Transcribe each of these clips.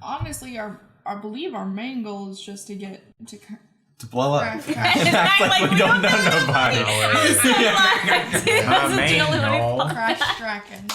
honestly, I believe our main goal is just to get to blow up. We don't know nobody. Crash Draken.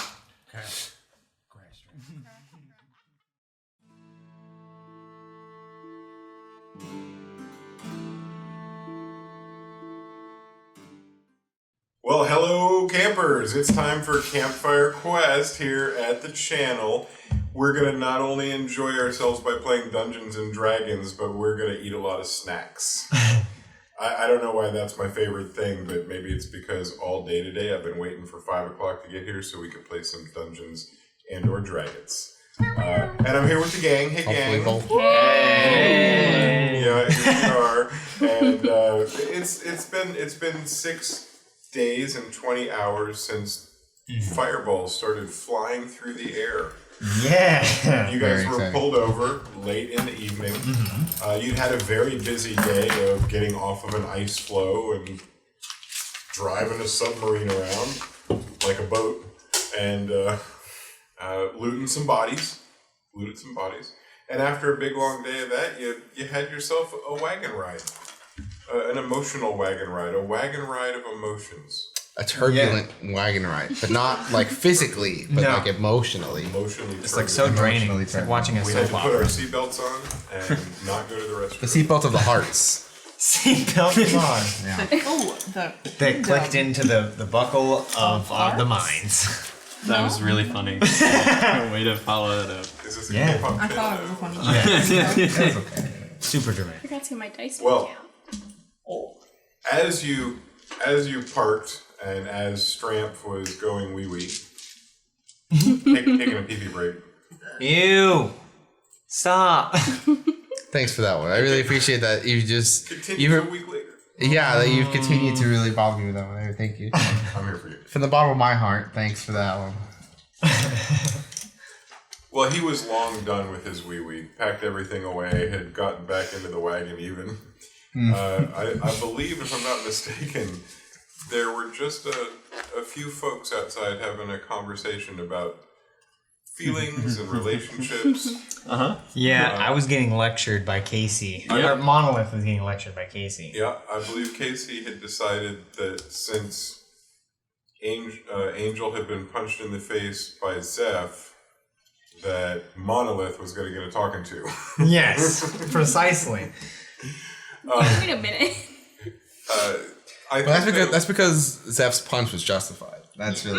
Well, hello campers! It's time for Campfire Quest here at the channel. We're going to not only enjoy ourselves by playing Dungeons and Dragons, but we're going to eat a lot of snacks. I don't know why that's my favorite thing, but maybe it's because all day today I've been waiting for 5 o'clock to get here so we could play some Dungeons and or Dragons. And I'm here with the gang. Hey, gang. Hey. Yeah, here we are. And it's been 6 days and 20 hours since fireballs started flying through the air. Yeah. You guys were pulled over late in the evening. You'd had a very busy day of getting off of an ice floe and driving a submarine around like a boat and looted some bodies. And after a big long day of that, you had yourself a wagon ride. An emotional wagon ride. A wagon ride of emotions. A turbulent wagon ride, but not like physically, but like emotionally. It's like so draining. It's like watching a soap opera. We had to put our seatbelts on and not go to the restroom. The seatbelt of the hearts. Seatbelt on. Yeah. They clicked into the buckle of the minds. That was really funny. Way to follow that up. Is this a K-pop I pin? thought it was a funny That's okay. Super dramatic. I forgot to get my dice Well, out. as you parked and as Stramp was going wee-wee, taking a pee-pee break. Ew. Stop. Thanks for that one. I really appreciate that. You just Continues a week later. Yeah, that you've continued to really bother me with that one. Thank you. I'm here for you. From the bottom of my heart, thanks for that one. Well, he was long done with his wee-wee, packed everything away, had gotten back into the wagon even. I believe, if I'm not mistaken, there were just a few folks outside having a conversation about feelings and relationships. Yeah, I was getting lectured by Casey. Or Monolith was getting lectured by Casey. Yeah, I believe Casey had decided that since Angel had been punched in the face by Zeph, that Monolith was going to get a talking to. Yes, precisely. Wait a minute. That's because Zeph's punch was justified. That's it.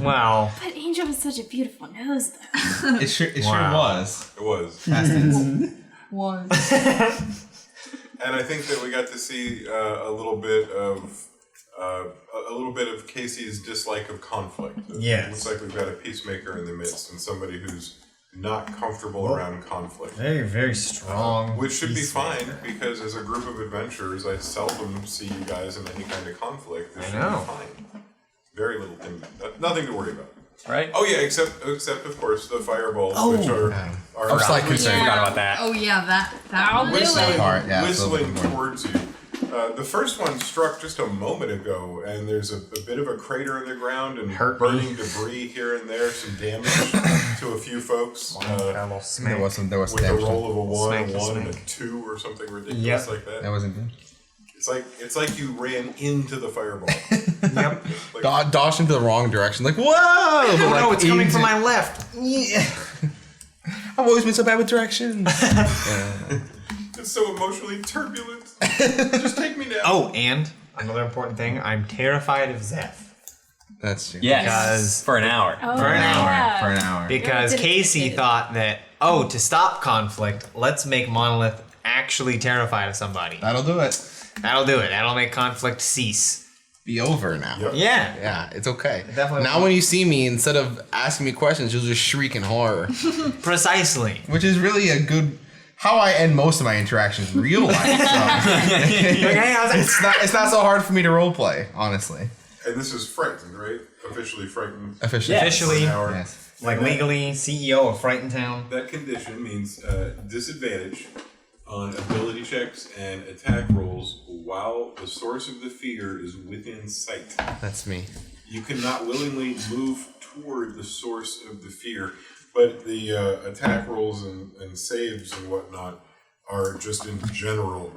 Wow. But Angel has such a beautiful nose, though. It sure was. It was. Past tense. Was. And I think that we got to see a little bit of Casey's dislike of conflict. Yes. It looks like we've got a peacemaker in the midst and somebody who's not comfortable around conflict. Very, very strong. Which should be fine, because as a group of adventurers, I seldom see you guys in any kind of conflict. This should be fine. Very little thing, nothing to worry about. Right? Oh yeah, except of course the fireballs, which are slight concern. Forgot about that. Oh yeah, that I'll do whistling, it. whistling towards you. The first one struck just a moment ago, and there's a bit of a crater in the ground and burning debris here and there, some damage to a few folks. There was some with a damage. roll of a 1, Smacky a 1, and a smack. 2 or something ridiculous like that. That wasn't good. It's like you ran into the fireball. Yep. Like, Dodged into the wrong direction. Like, whoa! Oh no, it's coming from my left. Yeah. I've always been so bad with directions. it's so emotionally turbulent. Just take me now. Oh, and another important thing, I'm terrified of Zeph. That's true. Yes. Because for an hour. Oh, For an hour. yeah. For an hour. Because Did it- Casey did it. thought that, to stop conflict, let's make Monolith actually terrified of somebody. That'll do it. That'll do it. That'll make conflict cease. Be over now. Yep. Yeah. Yeah, it's okay. Definitely. Now when you see me, instead of asking me questions, you'll just shriek in horror. Precisely. Which is really a good... How I end most of my interactions in real life. So. It's not so hard for me to roleplay, honestly. And this is frightened, right? Officially frightened. Officially. Officially. For an hour. Yes. Like legally, CEO of Frightened Town. That condition means disadvantage on ability checks and attack rolls while the source of the fear is within sight. That's me. You cannot willingly move toward the source of the fear. But the attack rolls and saves and whatnot are just in general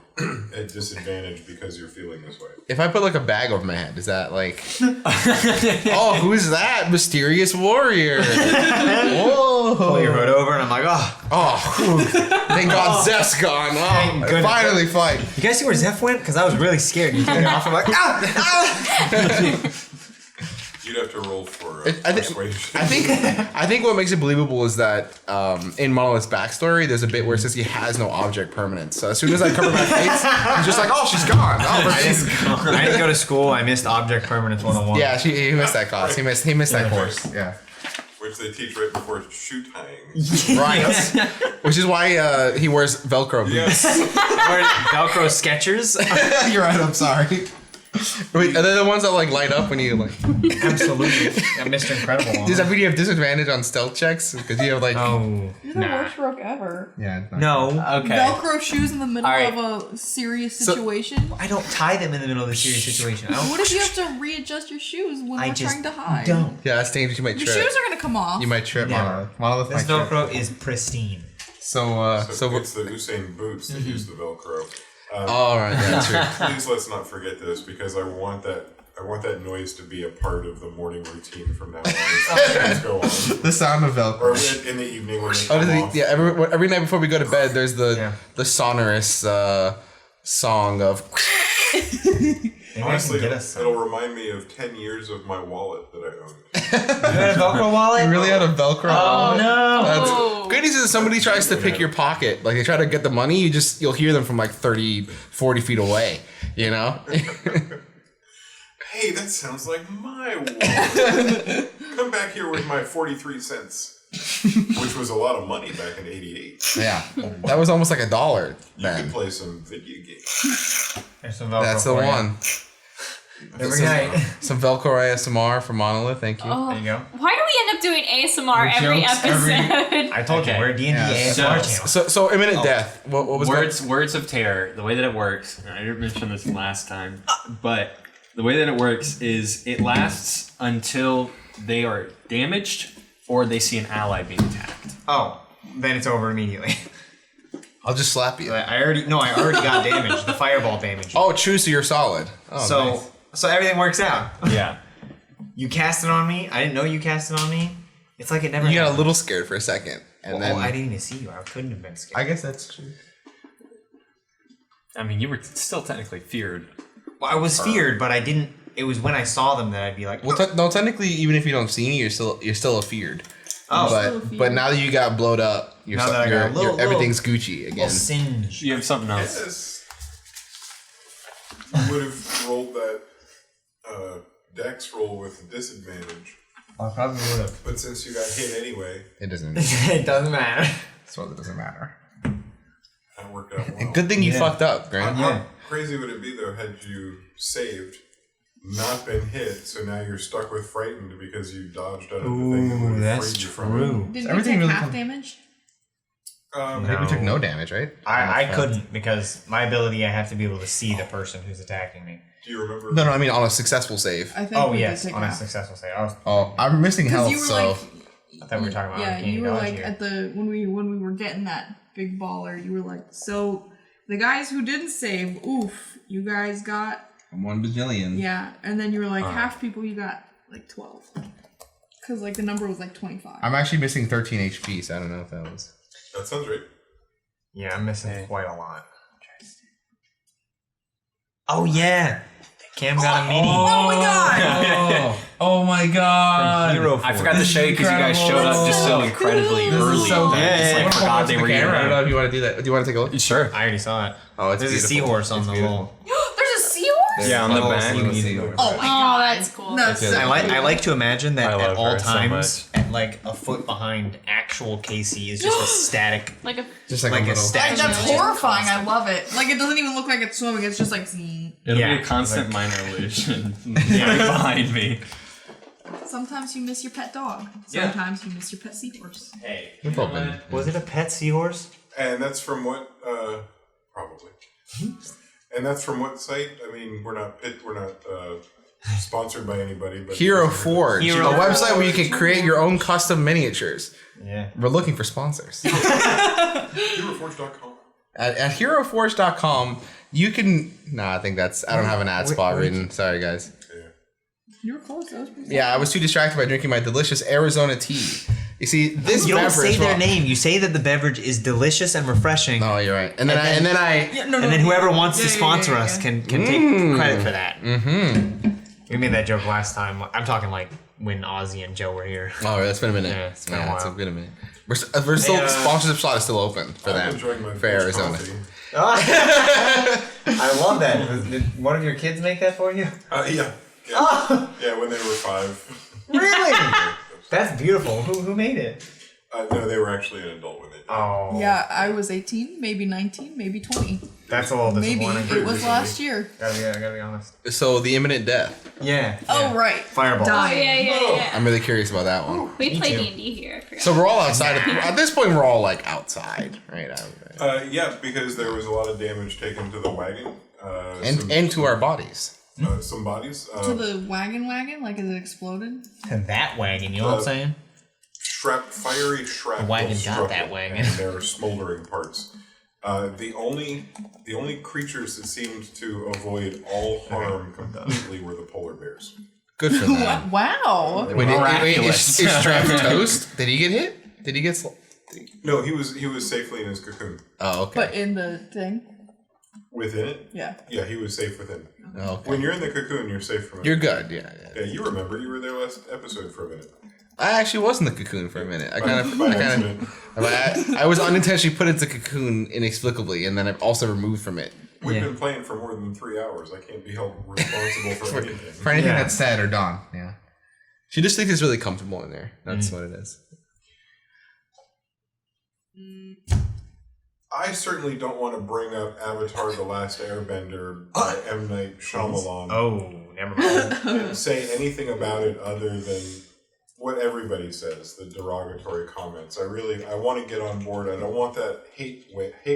at disadvantage because you're feeling this way. If I put like a bag over my head, is that like, oh, who's that mysterious warrior? Whoa! Pull your hood over, and I'm like, Oh, thank God Zeph's gone. Thank Oh, goodness. finally fight. you guys see where Zeph went? Because I was really scared. You took it off. I'm like, ah! You'd have to roll for I persuasion. I think what makes it believable is that in Monolith's backstory, there's a bit where it says he has no object permanence. So as soon as I cover my face, he's just like, oh, she's gone. Oh, I didn't go to school. I missed Object Permanence 101. yeah, he missed that class. He missed that course. Yeah. Which they teach right before shoe tying. Right. Which is why he wears Velcro boots. Yes. Where Velcro Skechers. You're right. I'm sorry. Wait, are they the ones that like light up when you like? Absolutely. I'm Mr. Incredible. Does that mean you have disadvantage on stealth checks because you have like? Oh. You're the worst rogue ever. Yeah. it's not- No. Okay. Velcro shoes in the middle Alright. of a serious situation. I don't tie them in the middle of a serious situation. I don't. What if you have to readjust your shoes when I we're just trying to hide? don't. Yeah, that's dangerous. You might Your trip. shoes are gonna come off. You might trip. Never. Monolith This might trip. Velcro is pristine. So So it's the Usain boots that use the Velcro. all right, that's true. Please let's not forget this because I want that noise to be a part of the morning routine from now on. Let's go on. The sound of Or Velcro. in the evening when they Oh, come off. yeah. Every night before we go to bed, there's the sonorous song of. Honestly, get us it'll remind me of 10 years of my wallet that I owned. You had a Velcro wallet? You really had a Velcro. Oh no! That's, good news is somebody tries to pick your pocket. Like they try to get the money, you'll hear them from like 30, 40 feet away. You know? Hey, that sounds like my wallet. Come back here with my 43 cents. Which was a lot of money back in '88. Yeah. That was almost like $1 You could then. play some video games. There's some Velcro That's the for you. one. Every night. Some Velcro ASMR for Monolith. Thank you. Oh, There you go. why do we end up doing ASMR every jokes episode? I told you, Okay. we're a D&D Yeah. ASMR channel. So imminent death. What was Words of Terror, the way that it works, I didn't mention this last time, but the way that it works is it lasts until they are damaged or they see an ally being attacked. Oh, then it's over immediately. I'll just slap you. I already got damaged. The fireball damage. Oh, true. So you're solid. Oh, so nice. so everything works out. Yeah. You cast it on me. I didn't know you cast it on me. It's like it never. You got a happened. little scared for a second, and then I didn't even see you. I couldn't have been scared. I guess that's true. I mean, you were still technically feared. Well, I was feared, but I didn't. It was when I saw them that I'd be like, Well, no, technically, even if you don't see me, you're still afeared. oh, But now that you got blowed up, Now that I got a little- everything's Gucci little again. singe. You have something else. Yes. You would have rolled that dex roll with disadvantage. I probably would have. But since you got hit anyway, It doesn't. It doesn't matter. So it doesn't matter. that worked out well. Good thing you Yeah. fucked up, Grant. How crazy would it be though had you saved, not been hit, so now you're stuck with frightened because you dodged out of the thing that would Ooh, have that's freed you from true. Did you Everything take really half comes- damage? it. I think we took no damage, right? I couldn't because my ability, I have to be able to see the person who's attacking me. Do you remember? No, I mean on a successful save. I think Oh we yes, did take on a half. successful save. Oh, I'm missing Because health, you were so like, I thought we were talking about yeah, uncanny you were dodge like here. at the when we were getting that big baller, you were like, so the guys who didn't save, oof, you guys got I'm 1 bajillion. yeah, and then you were like half people, you got like 12, because like the number was like 25. I'm actually missing 13 HP, so I don't know if that was. That sounds right. Yeah, I'm missing quite a lot. Oh yeah, Cam got a mini. Oh my god! Oh my god! Hero I forgot to show you because you guys showed up just so incredibly This is early. so that I just good. like forgot they were I don't know here. if you want to do that. Do you want to take a look? Sure. I already saw it. Oh, it's There's a beautiful. seahorse on It's the beautiful. little. There's a seahorse? Yeah, on the Oh, back. little see seahorse. Oh my god, that's cool. That's Yeah. so I like to imagine that I at love all her so times, at like a foot behind actual Casey is just a static, Like a Just like, like a a little. static. That's horrifying. I love it. Like it doesn't even look like it's swimming. It's just like. It'll Yeah, be a constant like- minor illusion behind me. Sometimes you miss your pet dog. Yeah. Sometimes you miss your pet seahorse. Hey, We've all been- Was it a pet seahorse? And that's from what? Probably. And that's from what site? I mean, we're not sponsored by anybody, but Hero Forge, Hero a website where you Forge. can create your own custom miniatures. Yeah. We're looking for sponsors. HeroForge.com. At HeroForge.com, you can. Nah, I think that's. I don't have an ad spot written. Sorry, guys. You were close. That was pretty Yeah, I was too distracted by drinking my delicious Arizona tea. You see, this You don't beverage. say their name. You say that the beverage is delicious and refreshing. Oh, you're right. And then I. Yeah, no, And then whoever wants to yeah, sponsor yeah, us yeah. can take credit for that. Mm-hmm. We made that joke last time. I'm talking like when Ozzy and Joe were here. Oh, that's been a minute. Yeah, it's been a while. It's been a minute. We're still sponsorship slot is still open for I'm them enjoying my for peach Arizona. coffee. I love that. Did one of your kids make that for you? Yeah. Yeah, when they were 5. Really? That's beautiful. Who made it? No, they were actually an adult when they did. Oh. Yeah, I was 18, maybe 19, maybe 20. That's a little Maybe disappointing. it was last year. I gotta be honest. So the imminent death. Yeah. Oh right, Fireball. Oh, dying. yeah. I'm really curious about that one. We play too. D&D here. I forgot. So we're all outside. At this point, we're all like outside, right? Yeah, because there was a lot of damage taken to the wagon. And to our bodies. Some bodies. To the wagon, like is it exploded? That wagon, you know what I'm saying? Fiery shrapnel. The wagon got struck that it, wagon. And there are smoldering parts. The only creatures that seemed to avoid all harm completely were the polar bears. Good for them. Wow. Wait, Miraculous. is Trev toast? Did he get hit? Did he get? No, he was safely in his cocoon. Oh, okay. But in the thing, Within it? yeah. Yeah, he was safe within. Oh, okay. When you're in the cocoon, you're safe from it. You're good. Yeah. Yeah, you remember. You were there last episode for a minute. I actually was in the cocoon for a minute. I was unintentionally put into cocoon inexplicably, and then I'm also removed from it. We've been playing for more than 3 hours. I can't be held responsible for anything. For anything that's said or done. Yeah. She just thinks it's really comfortable in there. That's what it is. I certainly don't want to bring up Avatar: The Last Airbender by M. Night Shyamalan Oh, never mind. and say anything about it other than what everybody says, the derogatory comments. I want to get on board. I don't want that hate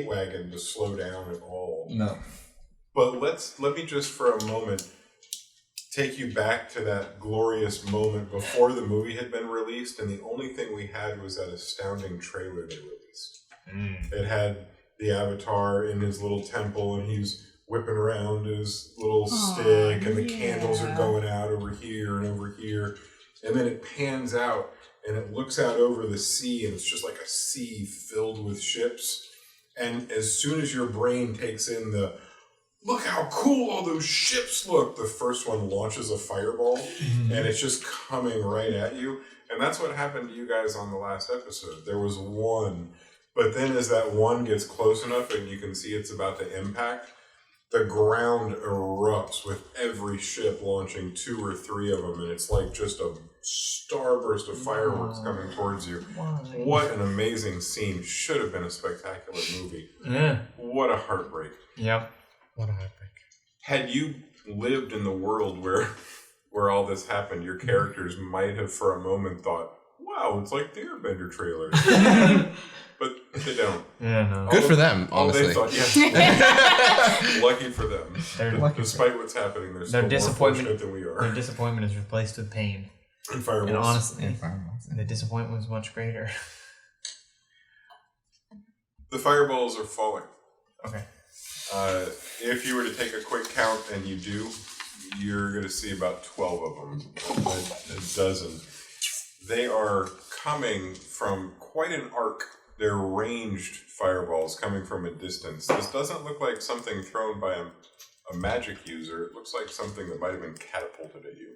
wagon to slow down at all. No. But let me just for a moment take you back to that glorious moment before the movie had been released, and the only thing we had was that astounding trailer they released. It had the Avatar in his little temple, and he's whipping around his little stick, and the candles are going out over here and over here. And then it pans out, and it looks out over the sea, and it's just like a sea filled with ships. And as soon as your brain takes in the, look how cool all those ships look, the first one launches a fireball, and it's just coming right at you. And that's what happened to you guys on the last episode. There was one, but then as that one gets close enough and you can see it's about to impact, the ground erupts with every ship launching 2 or 3 of them, and it's like just a starburst of fireworks coming towards you. What an amazing scene. Should have been a spectacular movie. Yeah. What a heartbreak. Yep. What a heartbreak. Had you lived in the world where all this happened, your characters might have for a moment thought, wow, it's like the Airbender trailer. But they don't. Yeah, no. Good for them, All they honestly. thought, yeah. Lucky for them. Despite what's happening, they're still more fortunate than we Their are. disappointment is replaced with pain. And fireballs. And honestly, the disappointment was much greater. The fireballs are falling. Okay. If you were to take a quick count, and you do, you're going to see about 12 of them, a dozen. They are coming from quite an arc. They're ranged fireballs coming from a distance. This doesn't look like something thrown by a magic user. It looks like something that might have been catapulted at you.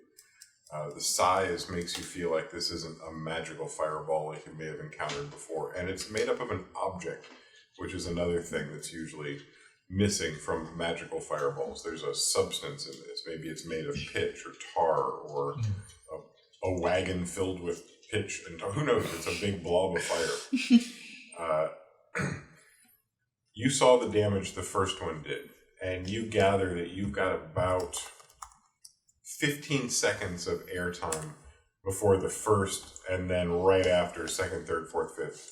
The size makes you feel like this isn't a magical fireball like you may have encountered before. And it's made up of an object, which is another thing that's usually missing from magical fireballs. There's a substance in this. Maybe it's made of pitch or tar, or a wagon filled with pitch and tar. Who knows? It's a big blob of fire. You saw the damage the first one did, and you gather that you've got about 15 seconds of airtime before the first, and then right after second, third, fourth, fifth,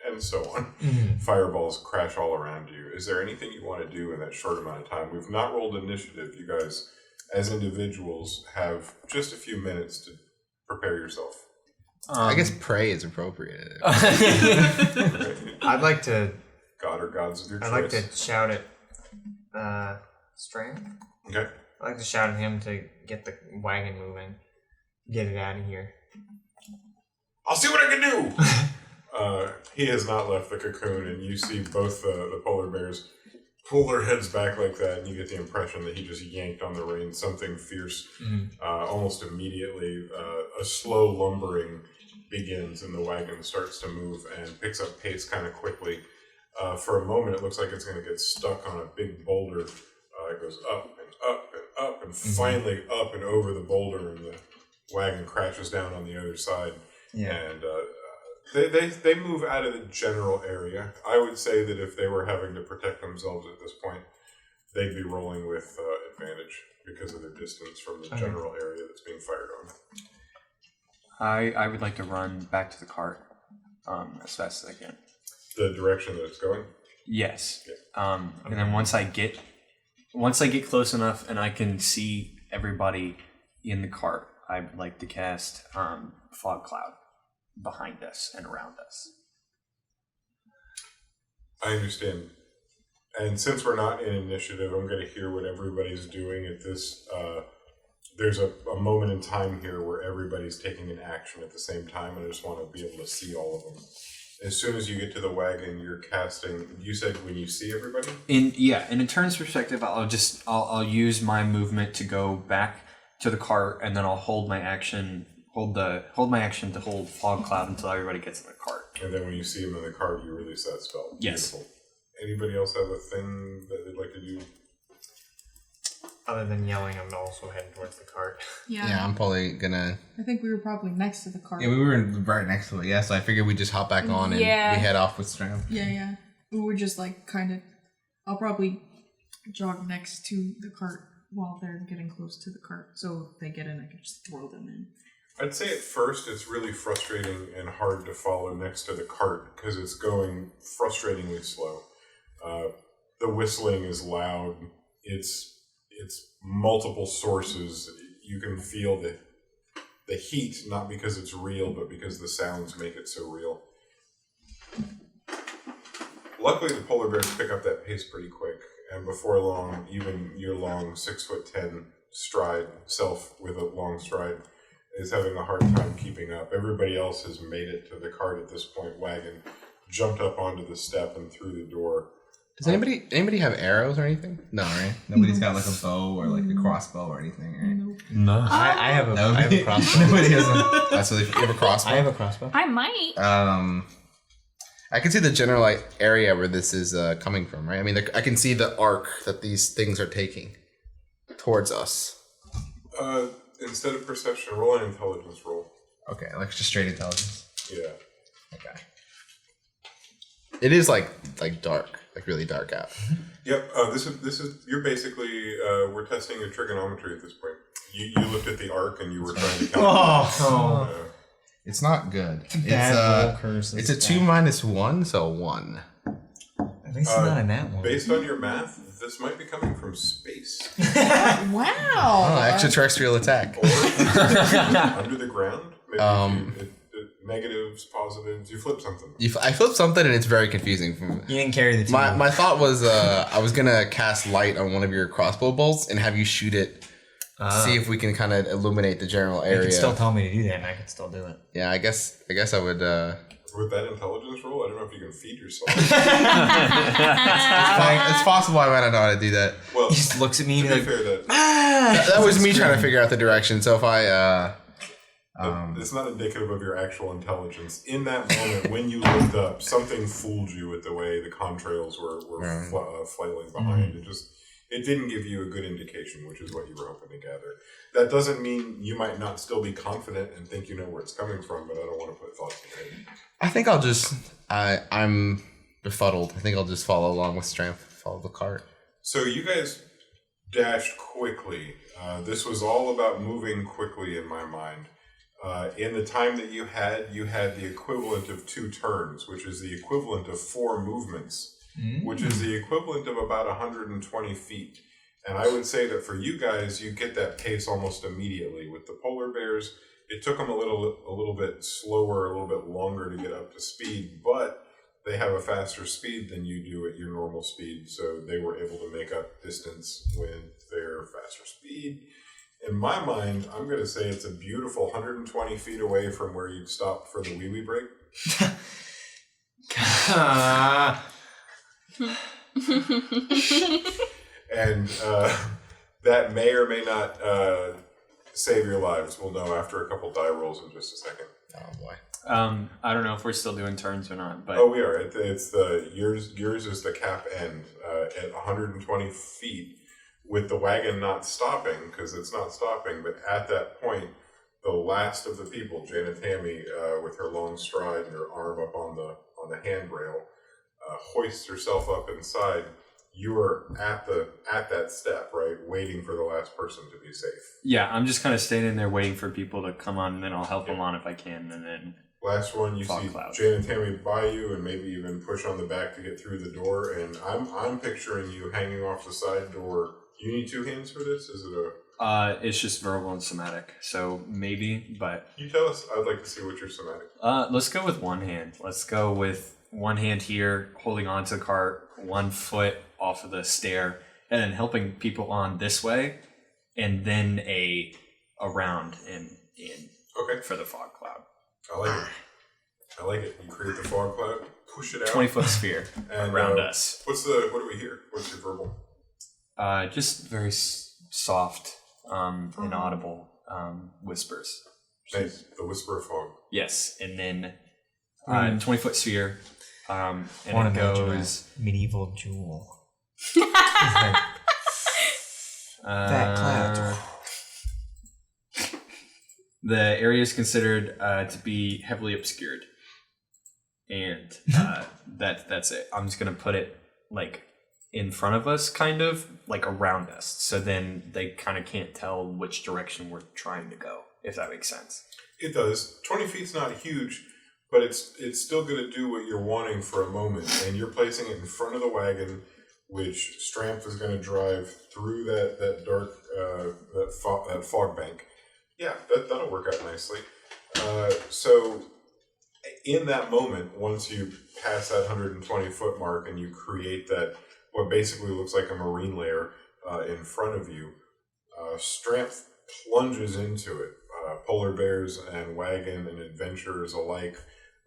and so on. Fireballs crash all around you. Is there anything you want to do in that short amount of time? We've not rolled initiative. You guys as individuals, have just a few minutes to prepare yourself. I guess pray is appropriate. I'd like to. God or gods of your choice. I'd like to shout at Strength. Okay. I'd like to shout at him to get the wagon moving, get it out of here. I'll see what I can do. He has not left the cocoon, and you see both the polar bears pull their heads back like that, and you get the impression that he just yanked on the reins, something fierce. Almost immediately, a slow lumbering begins, and the wagon starts to move and picks up pace kind of quickly. For a moment, it looks like it's going to get stuck on a big boulder. It goes up and up and up, and finally up and over the boulder, and the wagon crashes down on the other side. Yeah. And they move out of the general area. I would say that if they were having to protect themselves at this point, they'd be rolling with advantage because of their distance from the general area that's being fired on. I would like to run back to the cart as fast as I can. The direction that it's going? Yes. Yeah. And then once I get close enough and I can see everybody in the cart, I'd like to cast fog cloud behind us and around us. I understand. And since we're not in initiative, I'm going to hear what everybody's doing at this. There's a moment in time here where everybody's taking an action at the same time, and I just want to be able to see all of them. As soon as you get to the wagon, you're casting. You said when you see everybody. In a turn's perspective, I'll use my movement to go back to the cart, and then I'll hold my action to hold fog cloud until everybody gets in the cart. And then when you see them in the cart, you release that spell. Yes. Beautiful. Anybody else have a thing that they'd like to do? Other than yelling, I'm also heading towards the cart. Yeah, I'm probably gonna. I think we were probably next to the car. Yeah, we were right next to it. Yeah, so I figured we just hop back on and we head off with Stram. Yeah. We were just like kind of. I'll probably jog next to the cart while they're getting close to the cart. So if they get in, I can just throw them in. I'd say at first it's really frustrating and hard to follow next to the cart because it's going frustratingly slow. The whistling is loud. It's multiple sources. You can feel the heat, not because it's real, but because the sounds make it so real. Luckily, the polar bears pick up that pace pretty quick, and before long, even your long 6'10" stride self with a long stride is having a hard time keeping up. Everybody else has made it to the cart at this point. Wagon jumped up onto the step and through the door. Does anybody have arrows or anything? No, right? Nobody's got like a bow or like a crossbow or anything, right? No. I have a crossbow. Nobody has a. So you have a crossbow? I have a crossbow. I might. I can see the general area where this is coming from, right? I mean, I can see the arc that these things are taking towards us. Instead of perception, roll an intelligence roll. Okay, like just straight intelligence. Yeah. Okay. It is like dark, like really dark out. Yep. This is you're basically we're testing your trigonometry at this point. You looked at the arc and you were trying to calculate. It's not good. It's a 2 minus 1, so 1. At least it's not in that one. Based on your math, this might be coming from space. Wow. Oh, extraterrestrial attack. Or under the ground. Maybe negatives, positives. You flip something. I flipped something and it's very confusing. You didn't carry the two. My thought was I was gonna cast light on one of your crossbow bolts and have you shoot it. See if we can kind of illuminate the general area. You can still tell me to do that, and I can still do it. Yeah, I guess I would. With that intelligence roll, I don't know if you can feed yourself. It's possible I might not know how to do that. Well, He just looks at me to and be like, fair, That was me trying to figure out the direction. So if I it's not indicative of your actual intelligence. In that moment, when you looked up, something fooled you with the way the contrails were flailing behind. It didn't give you a good indication, which is what you were hoping to gather. That doesn't mean you might not still be confident and think you know where it's coming from, but I don't want to put thoughts in your head. I think I'll just I'm befuddled. I think I'll just follow along with strength, follow the cart. So you guys dashed quickly. This was all about moving quickly in my mind. In the time that you had the equivalent of 2 turns, which is the equivalent of 4 movements, which is the equivalent of about 120 feet. And I would say that for you guys, you get that pace almost immediately. With the polar bears, it took them a little bit slower, a little bit longer to get up to speed, but they have a faster speed than you do at your normal speed, so they were able to make up distance with their faster speed. In my mind, I'm going to say it's a beautiful 120 feet away from where you'd stop for the wee-wee break. And that may or may not save your lives. We'll know after a couple die rolls in just a second. Oh boy. I don't know if we're still doing turns or not, but Oh, we are. It's the yours is the cap end at 120 feet with the wagon not stopping, because it's not stopping. But at that point, the last of the people, Janet Tammy, with her long stride and her arm up on the handrail, hoists herself up inside. You are at that step, right, waiting for the last person to be safe. yeah, I'm just kind of standing there waiting for people to come on, and then I'll help them on if I can, and then Last one, you Fog see cloud. Jane and Tammy by you, and maybe even push on the back to get through the door. And I'm picturing you hanging off the side door. You need two hands for this? Is it a? It's just verbal and somatic, so maybe, but You tell us. I'd like to see what your somatic. let's go with one hand. Let's go with one hand here, holding onto the cart, 1 foot off of the stair, and then helping people on this way, and then around in Okay, for the fog cloud. I like it. You create the fog cloud, push it out. 20-foot sphere and, around us. What do we hear? What's your verbal? Just very soft, inaudible whispers. Nice. The whisper of fog. Yes, and then 20-foot sphere, and Want it to imagine goes. a medieval jewel. That cloud. The area is considered to be heavily obscured, and that's it. I'm just gonna put it like in front of us, kind of like around us, so then they kind of can't tell which direction we're trying to go. If that makes sense. It does. 20 feet's not huge, but it's still going to do what you're wanting for a moment. And you're placing it in front of the wagon, which Stramp is going to drive through that dark that fog bank. Yeah, that'll work out nicely. So in that moment, once you pass that 120 foot mark and you create that what basically looks like a marine layer in front of you, Stramp plunges into it. Polar bears and wagon and adventurers alike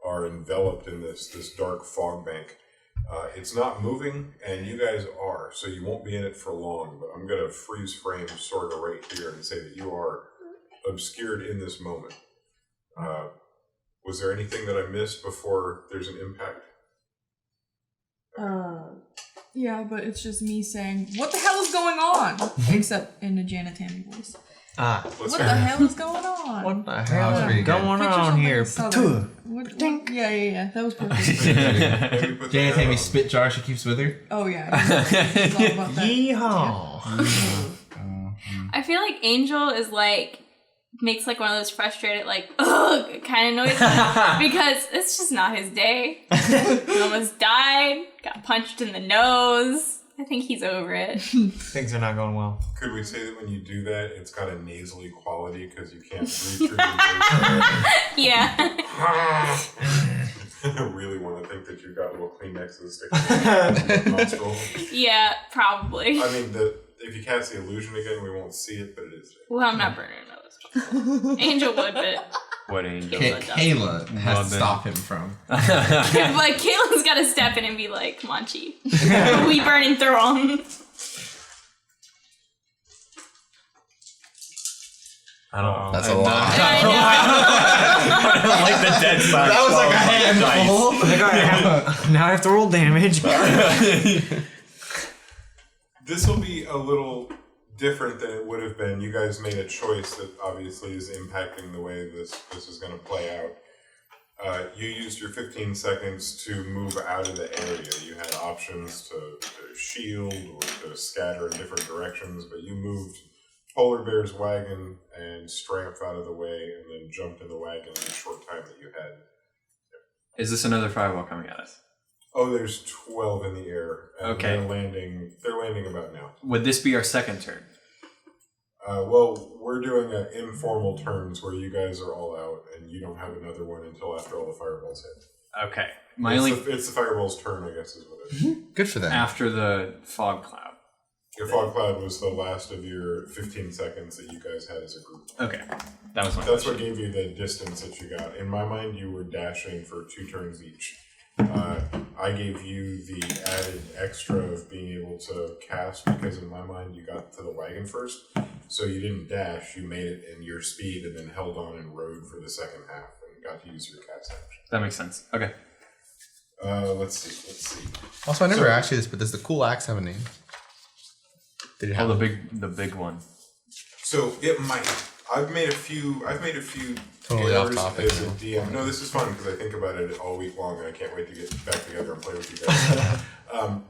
are enveloped in this dark fog bank. It's not moving, and you guys are, so you won't be in it for long. But I'm going to freeze frame sort of right here and say that you are obscured in this moment. Was there anything that I missed before there's an impact? Yeah, but it's just me saying, "What the hell is going on?" Except in a Janet Tammy voice. Let's What the hell is going on? What the That was hell pretty is good. going Picture on something here? southern. What? Yeah. That was perfect. Maybe put Janet that Tammy's on. spit jar she keeps with her. Oh yeah, it's all about that. Yeehaw! I feel like Angel is like makes like one of those frustrated like ugh kind of noises because it's just not his day. He almost died, got punched in the nose. I think he's over it. Things are not going well. Could we say that when you do that, it's got a nasally quality because you can't breathe through your voice? Yeah. I really want to think that you've got little Kleenexes sticking out of your nostril. Yeah, probably. I mean, if you cast the illusion again, we won't see it, but it is there. Well, I'm not burning a nose. Angel would, but What angel? Kayla has Well, to then- stop him from. like Caitlin's got to step in and be like, "Come on, Chi, we burning through them." I don't. That's a lot. I I don't like the dead side. That was like a handful. Like, all right, now I have to roll damage. This will be a little different than it would have been. You guys made a choice that obviously is impacting the way this is going to play out. You used your 15 seconds to move out of the area. You had options to shield or to scatter in different directions, but you moved Polar Bear's wagon and Stramp out of the way and then jumped in the wagon in the short time that you had. Is this another firewall coming at us? Oh, there's 12 in the air. And Okay. They're landing about now. Would this be our second turn? Well, we're doing informal turns where you guys are all out, and you don't have another one until after all the fireballs hit. Okay. It's the fireball's turn, I guess, is what it is. Good for them. After the fog cloud. Your fog cloud was the last of your 15 seconds that you guys had as a group. Okay. That was my That's question. what gave you the distance that you got. In my mind, you were dashing for 2 turns each. I gave you the added extra of being able to cast because in my mind you got to the wagon first. So you didn't dash, you made it in your speed and then held on and rode for the second half and got to use your cast action. That makes sense. Okay. Let's see. Also, I never So- asked you this, but does the cool axe have a name? Did it have Oh, the big one. So it might. I've made a few Totally off errors topic as a now. DM. No, this is fun because I think about it all week long and I can't wait to get back together and play with you guys.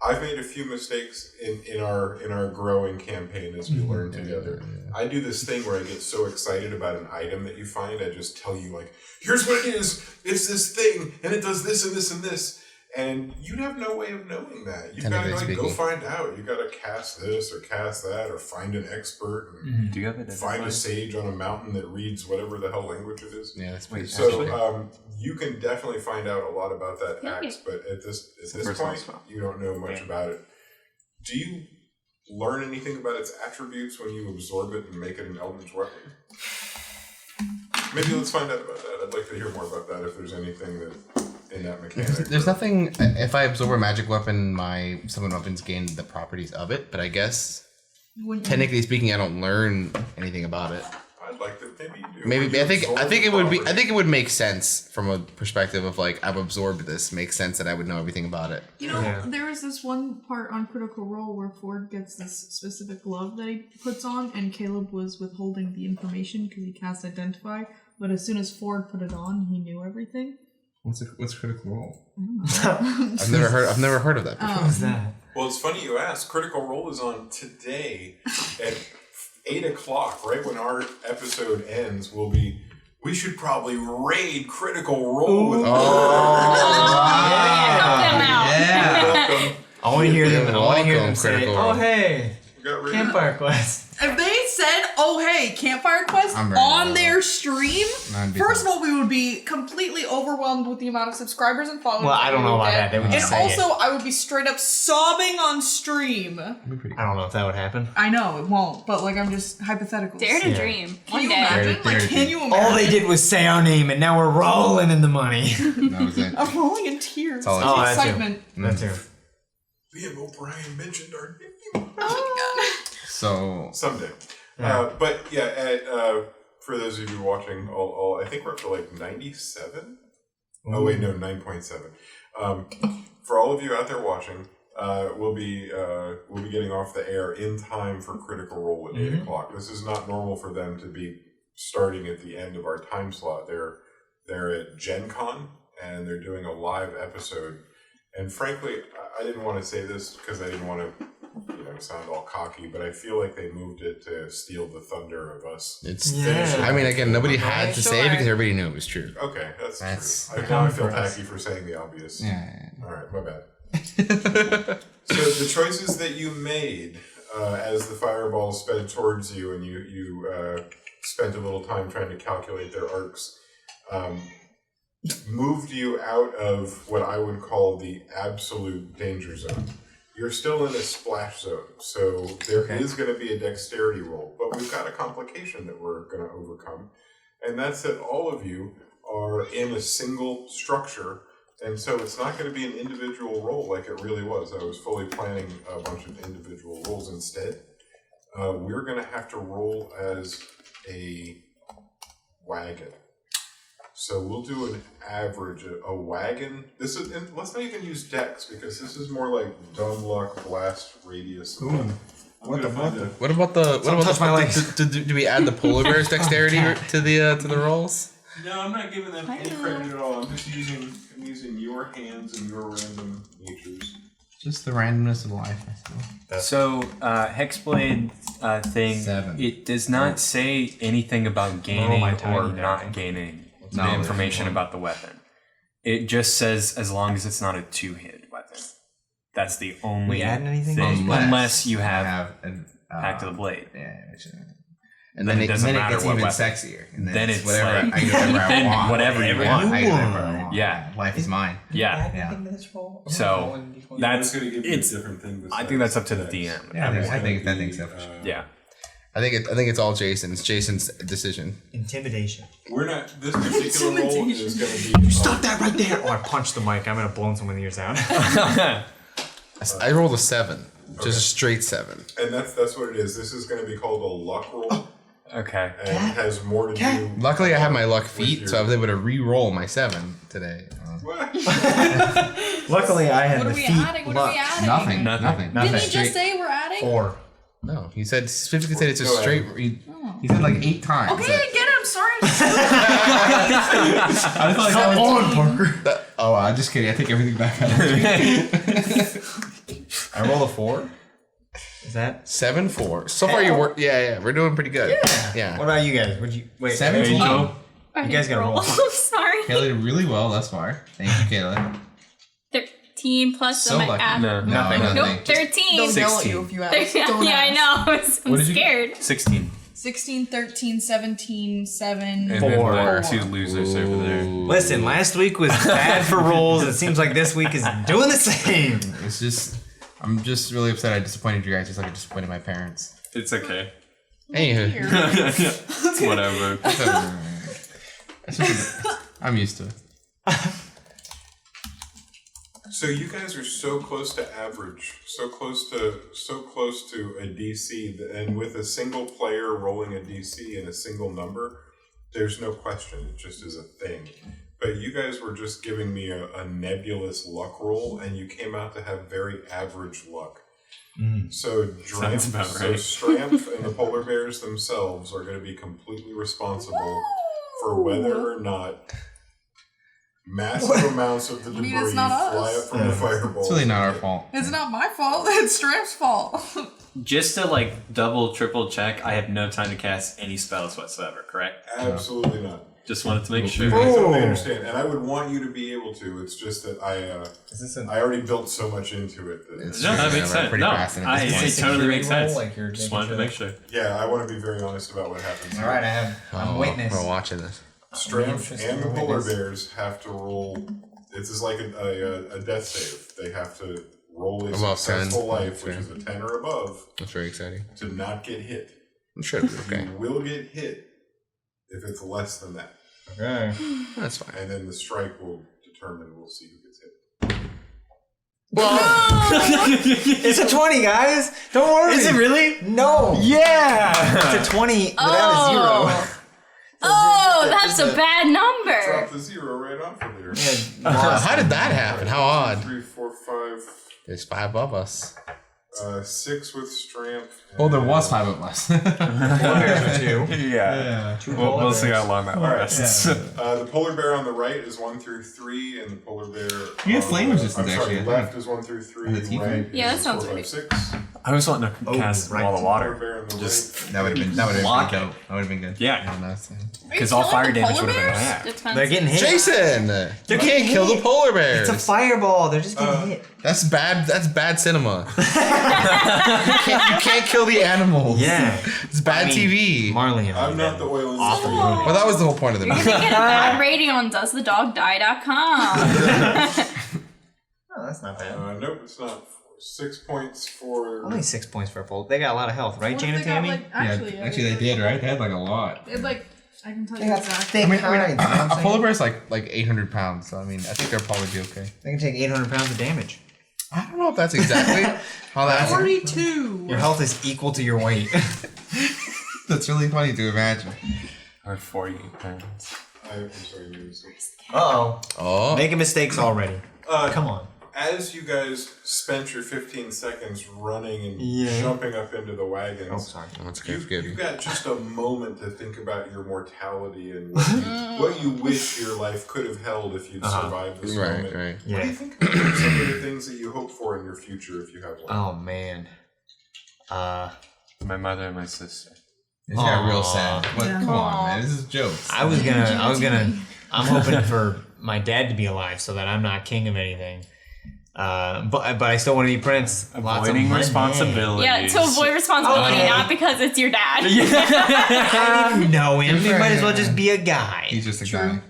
I've made a few mistakes in our growing campaign as we learn together. I do this thing where I get so excited about an item that you find, I just tell you like, here's what it is. It's this thing, and it does this and this and this. And you'd have no way of knowing that. You've got to like go find out. You got to cast this or cast that or find an expert and Do you have it? find a sage on a mountain that reads whatever the hell language it is. Yeah, that's pretty So you can definitely find out a lot about that Yeah. axe, but at this first point, spell. you don't know much about it. Do you learn anything about its attributes when you absorb it and make it an eldritch weapon? Maybe let's find out about that. I'd like to hear more about that if there's anything that in that mechanic. There's nothing. If I absorb a magic weapon, my summon weapons gain the properties of it. But I guess, technically speaking, I don't learn anything about it. I'd like to maybe you do. Maybe When you I think absorb it would be. property- I think it would make sense from a perspective of like I've absorbed this. Makes sense that I would know everything about it. You know, Yeah. there was this one part on Critical Role where Ford gets this specific glove that he puts on, and Caleb was withholding the information because he cast Identify. But as soon as Ford put it on, he knew everything. What's critical role? I've never heard of that before. What's that? Well, it's funny you ask. Critical Role is on today at 8 o'clock, right when our episode ends. We should probably raid Critical Role with Help them out. Yeah. I want to hear them. I want to hear them Welcome, say, Critical "Oh Role. hey, We got raided. Campfire Quest." If they said, "Oh hey, Campfire Quest" I'm ready on to their stream, I'd be first of all, we would be completely overwhelmed with the amount of subscribers and followers. Well, I that don't we know would about get. that. They would And just say it. also, I would be straight up sobbing on stream. I don't know if that would happen. I know it won't, but like I'm just hypothetical. Dare to Yeah. dream. Can One you day. imagine? Dare Like, to can you imagine? All they did was say our name, and now we're rolling in the money. That was it. I'm rolling in tears. all I Of Oh, that too. excitement. That too. Liam O'Brien mentioned our name. So Someday. Yeah. But yeah, for those of you watching, I think we're up to like 97. Oh wait, no, 9.7. For all of you out there watching, we'll be getting off the air in time for Critical Role at 8 o'clock. This is not normal for them to be starting at the end of our time slot. They're at Gen Con and they're doing a live episode. And frankly, I didn't want to say this because I didn't want to, sound all cocky, but I feel like they moved it to steal the thunder of us. it's. Yeah. I mean, again, nobody had Yeah, to say it sure. because everybody knew it was true. Okay, that's true. Come I feel for us. tacky for saying the obvious. Yeah. All right, my bad. So the choices that you made as the fireballs sped towards you, and you spent a little time trying to calculate their arcs, moved you out of what I would call the absolute danger zone. You're still in a splash zone, so there is going to be a dexterity roll, but we've got a complication that we're going to overcome, and that's that all of you are in a single structure. And so it's not going to be an individual roll like it really was. I was fully planning a bunch of individual rolls instead. We're going to have to roll as a wagon. So we'll do an average, a wagon. This is, and let's not even use dex because this is more like dumb luck, blast radius. Ooh. What the fuck? What about the? What about touch my legs. Do we add the polar bear's dexterity to the rolls? No, I'm not giving them any credit at all. I'm just using your hands and your random natures. Just the randomness of life. So, Hexblade thing, 7. it does not say anything about gaining my or tiny not die. gaining the Knowledge. information about the weapon. It just says as long as it's not a two-handed weapon. That's the only We adding anything? thing. Unless you have an Pact of the Blade. Yeah, And then then it doesn't matter gets what even weapon. sexier. And Then it's whatever like- I do whatever I then want. whatever you want. I do whatever I want. Yeah. Life is mine. Yeah. Yeah. So that's It's gonna give you it's. different things. I think that's up to the DM. Yeah, I think so. Yeah. I think it's all Jason. It's Jason's decision. Intimidation. We're not. This particular roll is going to be. Stop that right there! Oh, I punched the mic. I'm gonna blow someone's ears out. I rolled a 7, just a straight 7. And that's what it is. This is going to be called a luck roll, Okay. and it has more to do. Luckily, I have my luck with feet, your- so I was able to re-roll my 7 today. What? Luckily, I had What are we adding? What are we adding? Nothing. Didn't he just say we're adding? 4. No, he said specifically said it's a Go straight. ahead. He said like 8 times. Okay, I get it. I'm sorry. Come on, Parker. Oh, I'm just kidding. I take everything back. I rolled a 4. Is that? 7-4. So far, you work. Yeah, we're doing pretty good. Yeah. What about you guys? Would you wait? 17. Angel. I You guys gotta roll. I'm sorry. Kayla did really well thus far. Thank you, Kayla. 13 plus So my lucky. app. No. Nothing. Nope, 13. Don't yell at 16. you if you ask. Don't Yeah, I ask. know. I'm What did you get? scared. 16. 16, 13, 17, 7. And then 4. the 2 losers over there. Listen, last week was bad for rolls. It seems like this week is doing the same. It's just. I'm just really upset I disappointed you guys, just like I disappointed my parents. It's okay. Anywho. Whatever. I'm used to it. So you guys are so close to average, so close to a DC, and with a single player rolling a DC and a single number, there's no question. It just is a thing. But you guys were just giving me a nebulous luck roll, and you came out to have very average luck. So Sounds about right. Strength and the polar bears themselves are going to be completely responsible for whether or not massive amounts of the mean, debris it's not fly us. up from the fireball. It's really not our fault. It's not my fault. It's Stramp's fault. Just to like double, triple check, I have no time to cast any spells whatsoever, correct? Absolutely not. Just wanted to make I sure. totally understand, and I would want you to be able to. It's just that I already built so much into it that It's No, that true, makes man. I'm sense. pretty No, passionate at this it point. totally makes sense. Like you're Just making wanted to make sure. yeah, I want to be very honest about what happens. All right, I'm witness. We're watching this. Strength Just and the witness. polar bears have to roll. It's just like a death save. They have to roll a Above successful 10. life, which Okay. is a 10 or above, That's very exciting. to not get hit. I'm sure it'll be okay. You will get hit if it's less than that, Okay. That's fine. and then the strike will determine. We'll see who gets hit. It's a 20, guys. Don't worry. Is it really? No. Yeah! It's a 20 without a 0. Oh, that's a bad number. Drop the 0 right off of there. How did that happen? How odd. 3, 4, 5, There's 5 above us. 6 with strength. Oh, there and- was 5 of us. There's a 2. Yeah. Two We'll polar see how long that lasts. The polar bear on the right is 1 through 3, and the polar bear. You have on flame the- resistance, I'm sorry, actually, I left think. is 1 through 3. And the teeth Right Yeah, that is sounds 4, 5, right. 6. I was wanting to cast right. wall of Polar water. bear on the Just right. That would have been Block pretty it. dope. That would have been good. Yeah. Nice. Because all fire damage would have been bears? half. They're getting hit. Jason! You can't kill the polar bears. It's a fireball. They're just getting hit. That's bad. That's bad cinema. you can't kill the animals. Yeah. It's bad TV. Marley and I'm not the oil and Awful. movie. Well, that was the whole point of the You're movie. gonna get a bad rating on doesthedogdie.com. Oh, that's not bad. Nope, it's not. 6 points for. Only 6 points for a poll. They got a lot of health, right, What if Jane they and got, Tammy? like, actually, Actually, they did, right? They had like a lot. It, like, I can tell They you got exactly. thick I mean, hides, you know what I'm a saying? polar bear's like 800 pounds, so I mean, I think they'll probably be okay. They can take 800 pounds of damage. I don't know if that's exactly how that's. 42. Your health is equal to your weight. That's really funny to imagine. Or 48 pounds. I'm sorry, you made a mistake. Uh-oh. Oh. Making mistakes already. Come on. As you guys spent your 15 seconds running and Yeah. jumping up into the wagons, Oh, sorry. That's good. you've got just a moment to think about your mortality and what you wish your life could have held if you'd survived this moment. Right. What do you Yeah. think about some of the things that you hope for in your future if you have one? Oh, man. My mother and my sister. This got real Aw. sad. But Yeah. come on, Aw. man. This is jokes. I'm hoping for my dad to be alive so that I'm not king of anything. But I still want to be prince. Lots of Avoiding money. responsibility. Yeah, to avoid responsibility, not because it's your dad. I don't even know him. He might as well just be a guy. He's just a True. guy.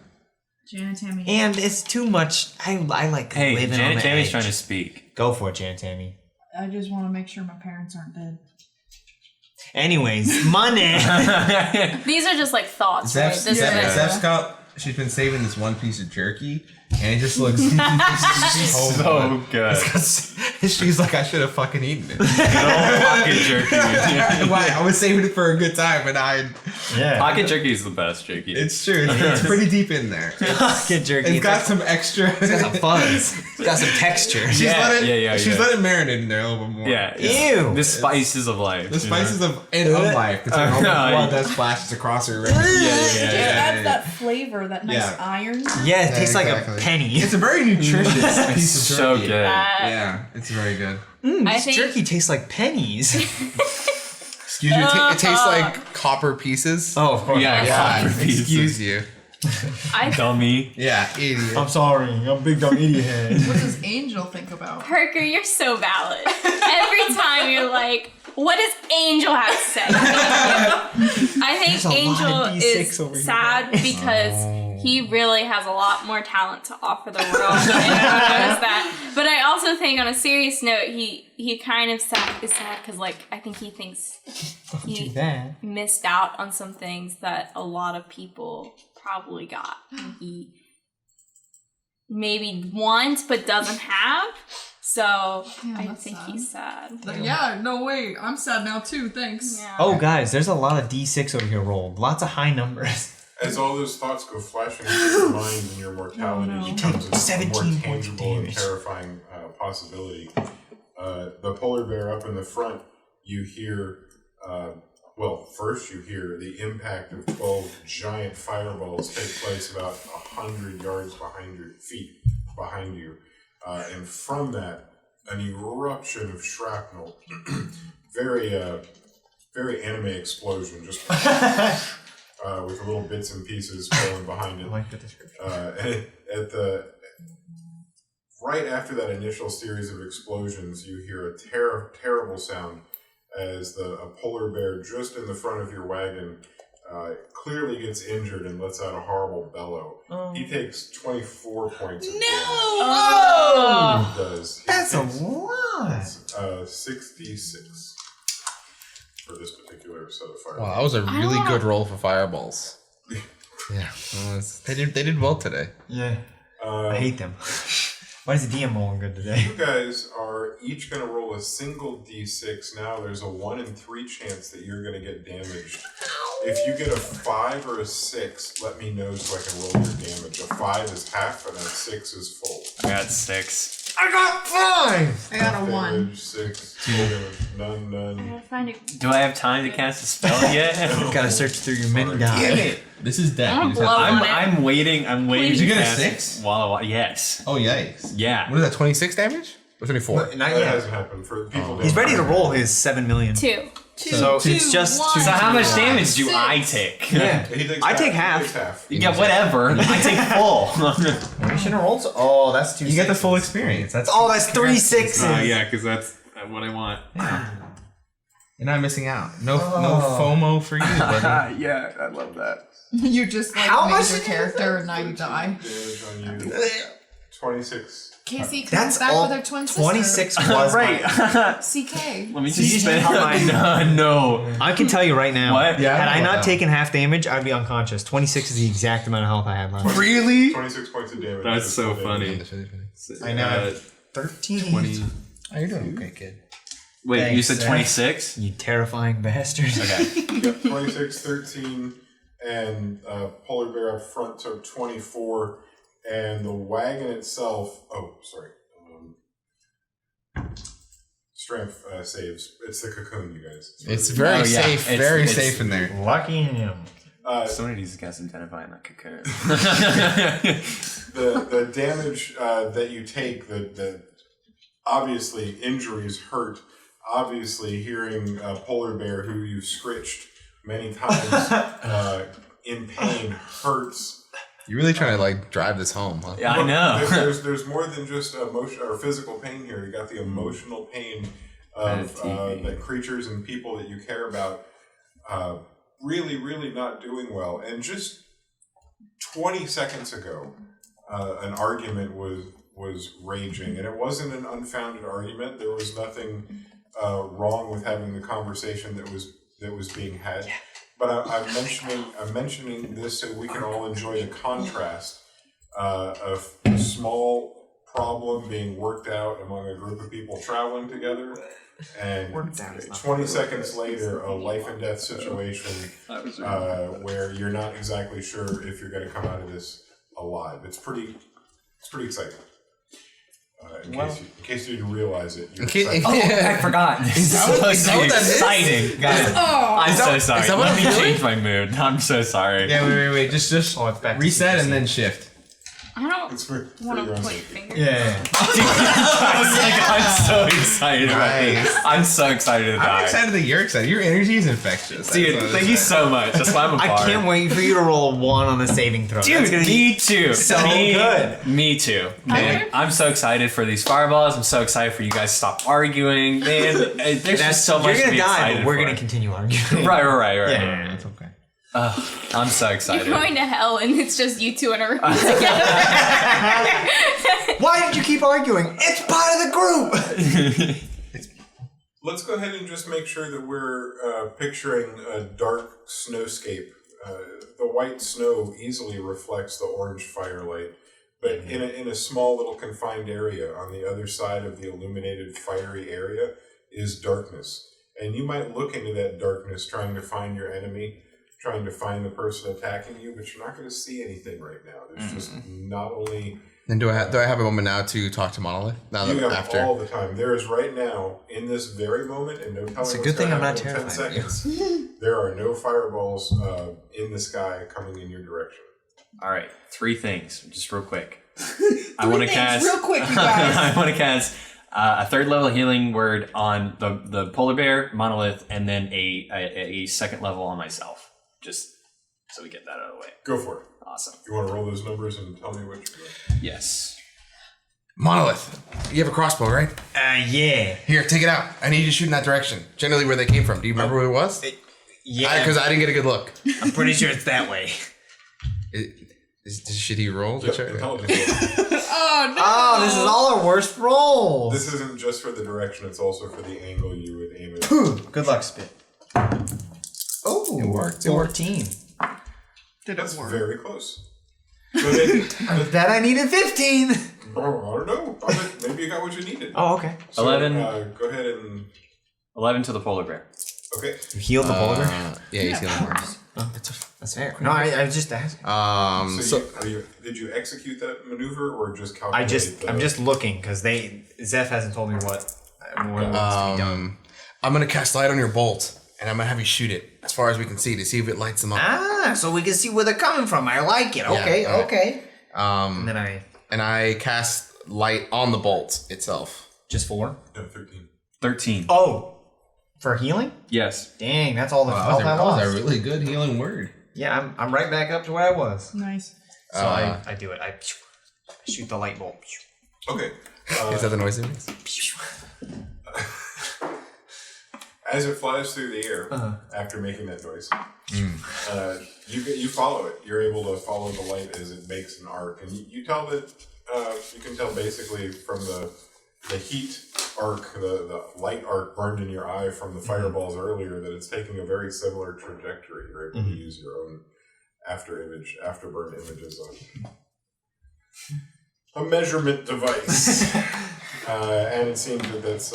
Janet Tammy. And it's too much. I like Hey, living on Janet the Tammy's edge. trying to speak. Go for it, Janet Tammy. I just want to make sure my parents aren't dead. Anyways, money. These are just like thoughts, right? This Zeph's got. She's been saving this one piece of jerky, and it just looks So good. She's like, I should have fucking eaten it. Pocket jerky. Why? I was saving it for a good time, and Yeah. Pocket jerky is the best jerky. it's true. It's pretty deep in there. Pocket jerky. It's got some extra. It's got some fuzz. It's got some texture. She's Yeah, let it. yeah, She's yeah. let it marinate in there a little bit more. Yeah. Ew. The spices of life. The spices of life. It's like all the blood that splashes across her. Right? It yeah, adds yeah. that flavor, that nice Yeah. iron. Yeah, it tastes like exactly. a penny. It's a very nutritious piece of So jerky. good. Yeah, it's very good. I This think jerky tastes like pennies. Excuse you. It tastes like copper pieces. Oh, of course. Yeah, yeah. copper pieces. Excuse you. I Dummy. Yeah, idiot. I'm sorry. I'm a big dumb idiot head. What does Angel think about? Parker, you're so valid. Every time you're like, what does Angel have to say? I think There's a lot Angel of D6 over here. is sad because he really has a lot more talent to offer the world. And everyone knows that. But I also think, on a serious note, he kind of is sad because, like, I think he thinks he missed out on some things that a lot of people probably got. And he maybe wants but doesn't have. So I that's think sad. he's sad. Yeah, no way. I'm sad now too. Thanks. Yeah. Oh, guys, there's a lot of D6 over here rolled. Lots of high numbers. As all those thoughts go flashing through your mind and your mortality becomes a more 17 points of tangible and damage. terrifying possibility, the polar bear up in the front, you hear, first you hear the impact of 12 giant fireballs take place about 100 yards feet behind you. And from that, an eruption of shrapnel, very anime explosion, just with little bits and pieces falling behind it. I like the description. And right after that initial series of explosions, you hear a terrible sound as a polar bear just in the front of your wagon clearly gets injured and lets out a horrible bellow. He takes 24 points of damage. Oh. He does. He That's a takes, lot. 66 for this particular set of fireballs. Wow, that was a really good roll for fireballs. Yeah, they did well today. Yeah. I hate them. Why is the DM rolling good today? You guys are each going to roll a single d6. Now there's a 1 in 3 chance that you're going to get damaged. If you get a 5 or a 6, let me know so I can roll your damage. A 5 is half and a 6 is full. I got 6. I got 5! I got a 1. Damage, 6, full damage, none. I find it. Do I have time to cast a spell yet? Gotta search through your many dice. This is death. I'm You gonna just have- blow on it. I'm waiting. Please. to Did you get a cast 6? Yes. Oh yikes! Yeah. What is that? 26 damage or 24? Not That yet. hasn't happened for people. He's ready to roll his 7 million. 2. So it's just 1. So how much damage do 6. I take? Yeah. He takes I take He half. takes half. Yeah, whatever. I take full. We shouldn't roll. Oh, that's 2. You get the full experience. That's That's 3 6s. yeah, because that's what I want. You're not missing out. No FOMO for you, buddy. Yeah, I love that. You just like How made much your did you character and now you die. Damage on you. 26. Casey comes That's back all. with her twin sister. 26 was Right. CK. Let me you just spend. have mine? No. I can tell you right now. What? Yeah, Had I know not that. taken half damage, I'd be unconscious. 26 is the exact amount of health I had left. Really? 26 points of damage. That's so funny. I know. 13. 20. How you doing? Okay, kid. Wait, Thanks, you said Zach. 26? You terrifying bastards. Okay. 26, 13, and polar bear up front took 24, and the wagon itself. Oh, sorry. Strength saves. It's the cocoon, you guys. It's very Oh, yeah. safe. It's- Very it's- safe in there. Lucky him. Somebody needs to cast Identify in that cocoon. The damage that you take, the obviously injuries hurt. Obviously, hearing a polar bear who you scritched many times in pain hurts. You're really trying to like drive this home, huh? Yeah, I know. There's more than just emotion or physical pain here. You got the emotional pain of the creatures and people that you care about really, really not doing well. And just 20 seconds ago, an argument was raging, and it wasn't an unfounded argument. There was nothing wrong with having the conversation that was being had. Yeah. But I'm mentioning this so we can all enjoy the contrast of a small problem being worked out among a group of people traveling together, and 20 seconds later, a life and death situation where you're not exactly sure if you're going to come out of this alive. It's pretty exciting. In case you didn't realize it, you're excited. I forgot. It's so exciting, guys. I'm so sorry. Let me change my mood. I'm so sorry. Yeah, wait. Just it's back to reset and CPC. then shift. I don't want to your own point safety. fingers. Yeah. I'm so excited. Nice. I'm so excited to die. I'm excited that you're excited. Your energy is infectious. Dude, thank you so much. That's why I'm a I bard. can't wait for you to roll a 1 on the saving throw. Dude, That's gonna be me too. so me, good. Me too. Man, I'm so excited for these fireballs. I'm so excited for you guys to stop arguing. Man, there's just so much You're to be gonna die, excited but we're for. gonna continue arguing. Right. Yeah. It's okay. I'm so excited. You're going to hell and it's just you two in a room together. Why did you keep arguing? It's part of the group. Let's go ahead and just make sure that we're picturing a dark snowscape. The white snow easily reflects the orange firelight, but in a small little confined area on the other side of the illuminated fiery area is darkness. And you might look into that darkness trying to find your enemy, trying to find the person attacking you, but you're not going to see anything right now. There's just not only... And do I have a moment now to talk to Monolith? Now You that have after all the time. There is right now, in this very moment, and no telling It's a what's good thing gonna I'm not happen in 10 terrified. seconds, there are no fireballs in the sky coming in your direction. All right, 3 things, just real quick. I want to cast real quick, you guys. I want to cast a 3rd level healing word on the polar bear monolith, and then a 2nd level on myself. Just so we get that out of the way. Go for it. Awesome. You want to roll those numbers and tell me what you're doing? Yes. Monolith, you have a crossbow, right? Yeah. Here, take it out. I need you to shoot in that direction. Generally, where they came from. Do you remember who it was? Yeah. Because I didn't get a good look. I'm pretty sure it's that way. Should he roll? to Yep, check? intelligence roll. Oh no! Oh, this is all our worst rolls. This isn't just for the direction, it's also for the angle you would aim it. Good luck, Spit. Oh, It worked. 14. Did That's it work? very close. So then, That I needed 15. I don't know. Maybe you got what you needed. Oh, okay. So, 11. Go ahead and... 11 to the polar bear. Okay. You healed the boulder? Yeah, he's healing worse. Oh, that's fair. No, I was just asking. Did you execute that maneuver or just calculate? I'm just looking because Zeph hasn't told me what needs to be done. I'm gonna cast light on your bolt, and I'm gonna have you shoot it as far as we can see to see if it lights them up. Ah, so we can see where they're coming from. I like it. Okay, right. okay. And And then I cast light on the bolt itself. just 4. No, 13. 13. Oh, for healing? Yes. Dang, that's all the Wow, health I that was lost. a really good healing word. Yeah, I'm right back up to where I was. Nice. So I do it. I shoot the light bolt. Okay. Is that the noise it makes? As it flies through the air after making that noise, you follow it. You're able to follow the light as it makes an arc, and you tell that you can tell basically from the heat arc, the light arc burned in your eye from the fireballs earlier, that it's taking a very similar trajectory. You're able to use your own afterburn images on a measurement device. And it seems that that's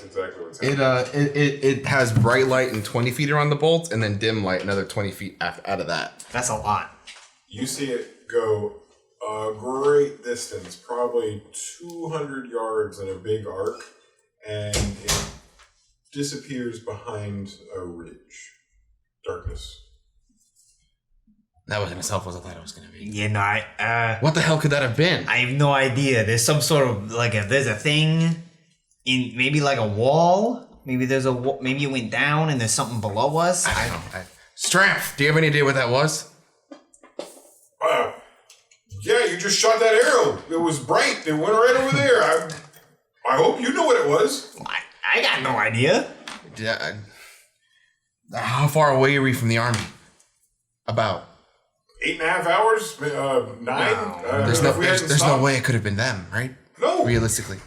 exactly what's happening. It has bright light and 20 feet around the bolt, and then dim light another 20 feet out of that. That's a lot. You see it go a great distance, probably 200 yards in a big arc, and it disappears behind a ridge. Darkness. That wasn't as helpful as I thought it was going to be. Yeah, no, What the hell could that have been? I have no idea. There's some sort of there's a thing in maybe like a wall. Maybe there's maybe it went down and there's something below us. I don't know. Straff, do you have any idea what that was? just shot that arrow. It was bright. It went right over there. I hope you know what it was. I got no idea. Yeah. How far away are we from the army? About. 8.5 hours? 9? There's no way it could have been them, right? No. Realistically.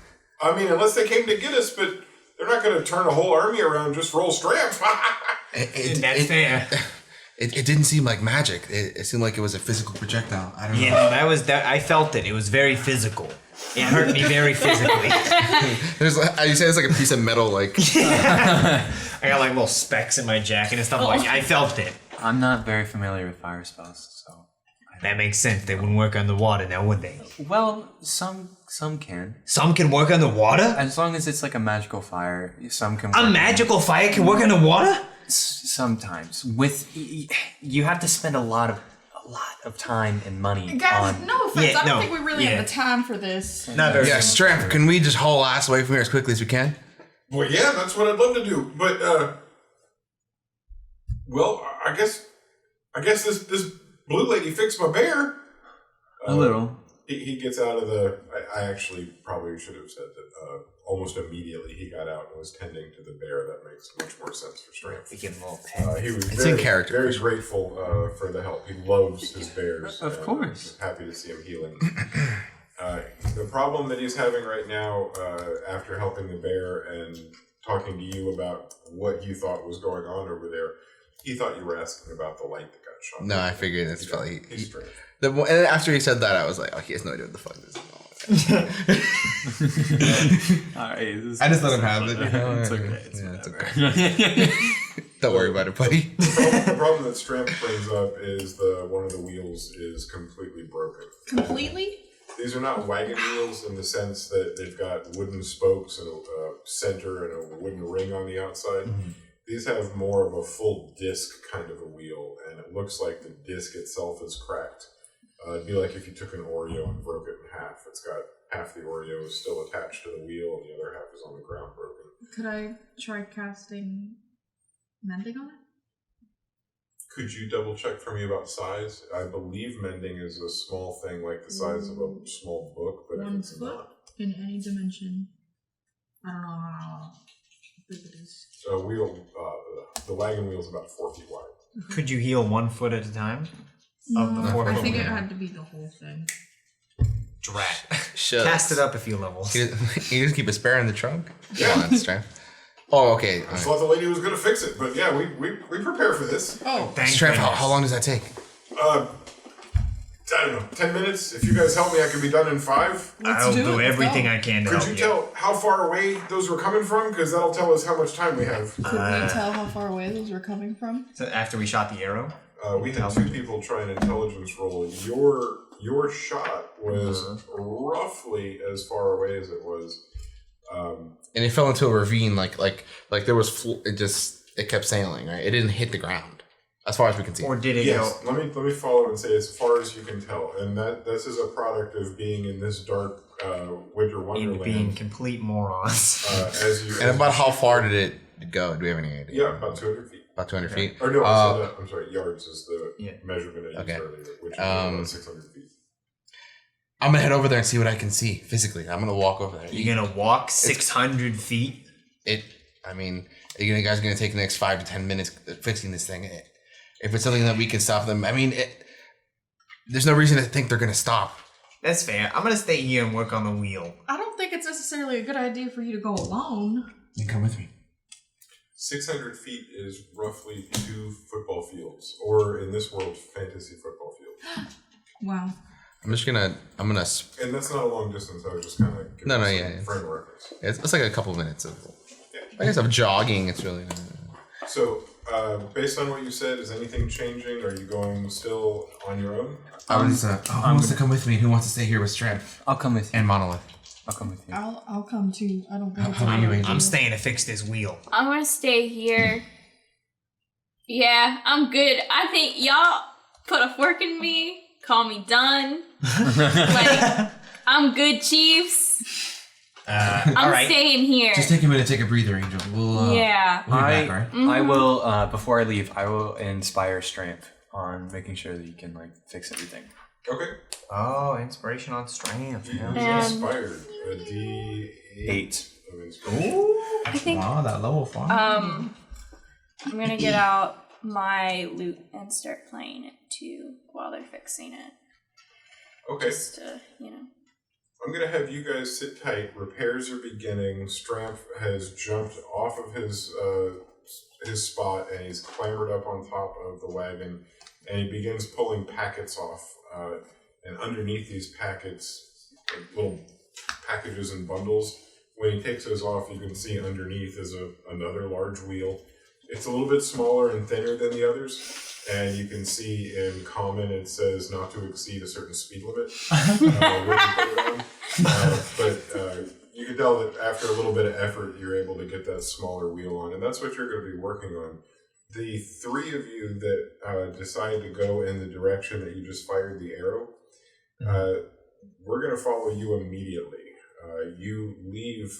I mean, unless they came to get us, but they're not going to turn a whole army around and just roll straps. That's fair. It didn't seem like magic. It seemed like it was a physical projectile. I don't know. Yeah, that was that. I felt it. It was very physical. It hurt me very physically. There's like, you say it's like a piece of metal, like. I got like little specks in my jacket and stuff. Like I felt it. I'm not very familiar with fire spells, so that makes sense. They wouldn't work underwater now, would they? well, some can. Some can work underwater. As long as it's like a magical fire, some can. A magical fire can work underwater. Sometimes you have to spend a lot of time and money Guys, on. no offense. Yeah, I don't no, think we really yeah. have the time for this. Not very. Yeah, Stramp, can we just haul ass away from here as quickly as we can? Well, yeah, that's what I'd love to do. But, well, I guess this blue lady fixed my bear. A little. He gets out of the... I actually probably should have said that almost immediately he got out and was tending to the bear. That makes much more sense for Strength. We give him a little pet. He was It's very, in character. very grateful for the help. He loves his bears. Of course. Happy to see him healing. The problem that he's having right now, after helping the bear and talking to you about what you thought was going on over there, he thought you were asking about the light that got shot. No, I figured that's probably. He's Strength. And after he said that, I was like, oh, he has no idea what the fuck this is. Alright, I just let him have it. It's okay. It's okay. Don't worry about it, buddy. The problem that Stramp brings up is one of the wheels is completely broken. Completely? These are not wagon wheels in the sense that they've got wooden spokes and a center and a wooden ring on the outside. Mm-hmm. These have more of a full disc kind of a wheel, and it looks like the disc itself is cracked. It'd be like if you took an Oreo and broke it in half. It's got half the Oreo is still attached to the wheel, and the other half is on the ground broken. Could I try casting mending on it? Could you double check for me about size? I believe mending is a small thing, like the size of a small book, but 1 if it's foot not, in any dimension. I don't know how big it is. the wagon wheel is about 4 feet wide. Could you heal 1 foot at a time? Of the No, 4 I foot think it wheel? had to be the whole thing. Drat. Shucks. Cast it up a few levels. You just keep a spare in the trunk? Yeah. Come on, Stramp. Oh, okay. I thought the lady was going to fix it, but yeah, we prepare for this. Oh, Thank Stramp, goodness. how long does that take? I don't know, 10 minutes? If you guys help me, I can be done in 5. I'll do it, do let's everything go. I can to Could help you tell how far away those were coming from? Because that'll tell us how much time we have. could we tell how far away those were coming from? So after we shot the arrow? We had 2 people try an intelligence roll. Your shot was roughly as far away as it was. And it fell into a ravine, like there was. It kept sailing, right? It didn't hit the ground, as far as we can see. Or did it Yes, go? let me follow and say as far as you can tell, and that this is a product of being in this dark winter In wonderland. being complete morons. And about how far did it go? Do we have any idea? Yeah, about 200 feet. About 200 feet. Or no, I'm sorry, yards is the measurement I used earlier, which is about 600 feet. I'm gonna head over there and see what I can see physically. I'm gonna walk over there. You're gonna walk 600 feet? I mean, are you guys gonna take the next 5 to 10 minutes fixing this thing? If it's something that we can stop them, I mean, there's no reason to think they're gonna stop. That's fair. I'm gonna stay here and work on the wheel. I don't think it's necessarily a good idea for you to go alone. You can come with me. 600 feet is roughly 2 football fields, or in this world, fantasy football fields. Wow. I'm gonna. And that's not a long distance. I was just kind of giving No, frame of reference. It's like a couple of minutes of. I guess of jogging. It's really. So, based on what you said, is anything changing? Are you going still on your own? Who wants to come with me? And who wants to stay here with Strength I'll come with you. and Monolith? I'll come with you. I'll come too. I don't think it's How a about good you, idea. Angel? I'm staying to fix this wheel. I'm gonna stay here. Yeah, I'm good. I think y'all put a fork in me. Call me done. Like, I'm good, Chiefs. I'm all right. staying here. Just take a minute, take a breather, Angel. We'll Yeah. we'll be back, all right? I will before I leave, I will inspire Strength on making sure that you can like fix everything. Okay. Oh, inspiration on strength. You Yeah. inspired a D8 of inspiration. Ooh. I think Wow, that level 5. I'm gonna get out my lute and start playing it too while they're fixing it. Okay. Just to, I'm gonna have you guys sit tight. Repairs are beginning. Stramp has jumped off of his spot and he's clambered up on top of the wagon, and he begins pulling packets off. And underneath these packets, like little packages and bundles. When he takes those off, you can see underneath is another large wheel. It's a little bit smaller and thinner than the others, and you can see in common it says not to exceed a certain speed limit when you put it on. But you can tell that after a little bit of effort, you're able to get that smaller wheel on, and that's what you're going to be working on. The three of you that decide to go in the direction that you just fired the arrow, we're going to follow you immediately. You leave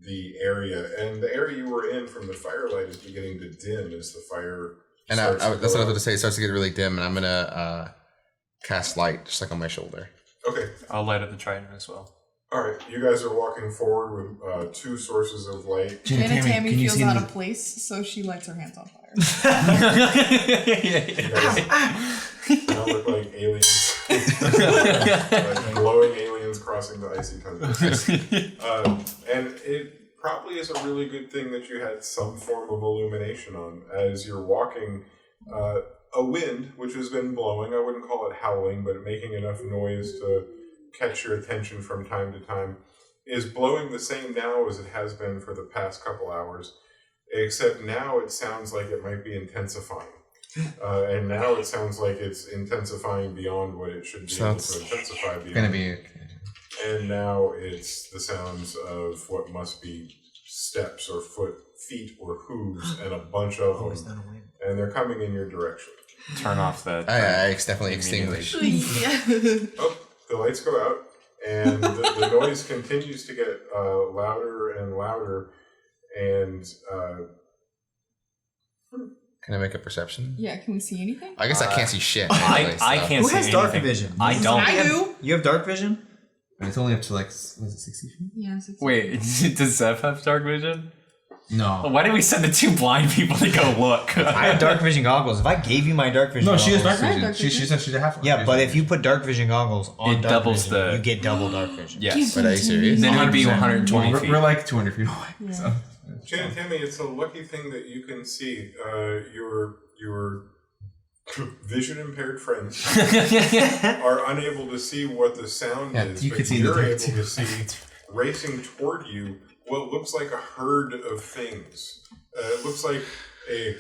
the area, and the area you were in from the firelight is beginning to dim as the fire And starts to that's go what I was out. going to say. It starts to get really dim, and I'm going to cast light just like on my shoulder. Okay. I'll light up the trident as well. All right. You guys are walking forward with two sources of light. Jana Tammy can you feels see out the- of place, so she lights her hands on fire. You guys now look like aliens. Like glowing aliens crossing the icy tundra. And it probably is a really good thing that you had some form of illumination on. As you're walking, a wind, which has been blowing, I wouldn't call it howling, but making enough noise to catch your attention from time to time, is blowing the same now as it has been for the past couple hours, except now it sounds like it might be intensifying. And now it sounds like it's intensifying beyond what it should be So able it's to intensify beyond. Gonna be And now it's the sounds of what must be steps or feet or hooves, and a bunch of Oh, it's them. not a wind. And they're coming in your direction. Turn off the. I definitely immediately. extinguish. Oh, the lights go out, and the noise continues to get louder and louder, and Can I make a perception? Yeah, can we see anything? I guess I can't see shit. I Anyway, so. can't Who see has dark anything. vision? I don't. I do. You have dark vision? And it's only up to like, was it 60 feet? Yes. It's Wait, does Zeph have dark vision? No. Why did we send the two blind people to go look? I have dark vision goggles. If I gave you my dark vision No, goggles, she has dark I have vision. dark She vision. said she's a half. Yeah, but if you put dark vision goggles on It dark doubles vision, the- you get double dark vision. Yes. But are you serious? Then it would be 100%. 120 Well, feet. We're like 200 feet away. Yeah. So. Jan and Tammy, it's a lucky thing that you can see your vision impaired friends are unable to see what the sound Yeah, is, you but could see the you're dark able too. to see racing toward you what looks like a herd of things. It looks like a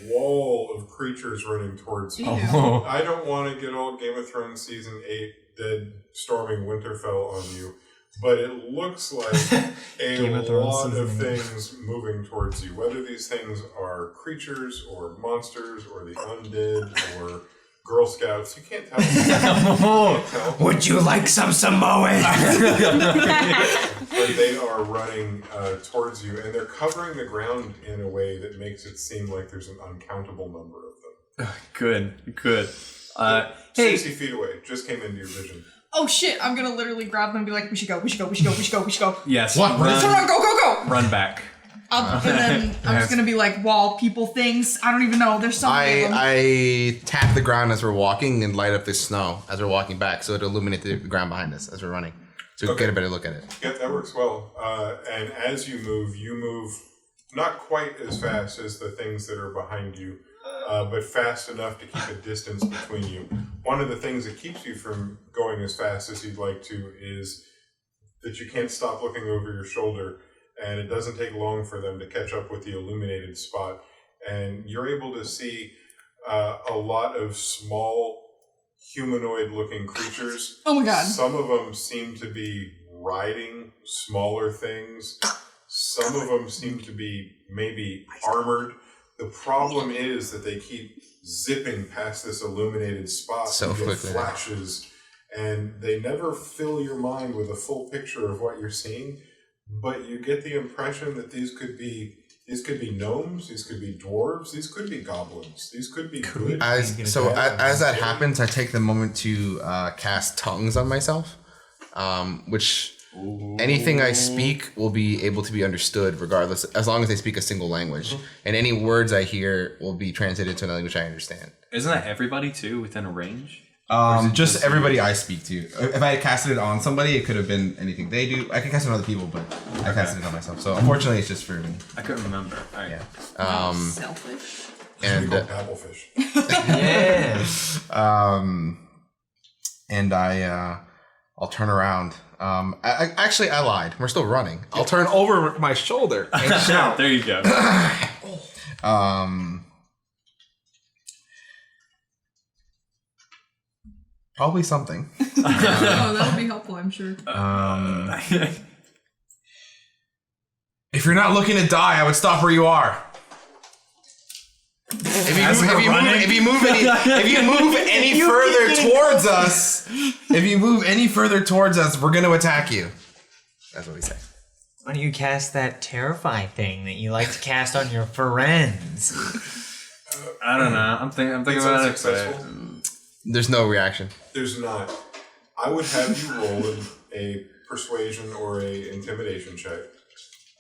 wall of creatures running towards you. Oh. I don't want to get all Game of Thrones season 8 dead storming Winterfell on you, but it looks like a Game of Thrones lot of season 8. things moving towards you. Whether these things are creatures or monsters or the undead or Girl Scouts, you can't tell. You can't tell. Would you like some Samoan? But they are running towards you, and they're covering the ground in a way that makes it seem like there's an uncountable number of them. Good. Hey, 60 feet away, just came into your vision. Oh shit! I'm gonna literally grab them and be like, "We should go. We should go. We should go. We should go. We should go." yes. What? Let's Run, run! Go! Go! Go! run back. And then I'm just gonna be like, "Wall, people, things. I don't even know. There's so many of them." I tap the ground as we're walking and light up the snow as we're walking back, so it'll illuminate the ground behind us as we're running, so we Okay. get a better look at it. Yeah, that works well. And as you move not quite as fast as the things that are behind you, but fast enough to keep a distance between you. One of the things that keeps you from going as fast as you'd like to is that you can't stop looking over your shoulder, and it doesn't take long for them to catch up with the illuminated spot. And you're able to see a lot of small humanoid-looking creatures. Oh my god! Some of them seem to be riding smaller things. Some of them seem to be maybe armored. The problem is that they keep zipping past this illuminated spot. So You get quickly. flashes, and they never fill your mind with a full picture of what you're seeing. But you get the impression that these could be These could be gnomes. These could be dwarves. These could be goblins. These could be good. As that happens, I take the moment to cast tongues on myself, which anything I speak will be able to be understood regardless, as long as I speak a single language. And any words I hear will be translated to a language I understand. Isn't that everybody too within a range? Just everybody I speak to. If I had casted it on somebody, it could have been anything they do. I can cast it on other people, but I casted it on myself. So unfortunately, it's just for me. I couldn't remember. All right. Yeah. Selfish. And paddlefish. Yes. And I'll turn around. Actually, I lied. We're still running. I'll turn over my shoulder and shout. There you go. Probably something. Oh, that'll be helpful, I'm sure. If you're not looking to die, I would stop where you are. If you move any further towards us, we're gonna attack you. That's what we say. Why don't you cast that terrify thing that you like to cast on your friends? I don't know. I'm thinking about it. But there's no reaction. There's not. I would have you roll a persuasion or a intimidation check,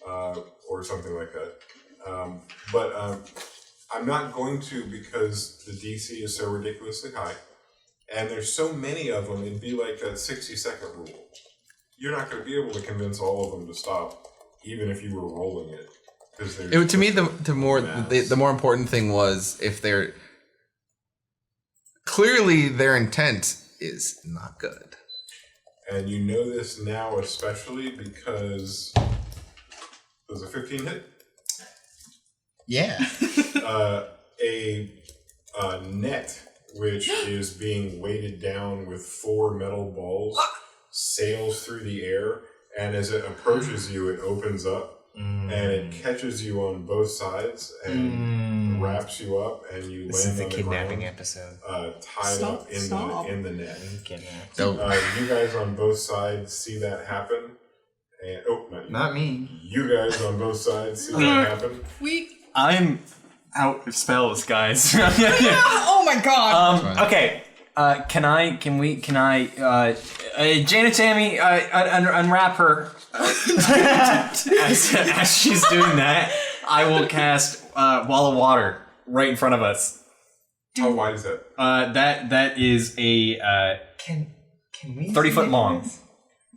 or something like that. But I'm not going to, because the DC is so ridiculously high, and there's so many of them. It'd be like a 60-second rule. You're not going to be able to convince all of them to stop, even if you were rolling it. To me, the more important thing was if they're clearly their intent is not good. And you know this now especially because does a 15 hit? Yeah. A net, which is being weighted down with 4 metal balls, sails through the air, and as it approaches you, it opens up, and it catches you on both sides and wraps you up, and you This land is the on the kidnapping ground, episode. tied up in the net. Kidnapped. You guys on both sides see that happen. And, not me. You guys on both sides see that happen. I'm out of spells, guys. Oh my god. Okay. Can I? Janet Tammy, unwrap her. As she's doing that, I will cast Wall of Water right in front of us. How wide is that? That is a Can we 30-foot long,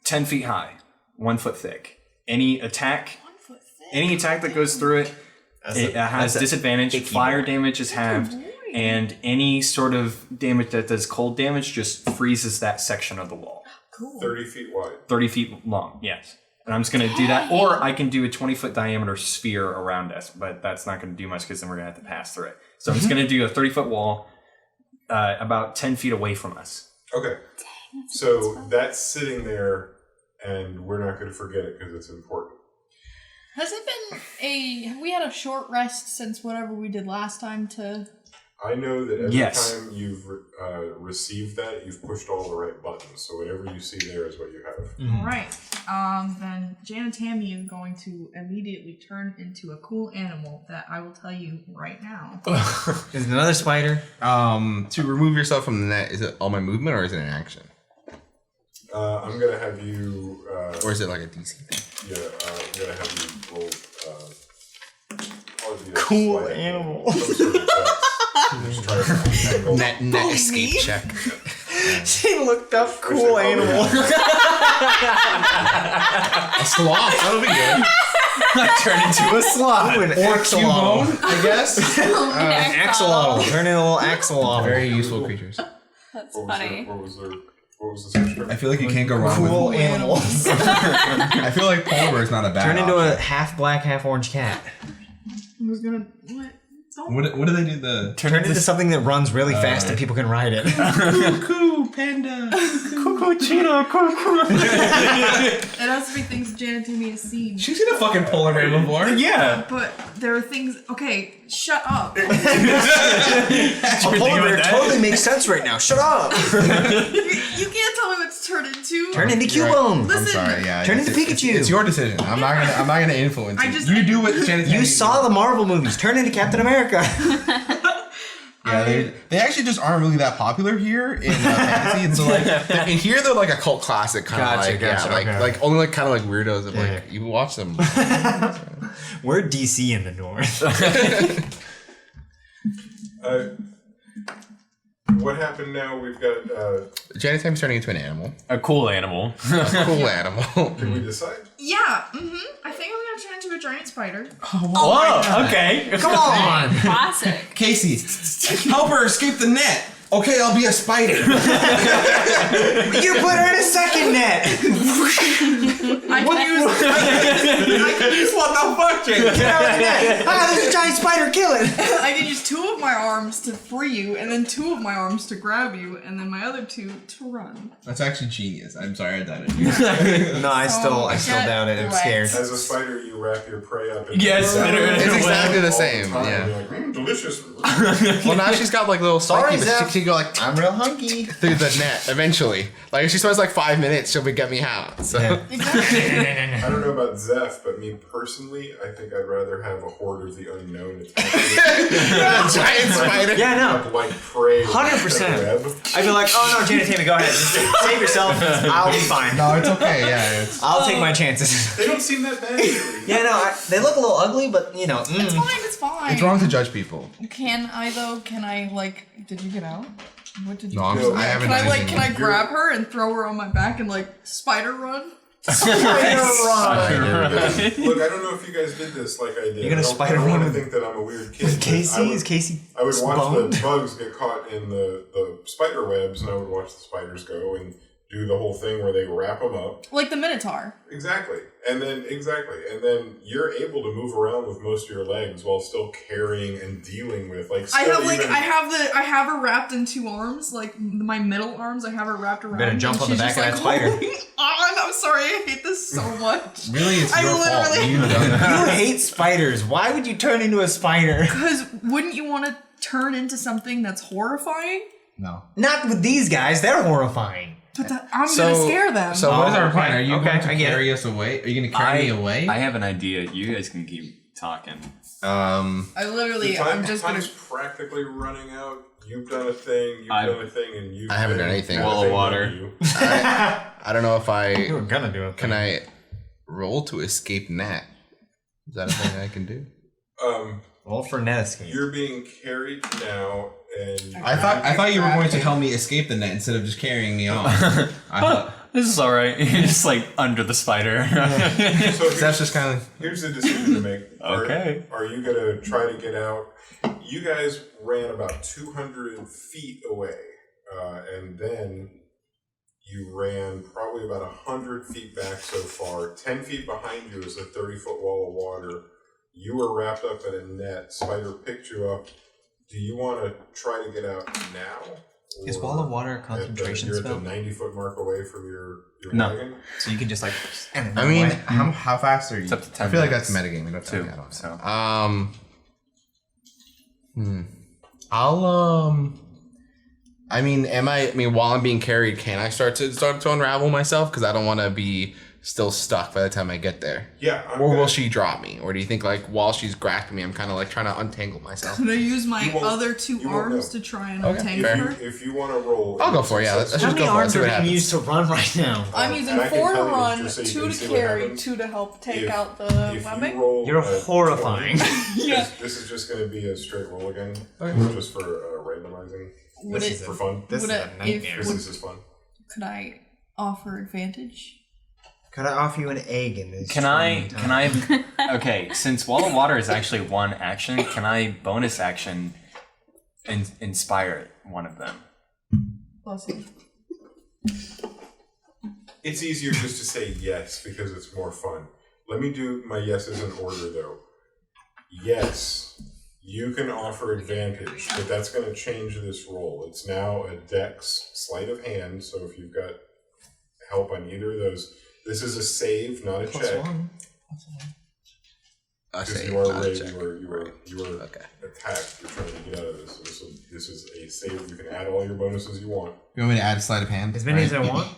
10 feet high, 1 foot thick. Any attack that goes through it, has disadvantage. Fire damage is halved, and any sort of damage that does cold damage just freezes that section of the wall. Cool. 30 feet wide. 30 feet long, yes. And I'm just going to do that, or I can do a 20-foot diameter sphere around us, but that's not going to do much because then we're going to have to pass through it. So I'm just going to do a 30-foot wall about 10 feet away from us. Okay. So that's sitting there, and we're not going to forget it because it's important. Has it been have we had a short rest since whatever we did last time to... I know that every time you've received that, you've pushed all the right buttons. So whatever you see there is what you have. All right. Then Jan and Tammy is going to immediately turn into a cool animal that I will tell you right now. Is it another spider? To remove yourself from the net, is it all my movement or is it an action? I'm going to have you... or is it like a DC thing? Yeah, I'm going to have you roll... Cool animal. Net escape check. She looked up cool animal. A sloth, that'll be good. I turn into a sloth. An axolotl, I guess. An axolotl. Turn into a little axolotl. Very useful creatures. That's funny. What was the subscription? I feel like you can't go wrong Cool with animals. I feel like polar bear is not a bad Turn into option. a half black, half orange cat. I was gonna... What? What do they do? The Turn into something that runs really fast and people can ride it. cuckoo panda, Cuckoo cheetah, cuckoo. It has to be things Jan and Tammy has seen. She's seen a fucking polar bear before. Yeah. But there are things... Okay, shut up. A polar bear totally makes sense right now. Shut up. You can't tell me what to turn into? Turn into You're right. Cubone. I'm Listen, sorry. Yeah. turn it's- into it's- Pikachu. It's your decision. I'm not gonna influence I you. just- You do what Janet. You saw the Marvel movies. Turn into Captain America. Yeah, they actually just aren't really that popular here in fantasy, and so like in here they're like a cult classic kind of Gotcha, like gotcha, yeah, okay. only like kind of like weirdos of Yeah. like you watch them. We're DC in the North. What happened now? We've got. Janet Time's turning into an animal, A cool animal. a cool animal. Can we decide? Yeah. I think I'm gonna turn into a giant spider. Whoa, okay. Come on. Classic. Casey, help her escape the net. Okay, I'll be a spider. You put her in a second net. I can use What the fuck, Janet? Get out of the net. Ah, there's a giant spider. Kill it. I can use 2 of my arms to free you, and then 2 of my arms to grab you, and then my other 2 to run. That's actually genius. I'm sorry I done it. No, I still get doubt it. I'm wrecked. scared. As a spider, you wrap your prey up. In Yes, the It's exactly the all same. time. Yeah. You're like, delicious. Well, now she's got like little Sorry, spiky, but Zeph. she can go like I'm real hunky. through the net eventually. Like if she spends like 5 minutes, she'll get me out. So I don't know about Zeph, but me personally, I think I'd rather have a horde of the unknown attack. giant spider. Yeah, no. Like prey. 100%. Web. I'd be like, oh no, Janet Tammy, go ahead. Just save yourself. I'll be fine. No, it's okay. Yeah, it's I'll take my chances. They don't seem that bad. Really. Yeah, no, they look a little ugly, but you know. It's fine, it's fine. it's wrong to judge people. Can I though? Can I like? Did you get out? What did you? No, do? I haven't. Can I done like? anything. Can I grab her and throw her on my back and like spider run? Look, I don't know if you guys did this like I did. You're gonna spider I don't run want to with- think that I'm a weird kid. but Casey? I would- Is Casey I would watch boned? the bugs get caught in the spider webs, and I would watch the spiders go and do the whole thing where they wrap them up. Like the Minotaur. Exactly. And then you're able to move around with most of your legs while still carrying and dealing with like. I still have even- I have her wrapped in 2 arms, like my middle arms. I have her wrapped around. Better me, jump and on the she's back just, of that spider. holding on. I'm sorry, I hate this so much. Really, it's I your fault. literally- You've done it. You hate spiders. Why would you turn into a spider? Because wouldn't you want to turn into something that's horrifying? No. Not with these guys. They're horrifying. But I'm gonna scare them. So what is our plan? okay, Are you okay, going to I get carry us away? Are you going to carry me away? I have an idea. You guys can keep talking. I literally, I'm just gonna. time's practically running out. You've done a thing. You've done a thing, and you've. I haven't done anything. Wall of water. I don't know if You were gonna do it. can I roll to escape net. Is that a thing I can do? Roll for net escape. You're being carried now, and I thought you were going to tell me escape the net instead of just carrying me off. I thought This is alright. You're just like under the spider. so that's just kind of here's the decision to make. Okay. Are you gonna try to get out? You guys ran about 200 feet away, and then you ran probably about 100 feet back so far. 10 feet behind you is a 30-foot wall of water. You were wrapped up in a net. Spider picked you up. Do you want to try to get out now? Is Or Wall of Water a at the- concentration you're spell? at the 90-foot mark away from your No. wagon? So you can just like. I mean, how fast are you? It's up to 10 I feel like minutes. that's metagaming. Don't tell Two, me. I don't. so. I'll I mean, while I'm being carried, can I start to unravel myself? Because I don't want to be still stuck by the time I get there. Yeah. Or will she drop me? Or do you think like while she's grasping me, I'm kind of like trying to untangle myself? Can I use my You won't- other 2 you won't arms know. to try and Okay, untangle fair. her? If you want to roll, I'll go for it. Yeah, let's How just many go for it. arms See are what being happens. used to run right now? I'm using and I can 4 to tell you, run, just so you 2 can to see what carry, happens. 2 to help take If- out the If webbing. you roll You're a horrifying. 20, Yeah. this is just going to be a straight roll again, just for randomizing, Would it, for fun. This would is it, a nightmare. if, This is fun. could I offer advantage? Could I offer you an egg in this? Can I, okay, since Wall of Water is actually one action, can I bonus action inspire one of them? Bless you. It's easier just to say yes because it's more fun. Let me do my yeses in order though. Yes, you can offer advantage, but that's going to change this roll. It's now a dex sleight of hand, so if you've got help on either of those, this is a save, not a check. I Because say you are not a raised, check. you were Okay. attacked. You're trying to get out of this. So this is a save. You can add all your bonuses you want. You want me to add sleight of hand? As many as I want.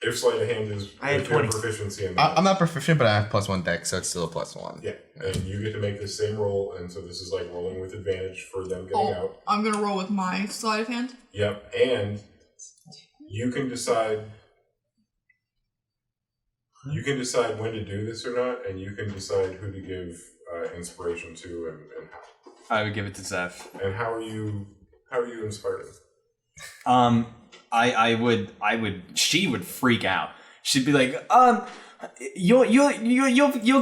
If sleight of hand is I had if you have 20. proficiency in that. I'm not proficient, but I have +1 dex, so it's still a +1. Yeah, and you get to make the same roll, and so this is like rolling with advantage for them getting out. I'm gonna roll with my sleight of hand. Yep, and you can decide. You can decide when to do this or not, and you can decide who to give inspiration to and how. I would give it to Zeph. And how are you inspired? I would. She would freak out. She'd be like, you'll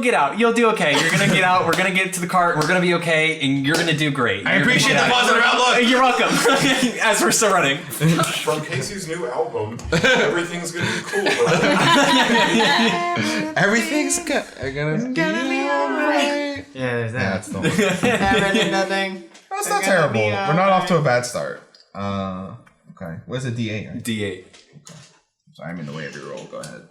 get out. You'll do okay. You're gonna get out. We're gonna get to the cart. We're gonna be okay, and you're gonna do great. I appreciate the positive outlook. You're welcome. As we're still running. From Casey's new album, everything's gonna be cool. Everything's gonna be alright. Yeah, there's Yeah, that. that's the one. Never did nothing. That's not terrible. We're not off to a bad start. Okay. What's a D8? Right? D8. So I'm in the way of your roll. Go ahead.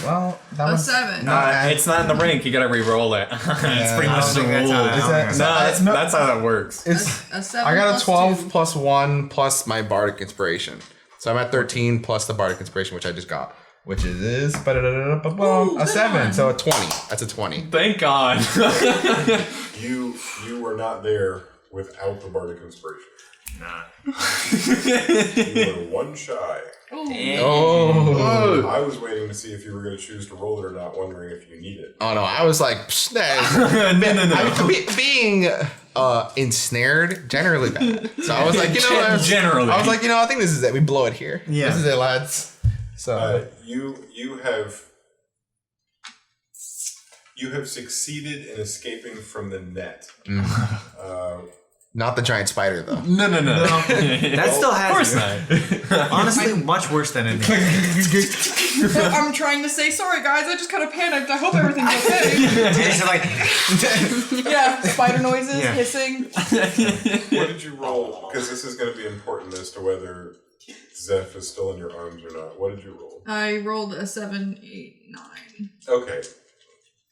Well, that A was 7. It's not in the rank. You gotta re-roll it. It's pretty much the that's how rules. that- That's how that works. It's. A 7 I got a plus 12 2. plus 1 plus my bardic inspiration, so I'm at 13 plus the bardic inspiration, which I just got, which is Ooh, a 7, good so a 20. That's a 20. Thank God. You were not there without the bardic inspiration. Nah. You were one shy. Oh. I was waiting to see if you were going to choose to roll it or not, wondering if you need it. Oh no! I was like, psh, no. Being ensnared generally bad. So I was like, Generally. I was like, I think this is it. We blow it here. Yeah. This is it, lads. So You have succeeded in escaping from the net. not the giant spider though. No. That still has. Of course not. Honestly, much worse than in. I'm trying to say, sorry guys, I just kind of panicked. I hope everything's okay. It's like. Yeah, spider noises, Yeah. hissing. What did you roll? Because this is going to be important as to whether Zeph is still in your arms or not. What did you roll? I rolled a 7, 8, 9. Okay.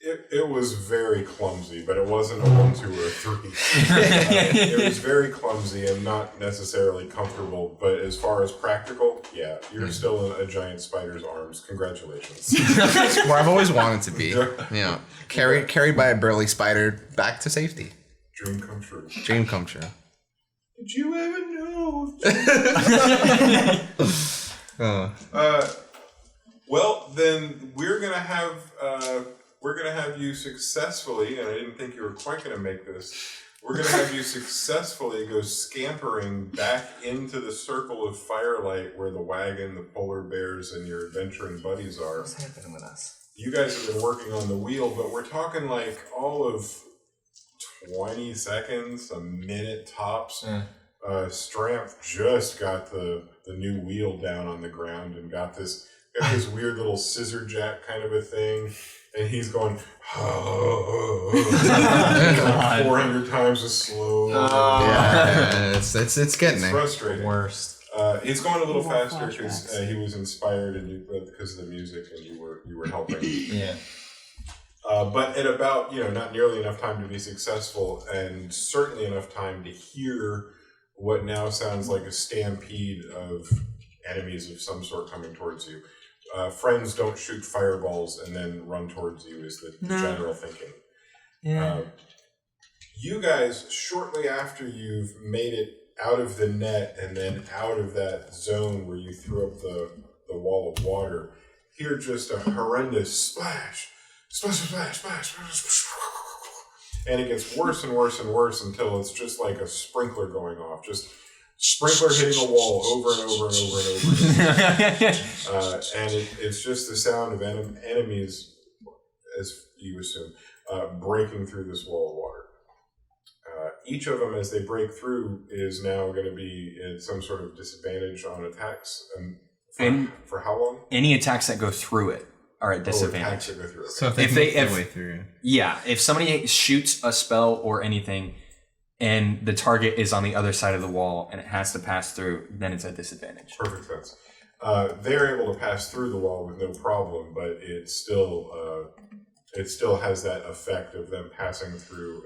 It was very clumsy, but it wasn't a 1, 2, or a 3. It was very clumsy and not necessarily comfortable, but as far as practical, yeah, you're still in a giant spider's arms. Congratulations. Where I've always wanted to be. Yeah. Carried by a burly spider back to safety. Dream come true. Dream come true. Did you ever know? Well, then we're gonna have you successfully, and I didn't think you were quite gonna make this. We're gonna have you successfully go scampering back into the circle of firelight where the wagon, the polar bears, and your adventuring buddies are. What's happening with us? You guys have been working on the wheel, but we're talking like all of 20 seconds, a minute tops. Stramp just got the new wheel down on the ground and got this weird little scissor jack kind of a thing, and he's going 400 times as slow. Yeah, it's getting there. Frustrating. Worst. It's going a little faster because he was inspired and because of the music, and you were helping. Yeah. But at about not nearly enough time to be successful, and certainly enough time to hear what now sounds like a stampede of enemies of some sort coming towards you. Friends don't shoot fireballs and then run towards you is the general thinking. Yeah. You guys, shortly after you've made it out of the net and then out of that zone where you threw up the wall of water, hear just a horrendous splash. Splash, splash, splash, splash, splash. And it gets worse and worse and worse until it's just like a sprinkler going off. Just sprinkler hitting a wall over and over and over and over. And it's just the sound of enemies, as you assume, breaking through this wall of water. Each of them, as they break through, is now going to be at some sort of disadvantage on attacks. And for how long? Any attacks that go through it are at Attacks disadvantage. that go through it. So If they- make their way through. Yeah, if somebody shoots a spell or anything, and the target is on the other side of the wall and it has to pass through, then it's at disadvantage. Perfect sense. They're able to pass through the wall with no problem, but it still has that effect of them passing through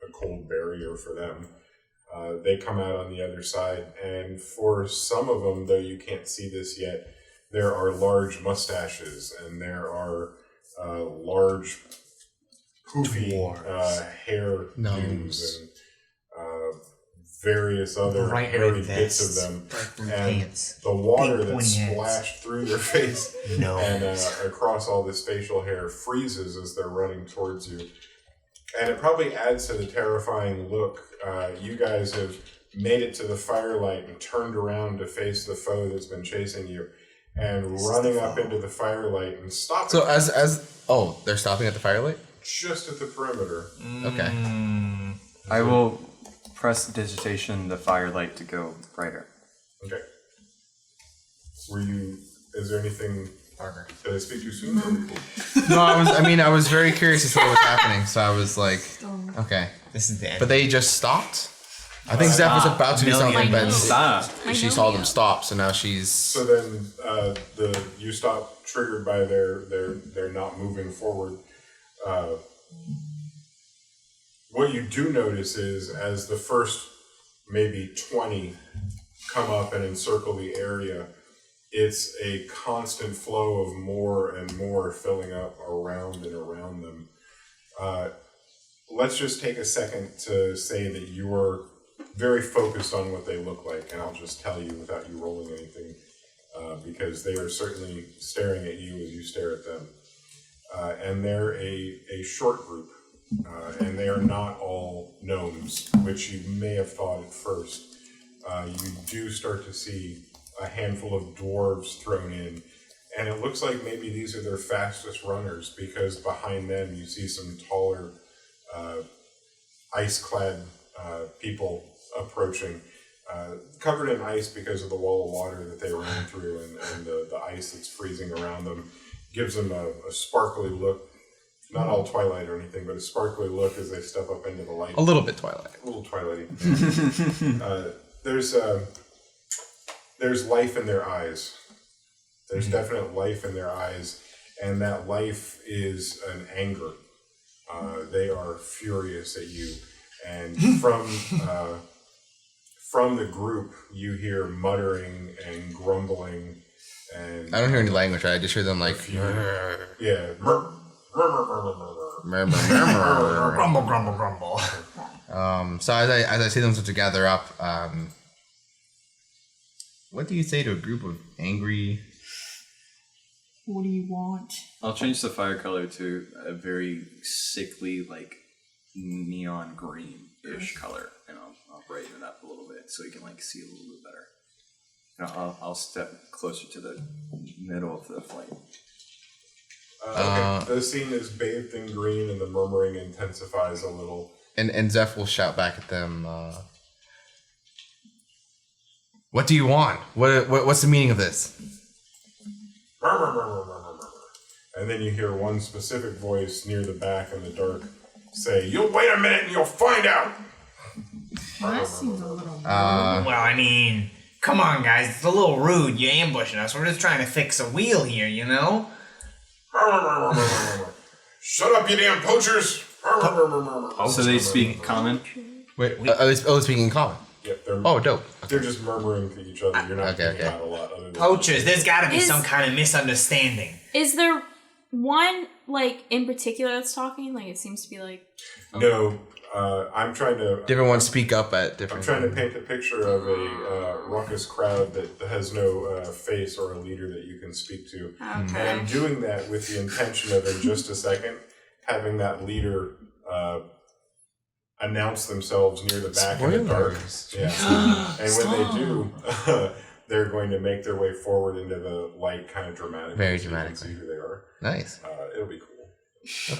a cold barrier for them. They come out on the other side, and for some of them, though you can't see this yet, there are large mustaches, and there are large poofy hair dudes and various other Bright hairy red bits vests, of them. bright blue And pants, the water big that pointy heads. splashed through their face No. and across all this facial hair freezes as they're running towards you. And it probably adds to the terrifying look. You guys have made it to the firelight and turned around to face the foe that's been chasing you, and running up into the firelight and stopping. So they're stopping at the firelight? Just at the perimeter. Okay. I will press digitation the firelight to go brighter. Okay. Is there anything, did I speak too soon? No, I was very curious to see what was happening, so I was like, okay. This is the end. But they just stopped? I think Zeph was about to do something, but she saw them stop, so now she's... So then you stop triggered by their not moving forward. What you do notice is as the first maybe 20 come up and encircle the area, it's a constant flow of more and more filling up around and around them. Let's just take a second to say that you're very focused on what they look like, and I'll just tell you without you rolling anything, because they are certainly staring at you as you stare at them. And they're a short group, and they are not all gnomes, which you may have thought at first. You do start to see a handful of dwarves thrown in, and it looks like maybe these are their fastest runners, because behind them you see some taller, ice-clad people approaching, covered in ice because of the wall of water that they ran through, and the ice that's freezing around them gives them a sparkly look. Not all Twilight or anything, but a sparkly look as they step up into the light. A little bit Twilight. A little Twilighty. There's life in their eyes. There's definite life in their eyes, and that life is an anger. They are furious at you, and from the group you hear muttering and grumbling, and I don't hear any language, right? I just hear them like... yeah. Grumble, grumble, grumble. So as I see them start to gather up, what do you say to a group of angry... What do you want? I'll change the fire color to a very sickly, like neon green-ish color, and I'll brighten it up a little bit so you can like see a little bit better. And I'll step closer to the middle of the flame. Okay. The scene is bathed in green, and the murmuring intensifies a little. And Zeph will shout back at them, what do you want? What's the meaning of this? And then you hear one specific voice near the back in the dark say, "You'll wait a minute and you'll find out." That seems a little Well, I mean, come on, guys. It's a little rude. You're ambushing us. We're just trying to fix a wheel here, you know? Shut up, you damn poachers! So they speak common? Wait, are they speaking in common? Yep, they're, dope. they're just murmuring to each other. You're not Okay, thinking okay. about a lot other than Poachers, there's gotta be some kind of misunderstanding. Is there one, like, in particular that's talking? Like, it seems to be like... No, I'm trying to... Different ones speak up at different... I'm trying to paint a picture of a ruckus crowd that has no face or a leader that you can speak to. Okay. And I'm doing that with the intention of, in just a second, having that leader announce themselves near the back in the dark. Yeah. And when they do, they're going to make their way forward into the light kind of dramatically. Very so you can dramatically. see who they are. Nice. It'll be cool.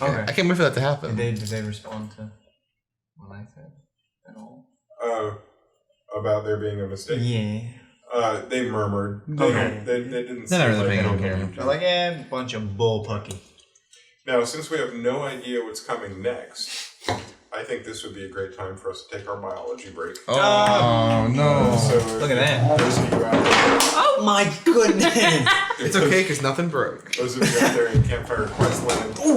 Okay. I can't wait for that to happen. Did they respond to what I said at all? About there being a mistake. Yeah. They murmured. Okay. They didn't. They're not really seem paying they any don't attention. They're like, yeah, bunch of bull pucky. Now, since we have no idea what's coming next, I I think this would be a great time for us to take our biology break. Oh no! So Look at that. Those of you out there, Oh my goodness! It's okay because nothing broke. those of you out there in Campfire Quest land, give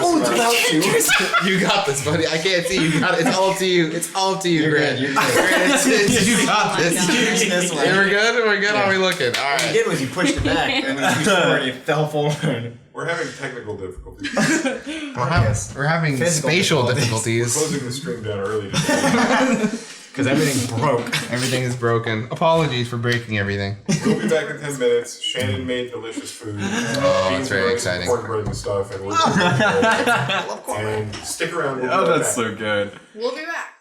us You got this, buddy. I can't see. You got it. It's all up to you. It's all up to you, Grant. You're good. Grant, you got this. This way. We're good. We're good. How are we looking? All What you right. did was you pushed it back, and then you pushed forward, you fell forward. We're having technical difficulties. We're having Physical spatial We're difficulties. closing the stream down early today. Because everything broke. Everything is broken. Apologies for breaking everything. We'll be back in 10 minutes. Shannon made delicious food. Oh, Beans that's very and exciting. cornbread and stuff, and we're and stick around. We'll be Oh, right that's back. so good. We'll be back.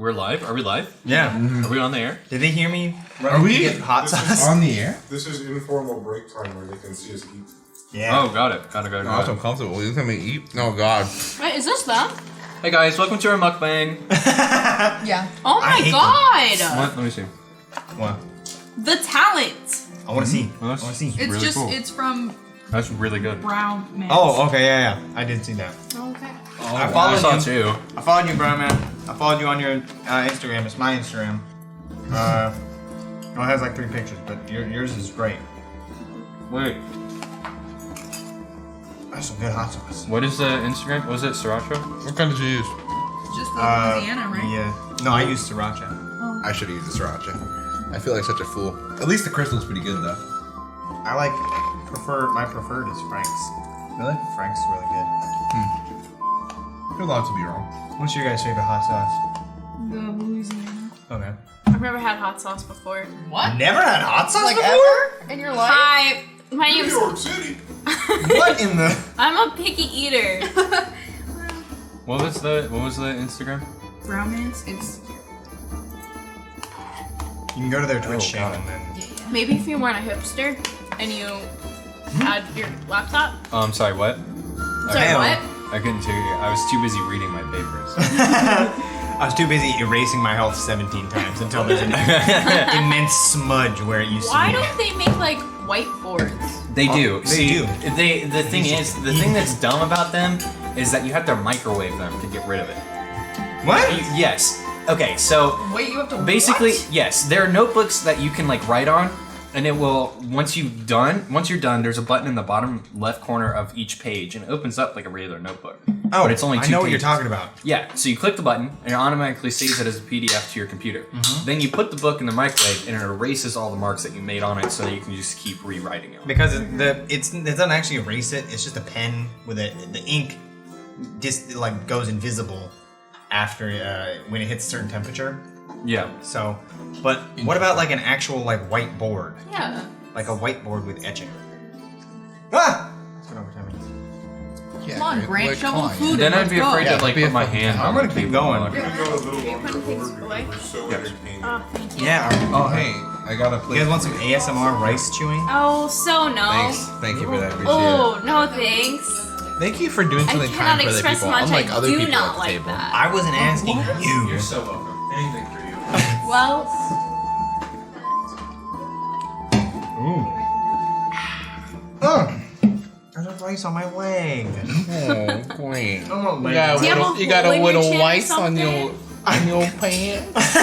We're live? Are we live? Yeah. Are we on the air? Did they hear me? Are we Get hot sauce? on the air? This is informal break time where they can see us eat. Yeah. Oh, got it. Got it. No, I'm so comfortable. You let me eat. Oh God. Wait, is this them? Hey guys, welcome to our mukbang. Yeah. Oh I my hate god! What? Let me see. What? The talent! I want to see. I want That's to see. It's really just, cool. it's from That's really good. Brown Man. Oh, okay, yeah. I did see that. Okay. I I followed saw you. too. I followed you, Brown Man. I followed you on your Instagram. It's my Instagram. Well, it has like 3 pictures, but yours is great. Wait, That's some good hot sauce. what is the Instagram? Was it Sriracha? What kind did you use? Just the Louisiana, right? Yeah. No, I used sriracha. I should have used the sriracha. I feel like such a fool. At least the crystal's pretty good though. I like my preferred is Frank's. Really? Frank's is really good. You're allowed to be wrong. What's your guys' favorite hot sauce? The Louisiana. Okay. I've never had hot sauce before. What? Never had hot sauce Like before? ever in your life? Hi, my New name's. York City. What in the? I'm a picky eater. What was the Instagram? Brown Man's. It's You can go to their Twitch Oh, channel God. and then. Maybe if you weren't a hipster and you had your laptop. Oh, I'm sorry, what? Sorry, Damn. what? I couldn't hear you. I was too busy reading my papers. I was too busy erasing my health 17 times until there's an immense smudge where it used Why to be. don't they make like whiteboards? They do. they do. The thing is, the thing that's dumb about them is that you have to microwave them to get rid of it. What? Yes. Okay, so wait. You have to basically, what? yes, there are notebooks that you can like write on, and it will once you're done, there's a button in the bottom left corner of each page, and it opens up like a regular notebook. Oh, but it's only 2 I know what you're pages. talking about. Yeah, so you click the button, and it automatically saves it as a PDF to your computer. Then you put the book in the microwave, and it erases all the marks that you made on it, so that you can just keep rewriting it. Because it doesn't actually erase it. It's just a pen with the ink just like goes invisible after when it hits a certain temperature. Yeah. So, but what about like an actual like whiteboard? Yeah. Like a whiteboard with etching. Ah! Let's go over 10 minutes. Yeah, Come on, Grant. like, Shovel come on, food. Then and I'd be let's go. afraid Yeah, to like be a put my fucking hand cow. on I'm gonna the keep table going. while I- We're gonna go a little Are you longer putting things over away? because we're so Yep. entertaining. Oh, thank you. Yeah. Oh hey, I got a You plate. guys want some ASMR rice chewing? Oh, so no. Thanks. Thank you for that. Appreciate Oh, no thanks. it. Thank you for doing I something cannot kind for other express people, how much unlike I other do people not at the like table. that. I wasn't asking you. You're so welcome. Anything for you. Well, There's a rice on my leg. Oh, Grant. Oh, You my got Do you have a you got hole a in your little chin or white on your pants.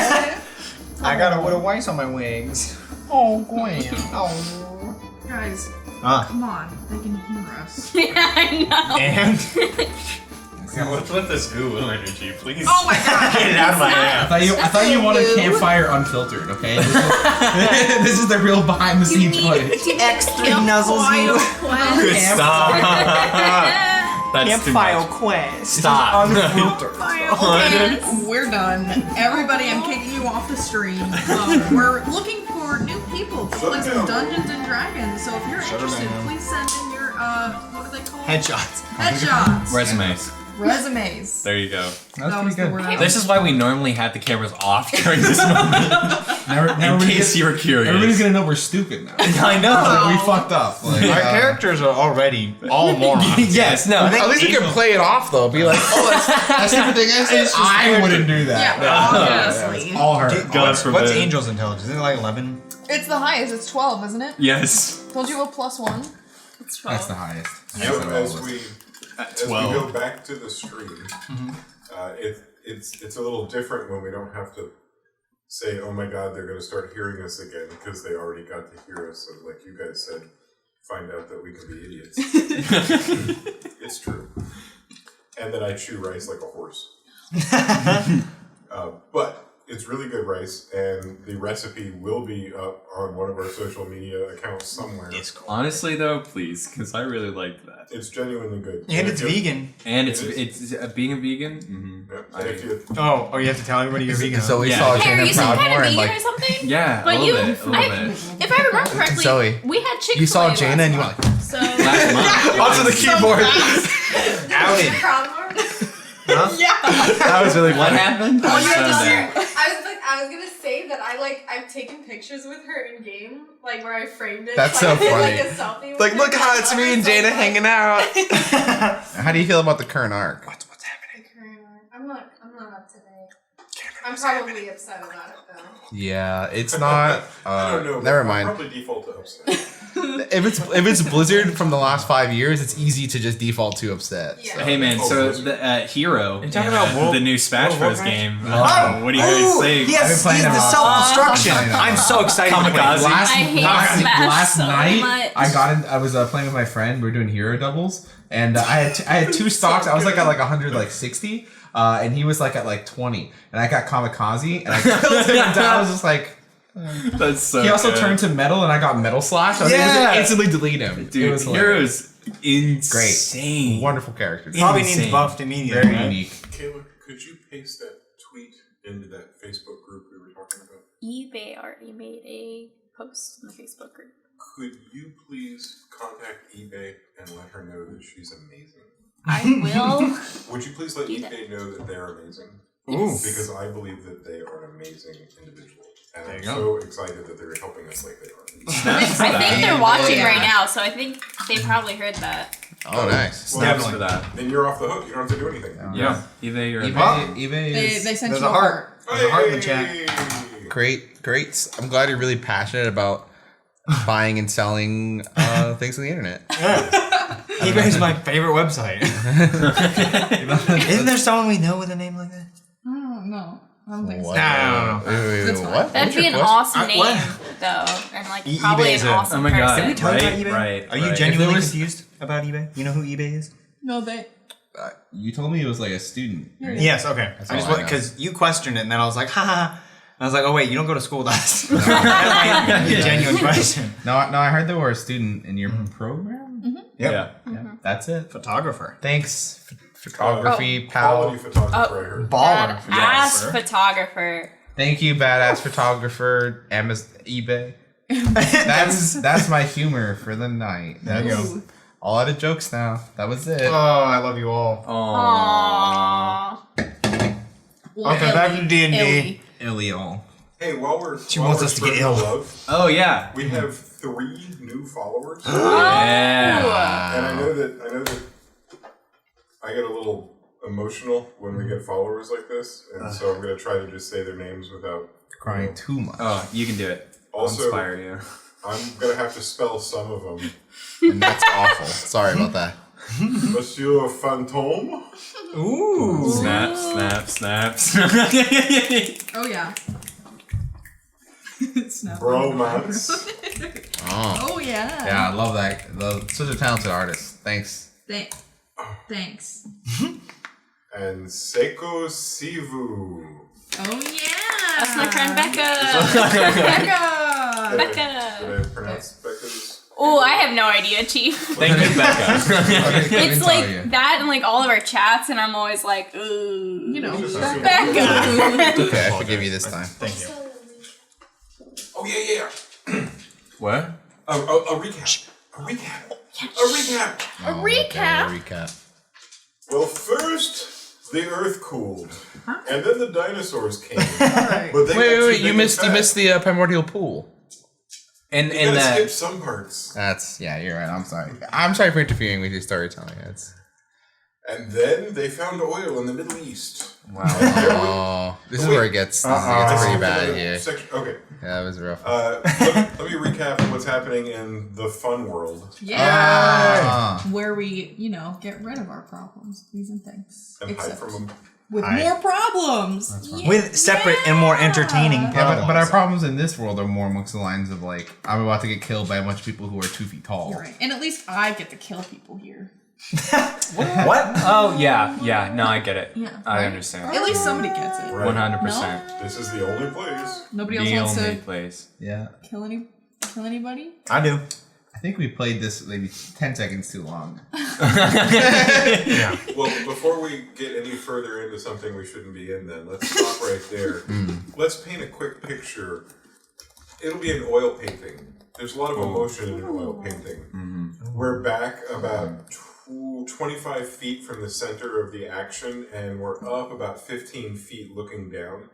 I got a little rice on my wings. Oh, Grant. Oh. Guys, Ah. come on. They can hear us. yeah, I know. And Let's let this Google energy, please. Oh my god. get it out of my I hand. thought you wanted Campfire unfiltered, okay? This is the real behind the scenes footage. X3 nuzzles you. Stop. That's Campfire too much. Quest. Stop. Okay, we're done. Everybody, I'm kicking you off the stream. We're looking for new people to play some Dungeons and Dragons. So if you're interested, please send in your what are they called? Headshots. Headshots. Resumes. Resumes. There you go. That was the word. I was This is why we normally have the cameras off during this moment. In case you were curious. Everybody's gonna know we're stupid now. I know. We fucked up. Like, Our characters are already all morons. Yes, no. At least you can play it off though. Be like, oh, that's stupid thing. I wouldn't do that. Yeah, obviously. All her. God forbid. What's Angel's intelligence? Isn't it like 11? It's the highest. It's 12, isn't it? Yes. Told you a +1. It's That's the highest. So as we go back to the stream, It's a little different when we don't have to say, oh my god, they're going to start hearing us again because they already got to hear us. And like you guys said, find out that we can be idiots. It's true. And then I chew rice like a horse. But it's really good rice, and the recipe will be up on one of our social media accounts somewhere. Honestly, though, please, because I really liked that. It's genuinely good. And it's vegan. And it's being a vegan. Mm-hmm. Yep. And if you, Oh, you have to tell everybody you're vegan. So we Yeah. saw Hey, are Jana you some kind of Proudmore and vegan like or something? Yeah, But a you, little bit. if I remember correctly, Zoe, we had Chick-fil-A you saw Jana and you went like, So Last month. onto the keyboard. Outed. That was really What funny. happened? I you have said to that. I was gonna say that I've taken pictures with her in game, like where I framed it. That's like, so I did, funny. Like a selfie with Like, her. look how I it's love me her and so Jana much. hanging out. How do you feel about the current arc? What's happening? I'm not up to date. I'm probably upset about it though. Yeah, it's not. I don't know. Never I'll mind. probably default to upset. If it's Blizzard from the last 5 years, it's easy to just default to upset. Yeah. So. Hey man, so the Hero, You're talking about World- the new Smash World Bros. Warcraft? game. Oh. What do you guys think? Yes, I've been playing he has it the a lot. self-destruction. I've been playing it a I'm lot. so excited. to play Kamikaze. this. I hate Smash last so night, much. I was playing with my friend. We were doing hero doubles, and I had two stocks. I was like at like 160, and he was like at like 20, and I got Kamikaze, and I killed him. And I was just like, That's so he also good. turned to metal, and I got metal slash. I was able Yeah. to instantly delete him. It Dude, was hilarious. Hero's insane. Wonderful character. Probably Insane. needs buffed immediately. Very right? unique. Kayla, could you paste that tweet into that Facebook group we were talking about? eBay already made a post in the Facebook group. Could you please contact eBay and let her know that she's amazing? I will. Would you please let Do that. eBay know that they're amazing? Ooh. Because I believe that they are an amazing individual. And There I'm you so excited that they're helping us like they are. I think they're watching Yeah. right now, so I think they probably heard that. Oh, nice. Well, Snaps Definitely. for that. Then you're off the hook. You don't have to do anything. Yeah. eBay, you're eBay They is sent There's you a heart. There's a heart in the chat. Hey! Great. I'm glad you're really passionate about buying and selling things on the internet. Yeah. eBay's my favorite website. Isn't there someone we know with a name like that? I don't know. I don't think so. What? No. Wait, That's fine. what? That'd What's be your an question? awesome name, what? though, and like eBay probably is an a- awesome Oh my god. person. Did we talk about Right, eBay? right, Are you right. genuinely If there was- confused about eBay? You know who eBay is? No, they. You told me it was like a student. Right? Yes, okay. That's I just all I want know. because you questioned it, and then I was like, ha ha. And I was like, oh wait, you don't go to school with us. That's a genuine question. No, I heard they were a student in your program. Yep. Yeah. That's it. Photographer. Thanks. Photography, pal. Quality photographer, I heard. Baller. Badass photographer. Thank you, badass photographer. Amazon, eBay. That's my humor for the night. There you go. All out of jokes now. That was it. Oh, I love you all. Aww. Okay, back to D&D. Illegal. Hey, while we're She while wants we're us to get spreading ill. love, Oh yeah. we have 3 new followers, Yeah. and I know that I get a little emotional when we get followers like this, and so I'm gonna try to just say their names without Crying too much. Oh, you can do it. I'll Also- inspire you. I'm gonna have to spell some of them. And that's awful. Sorry about that. Monsieur Fantôme, Ooh. Snaps. Oh yeah. Snap. Bromance, Oh. Oh yeah. Yeah, I love that. Such a talented artist. Thanks. Thanks. and Seiko Sivu. Oh yeah. That's my friend Becca. Becca. Becca. Did I pronounce Becca's? Oh, I have no idea, Chief. Thank you, Becca. It's like that in like all of our chats, and I'm always like, ooh. You know. Just assume- Becca. Okay, I forgive you this time. Thank you. Oh yeah. What? A recap. A recap. Oh, okay, recap. Well, first the Earth cooled, and then the dinosaurs came. Alright. But they got too Wait, big you and missed fat. the primordial pool. And You gotta skip that. some parts. That's you're right. I'm sorry. I'm sorry for interfering with your storytelling. That's And then they found oil in the Middle East. Wow. oh, this is where it gets pretty bad here. Okay. Yeah, that was rough. Let me recap what's happening in the fun world Yeah. Ah. Where we, get rid of our problems, please and thanks. and hide from them. with more problems. With separate and more entertaining Yeah, problems. but our problems in this world are more amongst the lines of like, I'm about to get killed by a bunch of people who are 2 feet tall. You're right. And at least I get to kill people here. What? Oh yeah. No, I get it. Yeah, I right? understand. At least somebody gets it. Right. 100%. This is the only place. Nobody else The wants only to place. Yeah. kill anybody? I do. I think we played this maybe 10 seconds too long. Yeah. Well, before we get any further into something we shouldn't be in, then let's stop right there. Let's paint a quick picture. It'll be an oil painting. There's a lot of emotion in an oil painting. We're back about 25 feet from the center of the action, and we're up about 15 feet looking down.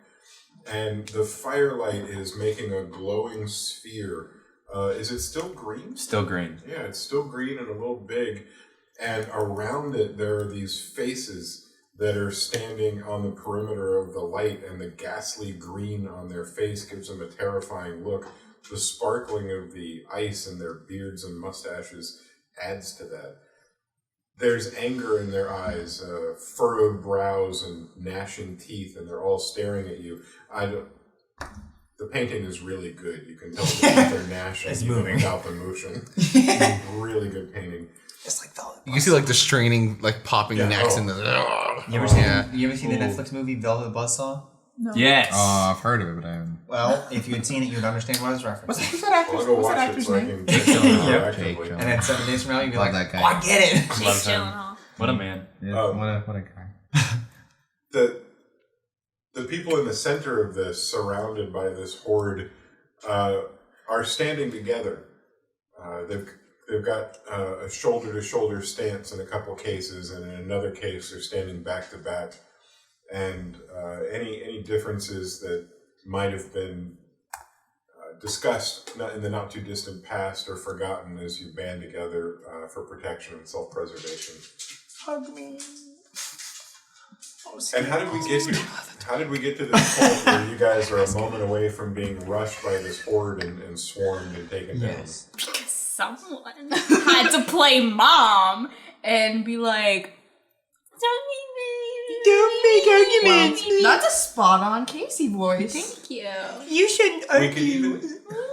And the firelight is making a glowing sphere. Is it still green? Still green. Yeah, it's still green and a little big. And around it, there are these faces that are standing on the perimeter of the light, and the ghastly green on their face gives them a terrifying look. The sparkling of the ice in their beards and mustaches adds to that. There's anger in their eyes, furrowed brows and gnashing teeth, and they're all staring at you. The painting is really good. You can tell that they're gnashing It's even moving. without the motion. Really good painting. Just like Velvet. You can see like the straining, like popping Yeah, necks oh. and the. You ever seen? Yeah. You ever seen the Netflix movie Velvet Buzzsaw? No. Yes. I've heard of it, but I haven't. Well, if you had seen it, you would understand what I was What's referencing. that actor's, I'll go what's that watch it actor's so I name? can Jake get Gyllenhaal. it Jake actively. Gyllenhaal. And then 7 days from now, you'd be Love like, that guy. "Oh, I get it." Jake Love him. Gyllenhaal. What a man. Yeah, Oh. what a guy. The people in the center of this, surrounded by this horde, are standing together. They've got a shoulder-to-shoulder stance in a couple cases, and in another case, they're standing back to back. And any differences that might have been discussed in the not too distant past are forgotten as you band together for protection and self-preservation. Hug me. And how did we get here? How did we get to this point where you guys are a moment away from being rushed by this horde and swarmed and taken Yes. Because someone had to play mom and be like, Don't make arguments. That's a spot-on Casey voice. Thank you. You shouldn't down? argue.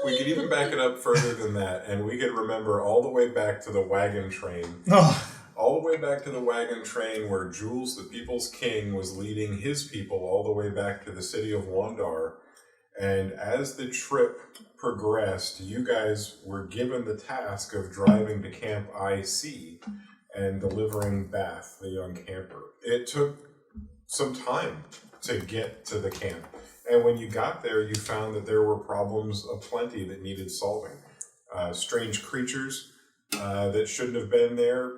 We could even back it up further than that, and we could remember all the way back to the wagon train. Oh. All the way back to the wagon train where Jules, the People's King, was leading his people all the way back to the city of Wandar. And as the trip progressed, you guys were given the task of driving to Camp IC and delivering Bath, the young camper. It took some time to get to the camp. And when you got there, you found that there were problems aplenty that needed solving. Strange creatures that shouldn't have been there.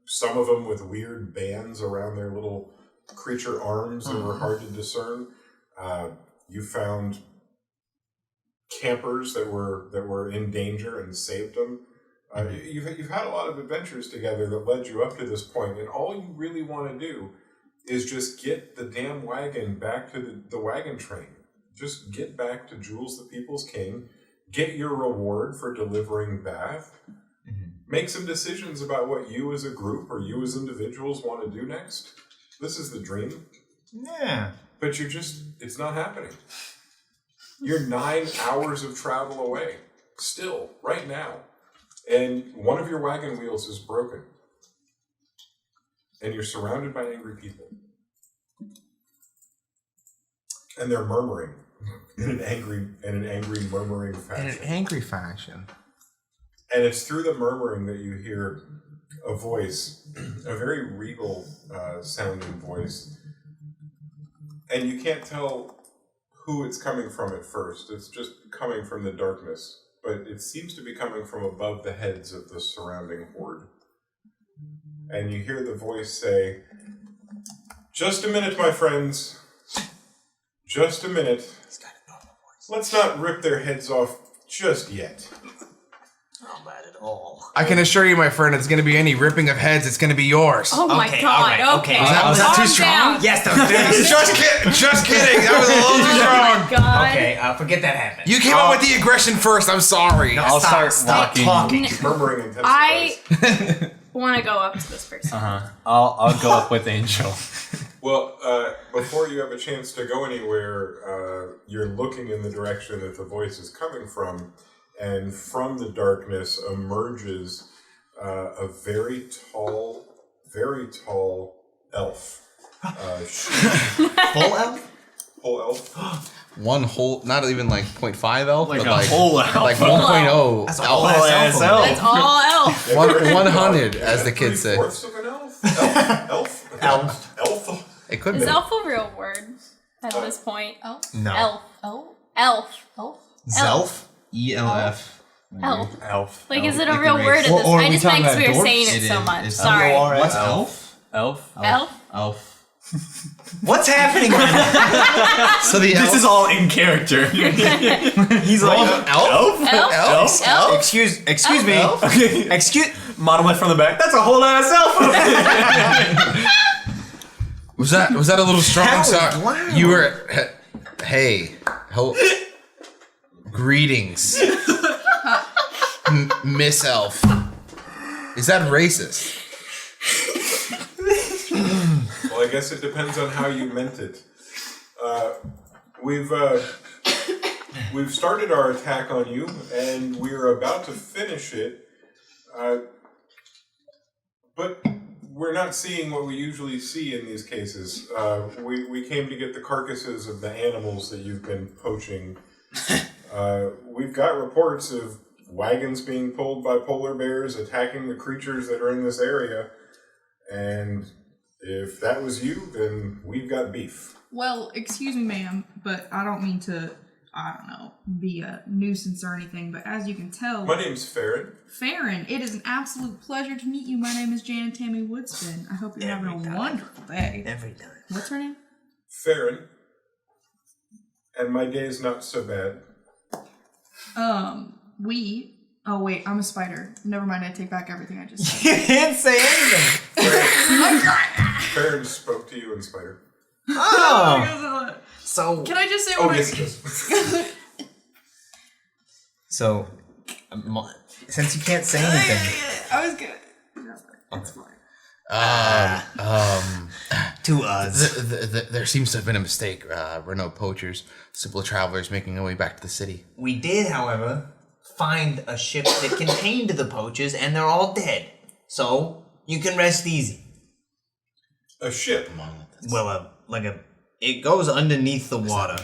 Some of them with weird bands around their little creature arms that were hard to discern. You found campers that were in danger and saved them. You've had a lot of adventures together that led you up to this point, and all you really want to do is just get the damn wagon back to the wagon train. Just get back to Jules, the People's King. Get your reward for delivering Bath. Make some decisions about what you as a group or you as individuals want to do next. This is the dream. Yeah. But it's not happening. You're 9 hours of travel away. Still, right now. And one of your wagon wheels is broken. And you're surrounded by angry people. And they're murmuring in an angry murmuring fashion. In an angry fashion. And it's through the murmuring that you hear a voice, a very regal sounding voice. And you can't tell who it's coming from at first. It's just coming from the darkness. But it seems to be coming from above the heads of the surrounding horde. And you hear the voice say, "Just a minute, my friends. Just a minute. Let's not rip their heads off just yet." Not bad at all. I can assure you, my friend, if it's going to be any ripping of heads, it's going to be yours. Oh my Okay, god, alright, okay. okay. Was that Calm too strong? down. Yes, that was very Just kidding. That was a little too Oh strong. my god. Okay, forget that happened. You came up with the aggression first. I'm sorry. No, I'll start stop walking. talking. Murmuring intensifies. I want to go up to this person. I'll go up with Angel. Well, before you have a chance to go anywhere, you're looking in the direction that the voice is coming from, and from the darkness emerges a very tall elf. Full elf? Whole elf. One whole, not even like 0.5 elf, Like but a like whole elf. like Full 1.0 That's a elf. whole ass elf. That's all elf. 100, as the kids say. 3/4 of an elf? Elf. Elf. It could Is be. elf a real word at this point? Elf. No. Elf. Elf. Elf. Elf. Zelf? ELF. Elf. Elf. Like, is Elf, it a like real the word race. at this? Or are I we just meant talking because we were about saying dwarfs? it so much. It's Sorry. What's elf? Elf. Elf. Elf. What's happening right now? So the elf, This is all in character. He's like, Elf? Elf. Elf. Excuse me. Okay. Excuse. Monolith from the back. That's a whole ass elf. was that a little strong? That was Sorry. loud. You were. Hey. Greetings, Miss Elf. Is that racist? Well, I guess it depends on how you meant it. We've started our attack on you, and we're about to finish it. But we're not seeing what we usually see in these cases. We came to get the carcasses of the animals that you've been poaching. We've got reports of wagons being pulled by polar bears attacking the creatures that are in this area, and if that was you, then we've got beef. Well, excuse me, ma'am, but I don't mean to, I don't know, be a nuisance or anything, but as you can tell... My name's Farron. Farron, it is an absolute pleasure to meet you. My name is Janet Tammy Woodspin. I hope you're having a wonderful day. Every time. What's her name? Farron. And my day's not so bad. Oh wait, I'm a spider. Never mind, I take back everything I just said. You didn't say anything. Farron spoke to you in spider. Oh. So. Can I just say Oh, what yes, yes. So, since you can't say anything I was good. That's fine. to us, There seems to have been a mistake. We're no poachers, simple travelers making our way back to the city. we did, however, find a ship that contained the poachers, and they're all dead. So you can rest easy. A ship. Well, it goes underneath the water.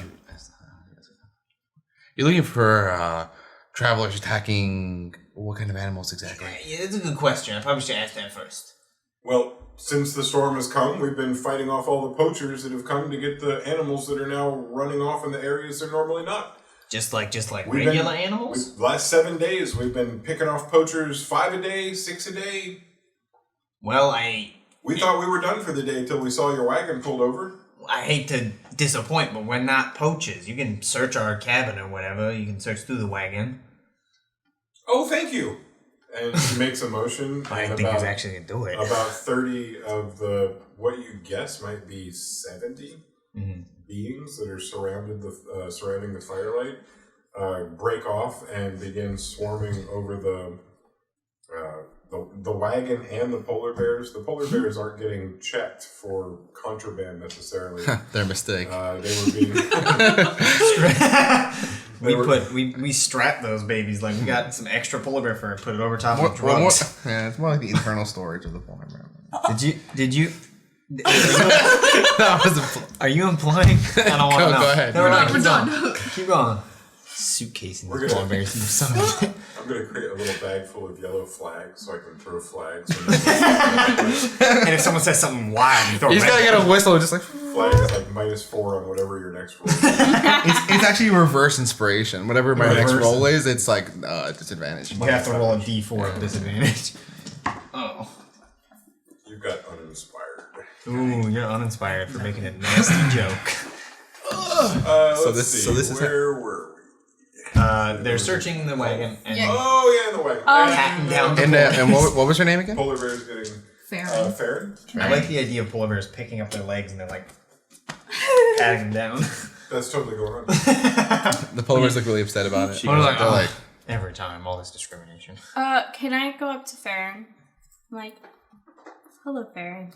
You're looking for travelers attacking what kind of animals exactly? Yeah, that's a good question. I probably should ask that first. Well, since the storm has come, we've been fighting off all the poachers that have come to get the animals that are now running off in the areas they're normally not. Just like We've regular been- animals? Last 7 days, we've been picking off poachers 5 a day, 6 a day. Well, We thought we were done for the day until we saw your wagon pulled over. I hate to disappoint, but we're not poachers. You can search our cabin or whatever. You can search through the wagon. Oh, thank you. And she makes a motion. I and didn't think he was about- actually going to do it. About 30 of the, what you guess might be 70 beings that are surrounding the firelight break off and begin swarming over the wagon and the polar bears. The polar bears aren't getting checked for contraband necessarily. Their mistake. They were being... we strapped those babies like we got some extra polar bear fur and put it over top of drugs. Yeah, it's more like the internal storage of the polar bear. Did you? That was Are you implying? I don't want to know. Go ahead. No, we're not. We're Keep done. going. Keep going. Suitcasing We're those gonna- polar bears. You son of a- I'm going to create a little bag full of yellow flags so I can throw flags. And if someone says something wild, you throw You just gotta get a whistle, just like Flags like -4 on whatever your next roll is. it's actually reverse inspiration. Whatever my next Reverse. roll is, it's like disadvantage. You have to roll a d4 of disadvantage. Oh. You got uninspired. Ooh, you're uninspired for making a nasty joke. Let's see. so this is where were we? They're searching the wagon and Oh yeah, the wagon. patting down the And what was her name again? Polar bear's getting Farron. Farron. I like the idea of polar bears picking up their legs and they're like patting them down. That's totally going on. The polar bears look really upset about it. They're like, They're like, every time, all this discrimination. Can I go up to Farron? I'm like, hello, Farron.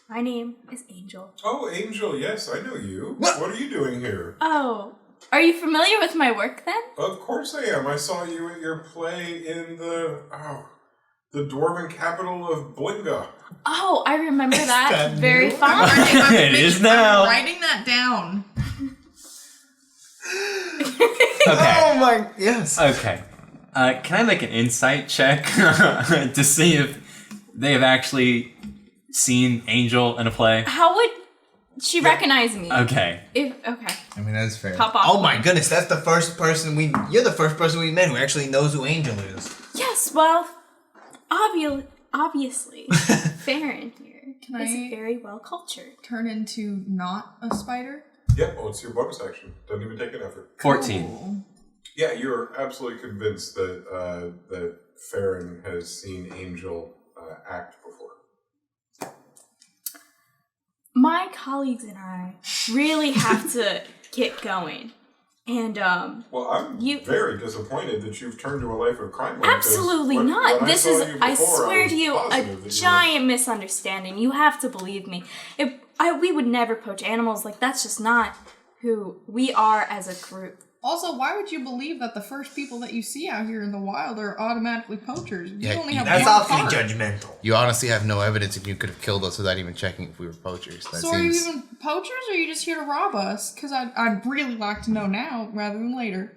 My name is Angel. Oh, Angel, yes, I know you. What are you doing here? Oh, are you familiar with my work then? Of course I am. I saw you at your play in the dwarven capital of Blinga. Oh, I remember that very fondly. It is now. I'm writing that down. Okay. Oh my, yes. Okay. Can I make an insight check to see if they have actually seen Angel in a play? How would she recognize me? Okay. Okay. I mean, that's fair. Pop off. Oh my goodness, that's the first person you're the first person we met who actually knows who Angel is. Yes, well, obviously, Farron here Can is I- very well cultured. Turn into not a spider. Yep, oh, it's your bonus action. Doesn't even take an effort. 14. Cool. Yeah, you're absolutely convinced that that Farron has seen Angel act before. My colleagues and I really have to get going. And, Well, I'm very disappointed that you've turned to a life of crime. Like absolutely this. not. When This saw is, you I before, swear was to you, positive a that you giant misunderstanding. You have to believe me. We would never poach animals. Like, that's just not who we are as a group. Also, why would you believe that the first people that you see out here in the wild are automatically poachers? You Yeah, only have That's one awfully heart. judgmental. You honestly have no evidence if you could have killed us without even checking if we were poachers. That So are you seems... even poachers, or are you just here to rob us? Because I'd really like to know now rather than later.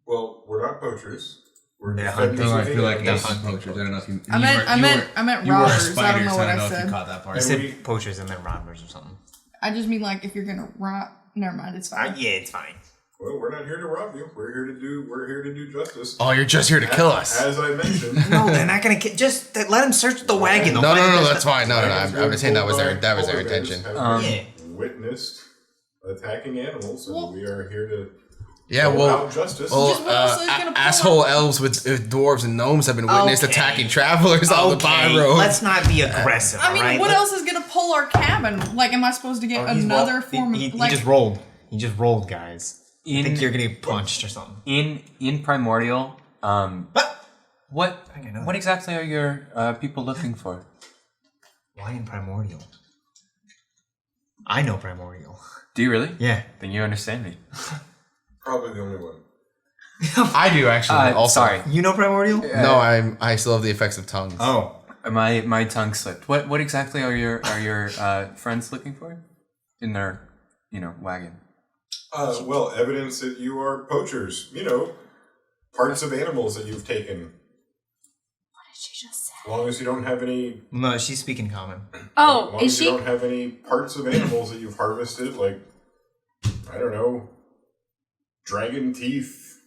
Well, we're not poachers. We're They're defenders hunters. No, I of the feel like animals. Ace poachers. I don't know if you. I meant you were a robbers. spider, I don't know so what I I don't know if said. you caught that part. I And said we- poachers and then robbers or something. I just mean like if you're gonna rob. Never mind, it's fine. Yeah, it's fine. Well, we're not here to rob you. We're here to do justice. Oh, you're just here to kill us. As I mentioned. No, they're not gonna just let them search the wagon. No, They'll find the- that's fine. No, I'm just saying that was their intention. Yeah. Witnessed attacking animals, and Well- we are here to Yeah, dole well, out justice. Just what else is gonna pull asshole up? elves with dwarves and gnomes have been witnessed Okay. attacking travelers on the byroad. Let's not be aggressive. I mean, alright? what else is gonna pull our cabin? Like, am I supposed to get Oh, he's another roll- form he, of he like? just rolled. He just rolled, guys. I In think you're getting punched or something. in Primordial, what I know what that. exactly are your people looking for? Why in Primordial? I know Primordial. Do you really? Yeah. Then you understand me. Probably the only one. I do actually. Also, Sorry. You know Primordial? No, I still have the effects of tongues. Oh. My tongue slipped. What exactly are your friends looking for in their wagon? Well, evidence that you are poachers. You know, parts of animals that you've taken. What did she just say? As long as you don't have any. No, she's speaking common. Oh, as long is as she? you don't have any parts of animals that you've harvested, like I don't know, dragon teeth,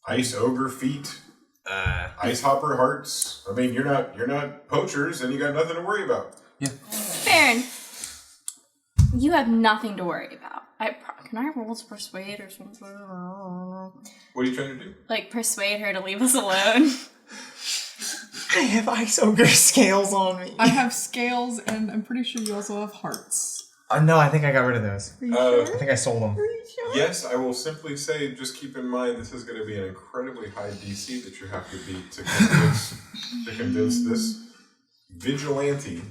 ice ogre feet, ice hopper hearts. I mean, you're not poachers, and you got nothing to worry about. Farron, you have nothing to worry about. Can I roll to persuade or something? What are you trying to do? Like, persuade her to leave us alone? I have ice ogre scales on me. I have scales, and I'm pretty sure you also have hearts. No, I think I got rid of those. Are I think I sold them. you sure? Yes, I will simply say, just keep in mind, this is going to be an incredibly high DC that you have to beat to convince this vigilante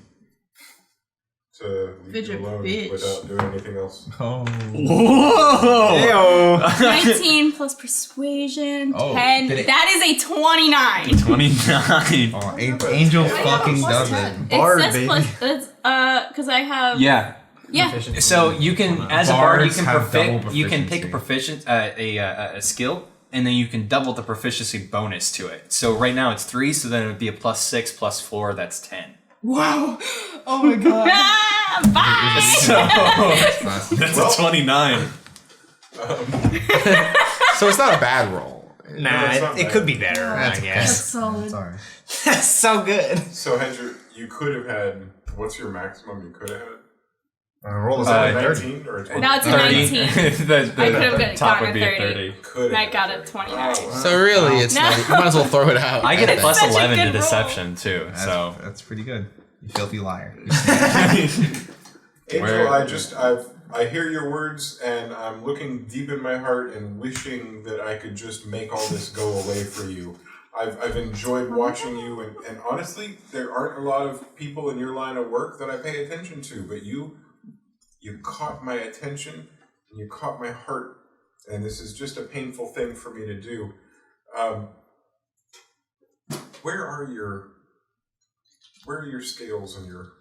to leave you alone Bitch. without doing anything else. Oh. Whoa! 19 plus persuasion, Oh, 10. did it- That is a 29. 29. Oh, Angel fucking plus does 10. it. Bard, it says baby. plus, because I have. Yeah. Yeah. So you can, as a bard, you Bards can have double you can take a proficiency. a skill, and then you can double the proficiency bonus to it. So right now it's 3, so then it would be a +6 +4. That's 10. Wow. Oh my god. Ah, bye! So that's a 29. So it's not a bad roll. Nah, it's not it bad. could be better, That's I okay. That's guess. solid. Sorry. That's so good. So, Hedger, you could have had. What's your maximum you could have had? Roll Was a that a 30. 19 or a 20? Now it's a 19. the I could have top gotten would be a a 30. Could And I have got been a 30. 29. So really, it's No. not, you might as well throw it out. I get a think. plus Such a 11 to good roll. deception too. That's, So that's pretty good. You filthy liar. Angel, I hear your words, and I'm looking deep in my heart and wishing that I could just make all this go away for you. I've enjoyed watching you, and honestly, there aren't a lot of people in your line of work that I pay attention to, but you caught my attention and you caught my heart, and this is just a painful thing for me to do. Where are your scales and your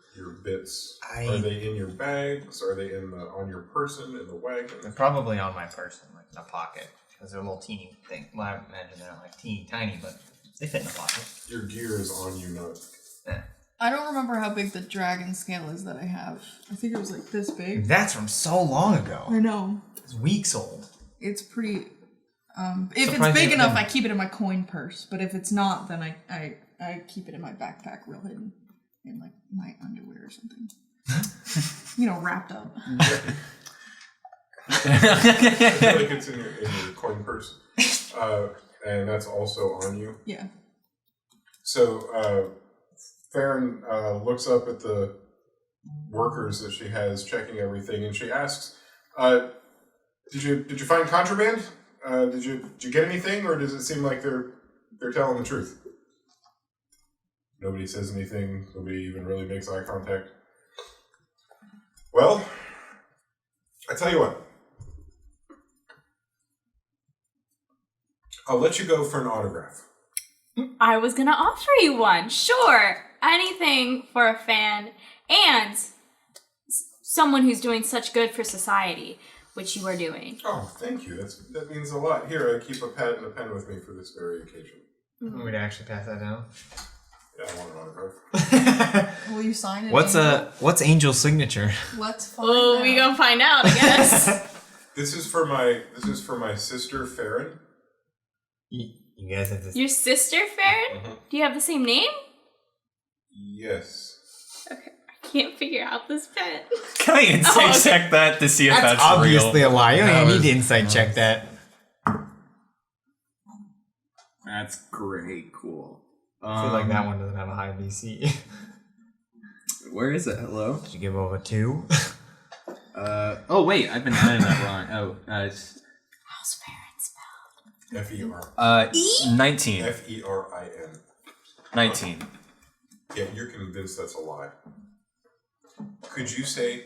bits? Are they in your bags? Are they on your person, in the wagon? They're probably on my person, like in a pocket, because they're a little teeny thing. Well, I imagine they're not like teeny tiny, but they fit in a pocket. Your gear is on you, not... I don't remember how big the dragon scale is that I have. I think it was like this big. That's from so long ago. I know. It's weeks old. It's pretty. If it's big enough, I keep it in my coin purse. But if it's not, then I keep it in my backpack, real hidden, in like my underwear or something. Wrapped up. I feel like it's in your coin purse, and that's also on you. Yeah. So Farron looks up at the workers that she has checking everything, and she asks, "Did you find contraband? Did you get anything, or does it seem like they're telling the truth?" Nobody says anything. Nobody even really makes eye contact. Well, I tell you what. I'll let you go for an autograph. I was gonna offer you one. Sure. Anything for a fan and someone who's doing such good for society, which you are doing. Oh, thank you. That means a lot. Here, I keep a pad and a pen with me for this very occasion. Want me to actually pass that down? Yeah, I want an autograph. Will you sign it? What's Angel's signature? Let's find Oh, out. we gonna find out, I guess. This is for my sister Farron. You guys have this. Your sister, Farron? Mm-hmm. Do you have the same name? Yes. Okay, I can't figure out this pen. Can I insight check that to see if that's obviously real? a lie. You don't That even was- need to insight check that. That's great. Cool. I feel like that one doesn't have a high BC. Where is it? Hello? Did you give over 2? Oh wait, I've been adding that wrong. It's How's Farron spelled? F-E-R. 19. F-E-R-I-N. 19. Yeah, you're convinced that's a lie. Could you say,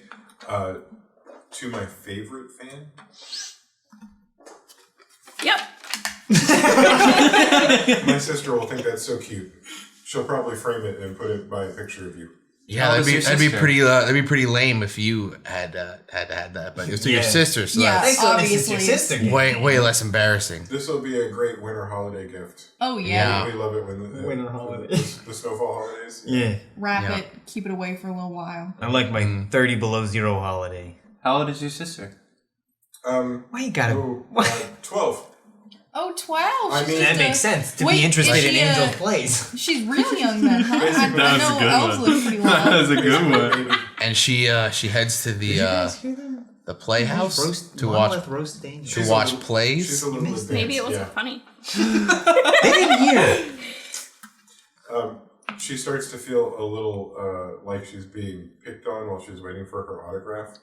to my favorite fan? Yep. My sister will think that's so cute. She'll probably frame it and put it by a picture of you. Yeah, How that'd was your be sister? pretty. That'd be pretty lame if you had that. But it's to your Yeah. sister, so Yeah. that's Obviously. way less embarrassing. This will be a great winter holiday gift. Oh yeah. Yeah. We love it when the Winter holiday. the snowfall holidays. Yeah. Wrap Yeah. it. Keep it away for a little while. I like my 30 below 0 holiday. How old is your sister? Why you gotta... 12. Oh, 12. I mean- That makes sense. To Wait, be interested is in she, Angel's plays. She's really young then, huh? I know elves look pretty long. a good one. And she heads to the playhouse to watch roasted angels. to watch plays. She's a little advanced. Maybe it wasn't yeah. funny. They didn't hear. She starts to feel a little like she's being picked on while she's waiting for her autograph.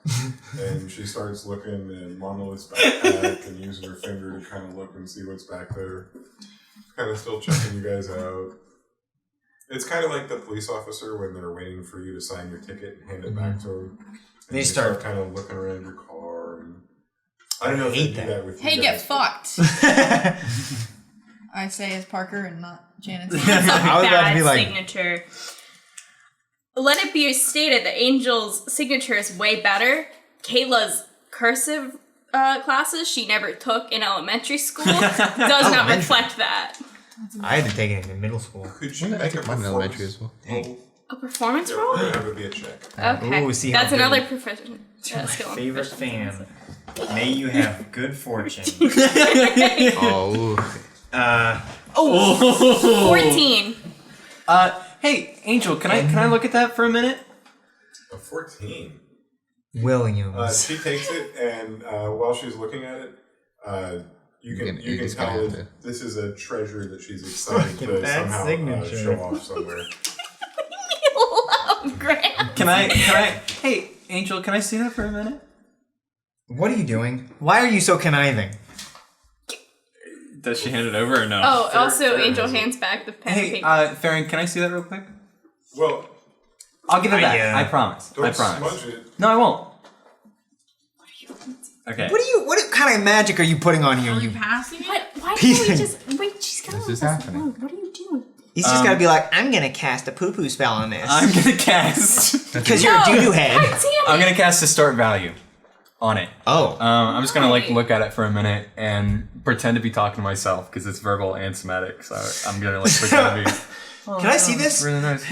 And she starts looking in Monolith's backpack and using her finger to kind of look and see what's back there. Kind of still checking you guys out. It's kind of like the police officer when they're waiting for you to sign your ticket and hand it back to them. And They start- kind of looking around your car. And I don't know if they hate do that with you Hey, guys. get fucked. I say as Parker and not Janet's. I was about to Bad be like... signature. Let it be stated that Angel's signature is way better. Kayla's cursive classes she never took in elementary school does not reflect that. I had to take it in middle school. Could you I make a took mine in elementary as performance well. roll? A performance Yeah, roll? we're gonna have it be a check. Okay. Ooh, see how That's good- another profession. My skill and favorite proficiency. fan. May you have good fortune. Oh, 14. Hey, Angel, can I look at that for a minute? A 14. Williams. She takes it, and while she's looking at it, you can He's gonna tell have that this is a treasure that she's excited to That somehow signature. show off somewhere. Love Grant. Can I? Hey, Angel, can I see that for a minute? What are you doing? Why are you so conniving? Does she hand it over or no? Oh, also, Farron Angel has it. hands back the pen and Hey, paper. Farron, can I see that real quick? Well, I'll give it back. Yeah. I promise. don't I promise. smudge it. No, I won't. Okay. What kind of magic are you putting on here? Are you You passing it? Why can't we just wait? She's gonna This leave is us happening. alone. What are you doing? He's just gotta be like, I'm gonna cast a poo-poo spell on this. I'm gonna cast. Because you're a doo-doo head. God damn I'm it. gonna cast Distort Value on it. Oh. I'm just gonna like Why? look at it for a minute and pretend to be talking to myself because it's verbal and somatic. So I'm gonna like pretend to be. Can I see this? Really nice.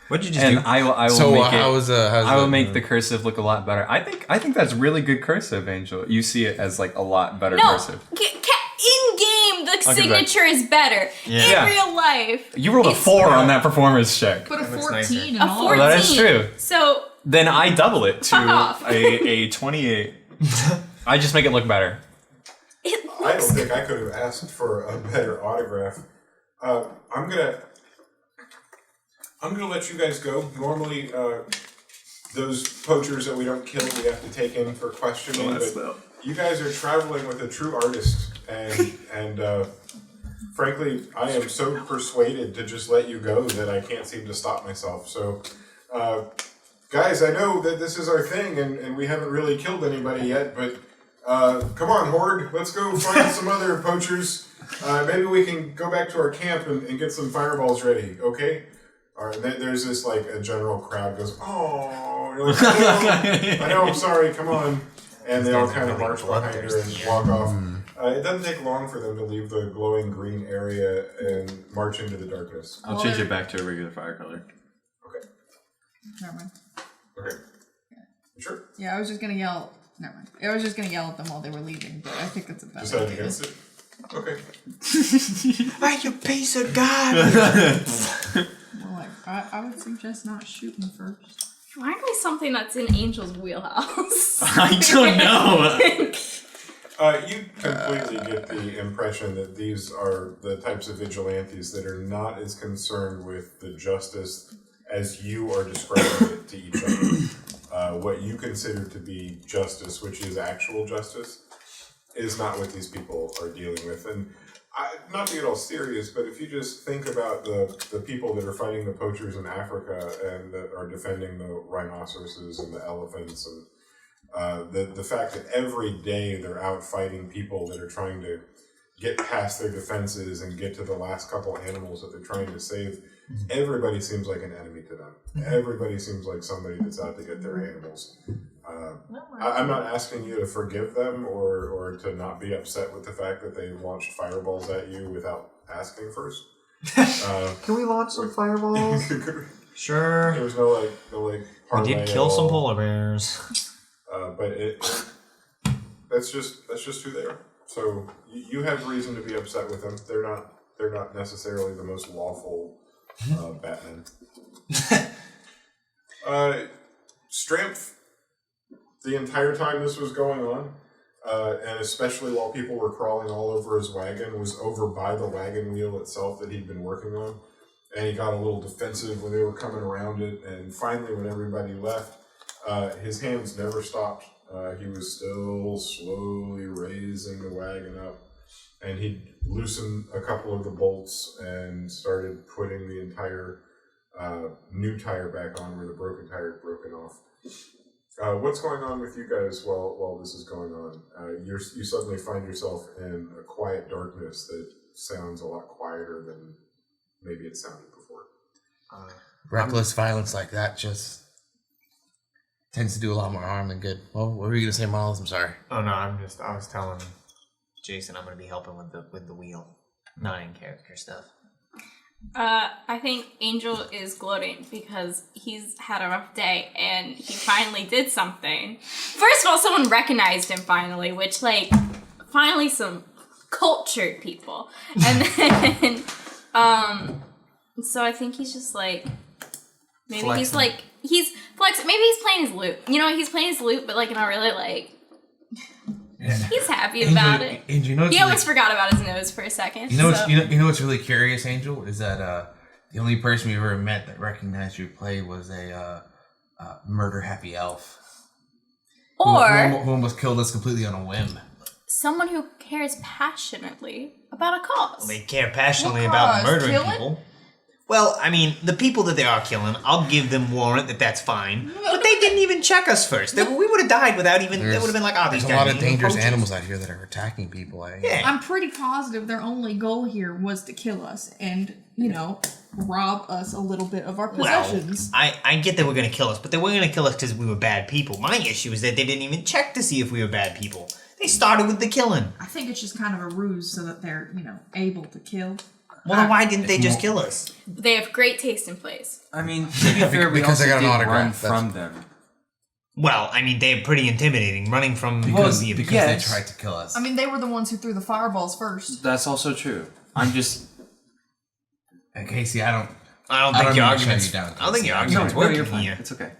What'd you just And do? I will So make it. how's I will make the cursive look a lot better. I think that's really good cursive, Angel. You see it as like a lot better No, cursive. in game the I'll give it back. signature is better. Yeah. In real life, You rolled a it's 4 on that performance check. Put a looks 14 nicer. and a all. 14. that is true. So Then I double it to Fuck off. a 28. I just make it look better. it I looks don't think I could have asked for a better autograph. I'm gonna let you guys go. Normally, those poachers that we don't kill, we have to take in for questioning. But you guys are traveling with a true artist, and frankly, I am so persuaded to just let you go that I can't seem to stop myself. So, guys, I know that this is our thing, and we haven't really killed anybody yet, but come on, Horde, let's go find some other poachers. Maybe we can go back to our camp and get some fireballs ready, okay? All right, there's this, like, a general crowd goes, oh, you're like, I know, I'm sorry, come on. And they all kind of march behind her and walk off. It doesn't take long for them to leave the glowing green area and march into the darkness. I'll change it back to a regular fire color. Okay. Never mind. Okay. You sure? Yeah, I was just gonna yell. Never mind. I was just gonna yell at them while they were leaving, but I think that's a bad Decided idea. against it? Okay. Are you piece of God? Well, like, I would suggest not shooting first. finally something that's in Angel's wheelhouse. I don't know. You completely get the impression that these are the types of vigilantes that are not as concerned with the justice as you are describing it to each other. What you consider to be justice, which is actual justice, is not what these people are dealing with. And not to get all serious, but if you just think about the people that are fighting the poachers in Africa and that are defending the rhinoceroses and the elephants and the fact that every day they're out fighting people that are trying to get past their defenses and get to the last couple animals that they're trying to save, everybody seems like an enemy to them. Everybody seems like somebody that's out to get their animals. I'm not asking you to forgive them or to not be upset with the fact that they launched fireballs at you without asking first. Can we launch some fireballs? Sure. There was no like We parlay did at kill some all. polar bears. But that's just who they are. So you have reason to be upset with them. They're not necessarily the most lawful Batman. Strength. The entire time this was going on, and especially while people were crawling all over his wagon, was over by the wagon wheel itself that he'd been working on. And he got a little defensive when they were coming around it. And finally, when everybody left, his hands never stopped. He was still slowly raising the wagon up. And he loosened a couple of the bolts and started putting the entire new tire back on where the broken tire had broken off. What's going on with you guys while this is going on? You suddenly find yourself in a quiet darkness that sounds a lot quieter than maybe it sounded before. Reckless violence like that just tends to do a lot more harm than good. Well, what were you gonna say, Miles? I'm sorry. Oh no, I was telling Jason I'm gonna be helping with the wheel, not in character stuff. I think Angel is gloating because he's had a rough day and he finally did something. First of all, someone recognized him finally, which, like, finally some cultured people. And then, so I think he's just like, maybe Flexing. he's like, he's flexing. Maybe he's playing his lute. You know, he's playing his lute, but, like, not really, like, he's happy about it. Angel, you know what's He really, almost forgot about his nose for a second. you know, so. you know what's really curious, Angel, is that the only person we ever met that recognized your play was a murder happy elf. Or who almost killed us completely on a whim. someone who cares passionately about a cause. They care passionately What about cause? murdering Killing? people. Well, I mean, the people that they are killing, I'll give them warrant that's fine. But they didn't even check us first. We would have died without even. They would have been like, these There's a guys lot are of even dangerous poachers. animals out here that are attacking people. Yeah. I'm pretty positive their only goal here was to kill us and, rob us a little bit of our possessions. Well, I get they were going to kill us, but they weren't going to kill us because we were bad people. My issue is that they didn't even check to see if we were bad people. They started with the killing. I think it's just kind of a ruse so that they're, able to kill. Well, then why didn't they just kill us? They have great taste in plays. I mean, to be fair, we Because also they got an did autograph, run that's- from them. Well, I mean, they're pretty intimidating. Running from Because the they tried to kill us. I mean, they were the ones who threw the fireballs first. That's also true. I'm just... And Casey, I don't I don't I think don't your mean to shut argument's. you down, I don't think your Casey. argument's No, working you're fine. here. It's okay.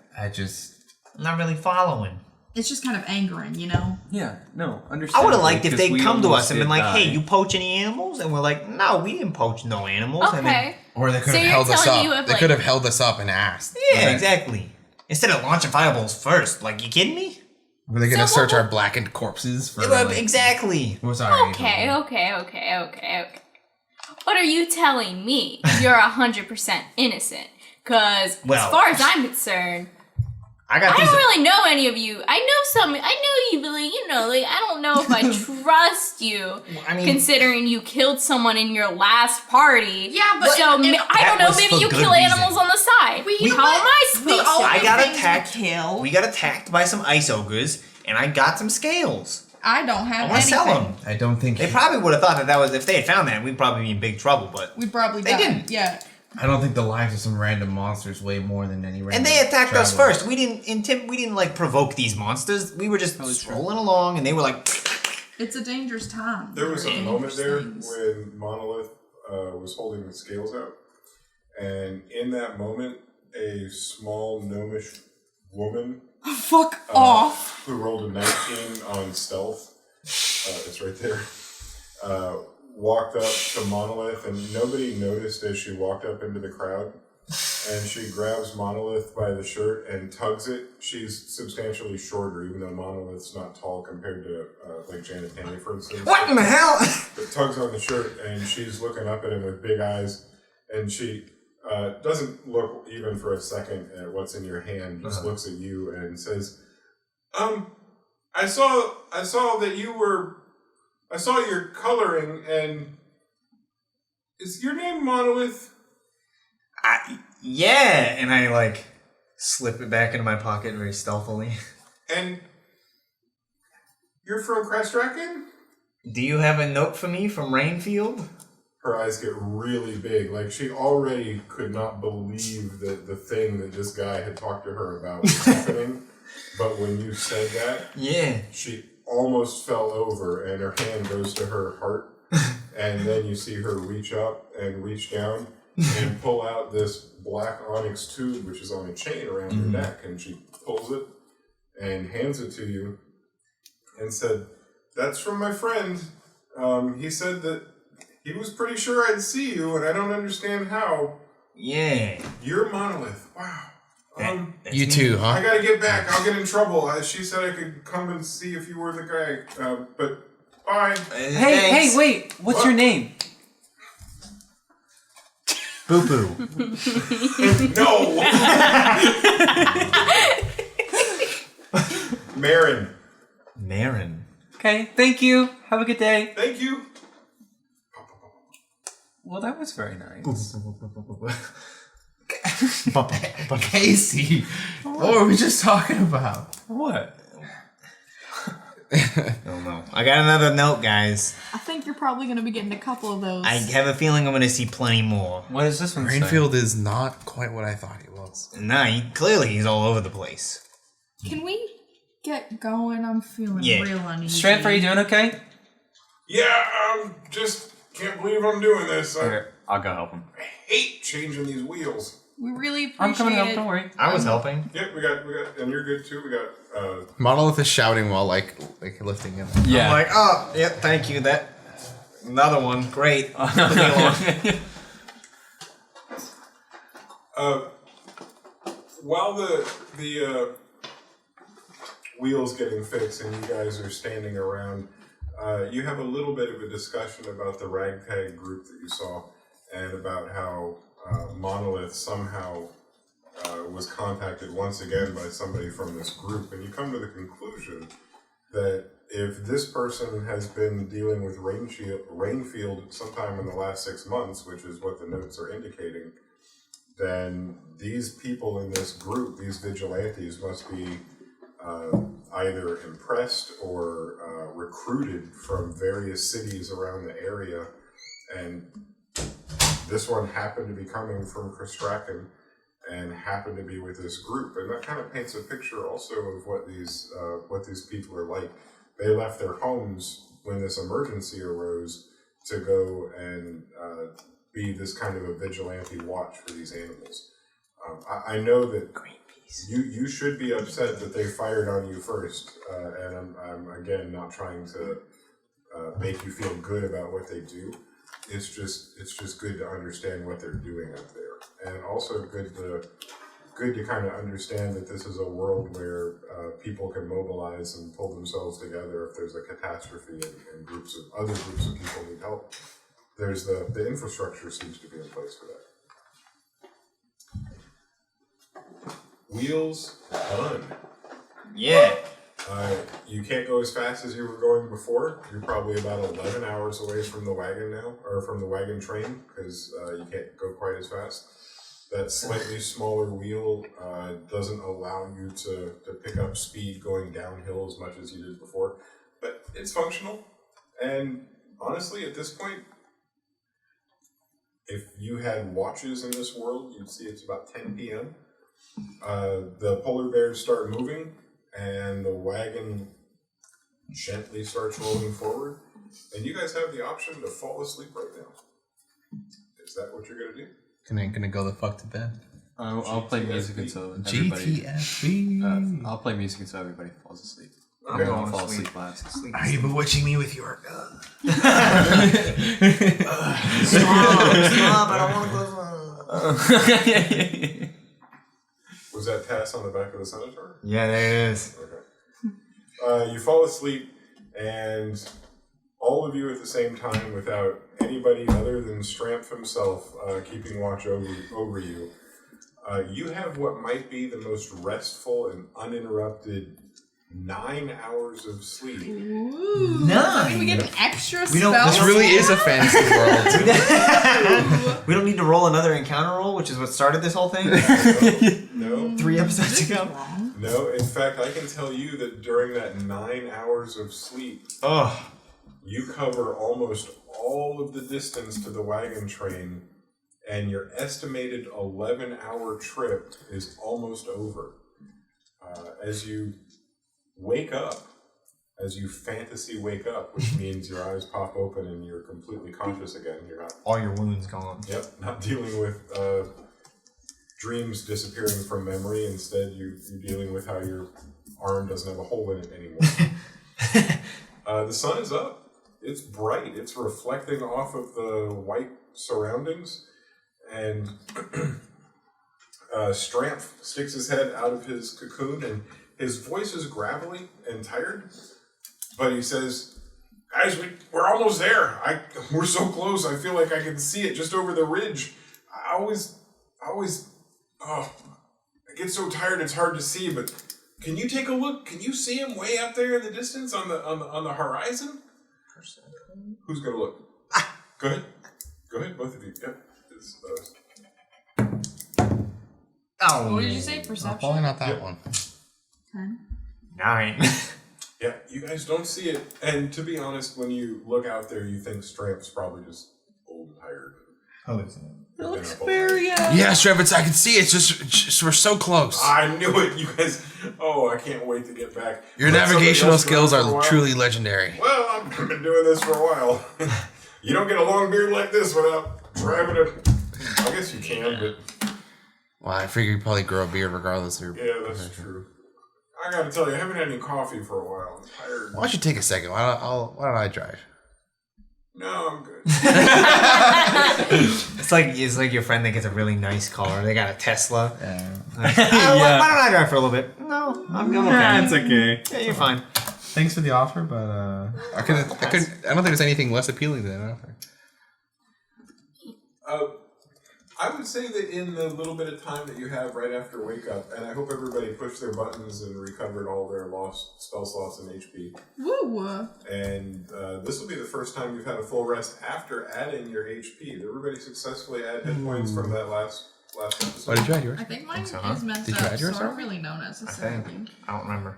I'm not really following. It's just kind of angering, Yeah, no, I understand. would have liked if they'd come to us and been like, "Hey, you poach any animals?" And we're like, "No, we didn't poach no animals." And then, Okay. Or they could So have you're held us telling up. me you have, They like- could have held us up and asked. yeah, exactly. Instead of launching fireballs first, like, you kidding me? Were they gonna So search what- our blackened corpses for? Yeah, like, exactly. We're sorry. Okay. What are you telling me? You're 100% innocent. Because Well- as far as I'm concerned, I got I these. don't really know any of you. I know some. I know you, but I don't know if I trust you. I mean- considering you killed someone in your last party. Yeah, but so if- I don't That know. was Maybe for you good kill reason. animals on the side. How am I supposed to? I got things we attacked. kill. We got attacked by some ice ogres, and I got some scales. I don't I have want to anything. sell them. I don't think They probably would have thought that was if they had found that, we'd probably be in big trouble. But We probably They died. didn't. Yeah. I don't think the lives of some random monsters weigh more than any random. and they attacked us traveler. first. We didn't like provoke these monsters. We were just strolling along, and they were like, It's a dangerous time. There was a Dangerous moment there things. when Monolith was holding the scales out, and in that moment, a small gnomish woman Fuck off. who rolled a 19 on stealth, it's right there, walked up to Monolith, and nobody noticed as she walked up into the crowd. And she grabs Monolith by the shirt and tugs it. She's substantially shorter, even though Monolith's not tall compared to like Janet Tanny, for instance. "What in the hell?" But tugs on the shirt, and she's looking up at him with big eyes, and she doesn't look even for a second at what's in your hand. Just looks at you and says, I saw that you were. I saw your coloring, and is your name Monolith? Yeah, and I like slip it back into my pocket very stealthily. And you're from Crestraken? Do you have a note for me from Rainfield? Her eyes get really big. Like, she already could not believe that the thing that this guy had talked to her about was happening. But when you said that, Yeah. she almost fell over, and her hand goes to her heart. And then you see her reach up and reach down and pull out this black onyx tube, which is on a chain around her neck. And she pulls it and hands it to you and said, "That's from my friend. He said that he was pretty sure I'd see you, and I don't understand how. Yeah. You're Monolith. Wow. That's You me. too, huh? I gotta get back. I'll get in trouble. She said I could come and see if you were the guy. But bye." Thanks. Wait! What's What? your name? Boo boo. No! Marin. Marin. Okay, thank you. Have a good day. Thank you. Well, that was very nice. Casey, what were we just talking about? What? Oh no. I got another note, guys. I think you're probably going to be getting a couple of those. I have a feeling I'm going to see plenty more. What is this one say? Rainfield is not quite what I thought he was. Nah, clearly he's all over the place. Can we get going? I'm feeling Yeah. real uneasy. Strength, are you doing okay? Yeah, just can't believe I'm doing this. I Okay, I'll go help him. hate changing these wheels. We really appreciate I'm coming to it. help, don't worry. I was helping. Yep, we got, and you're good too. We got, Monolith is shouting while like lifting him. Yeah. I'm like, oh, yep, thank you. That another one. Great. Took me along. while the wheels getting fixed and you guys are standing around, you have a little bit of a discussion about the ragtag group that you saw, and about how Monolith somehow was contacted once again by somebody from this group, and you come to the conclusion that if this person has been dealing with Rainfield sometime in the last 6 months, which is what the notes are indicating, then these people in this group, these vigilantes, must be either impressed or recruited from various cities around the area, and this one happened to be coming from Kristraken and happened to be with this group, and that kind of paints a picture also of what these people are like. They left their homes when this emergency arose to go and be this kind of a vigilante watch for these animals. I know that you should be upset that they fired on you first, and I'm again not trying to make you feel good about what they do. It's just good to understand what they're doing up there, and also good to kind of understand that this is a world where people can mobilize and pull themselves together if there's a catastrophe and other groups of people need help. There's the infrastructure seems to be in place for that. Wheels done. Yeah. You can't go as fast as you were going before. You're probably about 11 hours away from the wagon now, or from the wagon train, because you can't go quite as fast. That slightly smaller wheel doesn't allow you to pick up speed going downhill as much as you did before, but it's functional. And honestly, at this point, if you had watches in this world, you'd see it's about 10 p.m. The polar bears start moving, and the wagon gently starts rolling forward, and you guys have the option to fall asleep right now. Is that what you're going to do? Gonna go the fuck to bed. I'll play music until everybody. GTFB. I'll play music until everybody falls asleep. I'm I'll going to fall sleep. asleep last. Are you bewitching me with your gun? Stop, I don't want to go. Was that Tass on the back of the Senator? Yeah, there it is. Okay. You fall asleep, and all of you at the same time, without anybody other than Strampf himself keeping watch over you, you have what might be the most restful and uninterrupted 9 hours of sleep. Ooh. 9? We get an extra We don't- spell. This really is a fantasy world. We don't need to roll another encounter roll, which is what started this whole thing. No. 3 episodes ago. No, in fact, I can tell you that during that 9 hours of sleep, you cover almost all of the distance to the wagon train, and your estimated 11-hour trip is almost over. As you wake up, as you fantasy wake up, which means your eyes pop open and you're completely conscious again. You're not, All your wounds gone. not dealing with dreams disappearing from memory. Instead, you're dealing with how your arm doesn't have a hole in it anymore. The sun is up. It's bright. It's reflecting off of the white surroundings. And Strampf sticks his head out of his cocoon, and his voice is gravelly and tired. But he says, "Guys, we're almost there. We're so close. I feel like I can see it just over the ridge. I always, I get so tired it's hard to see. But can you take a look? Can you see him way up there in the distance on the horizon?" Who's gonna look? Go ahead, both of you. Yep. Oh. What did you say? Perception? Probably not that one. 10. 9. Yeah, you guys don't see it. And to be honest, when you look out there, you think Stramp's probably just old and tired. It looks very, Yeah, Strevitz, I can see it. It's just we're so close. I knew it. You guys. Oh, I can't wait to get back. Your Let somebody navigational else skills around for a are while. truly legendary. Well, I've been doing this for a while. You don't get a long beard like this without driving it. I guess you can, but Well, I figure you probably grow a beard regardless of your. yeah, that's true. I gotta tell you, I haven't had any coffee for a while. I'm tired. Why don't you take a second? Why don't I drive? No, I'm good. It's like your friend that gets a really nice car. They got a Tesla. Yeah. Like, why don't I drive for a little bit? No, I'm okay. It's okay. Yeah, you're fine. Thanks for the offer, but I don't think there's anything less appealing than that offer. I would say that in the little bit of time that you have right after wake up, and I hope everybody pushed their buttons and recovered all their lost spell slots and HP. Woo! And this will be the first time you've had a full rest after adding your HP. Did everybody successfully add hit points from that last episode? What did you add yours? I think mine so, huh? is messed Did you up, add yours so I don't already? really know necessarily. I don't remember.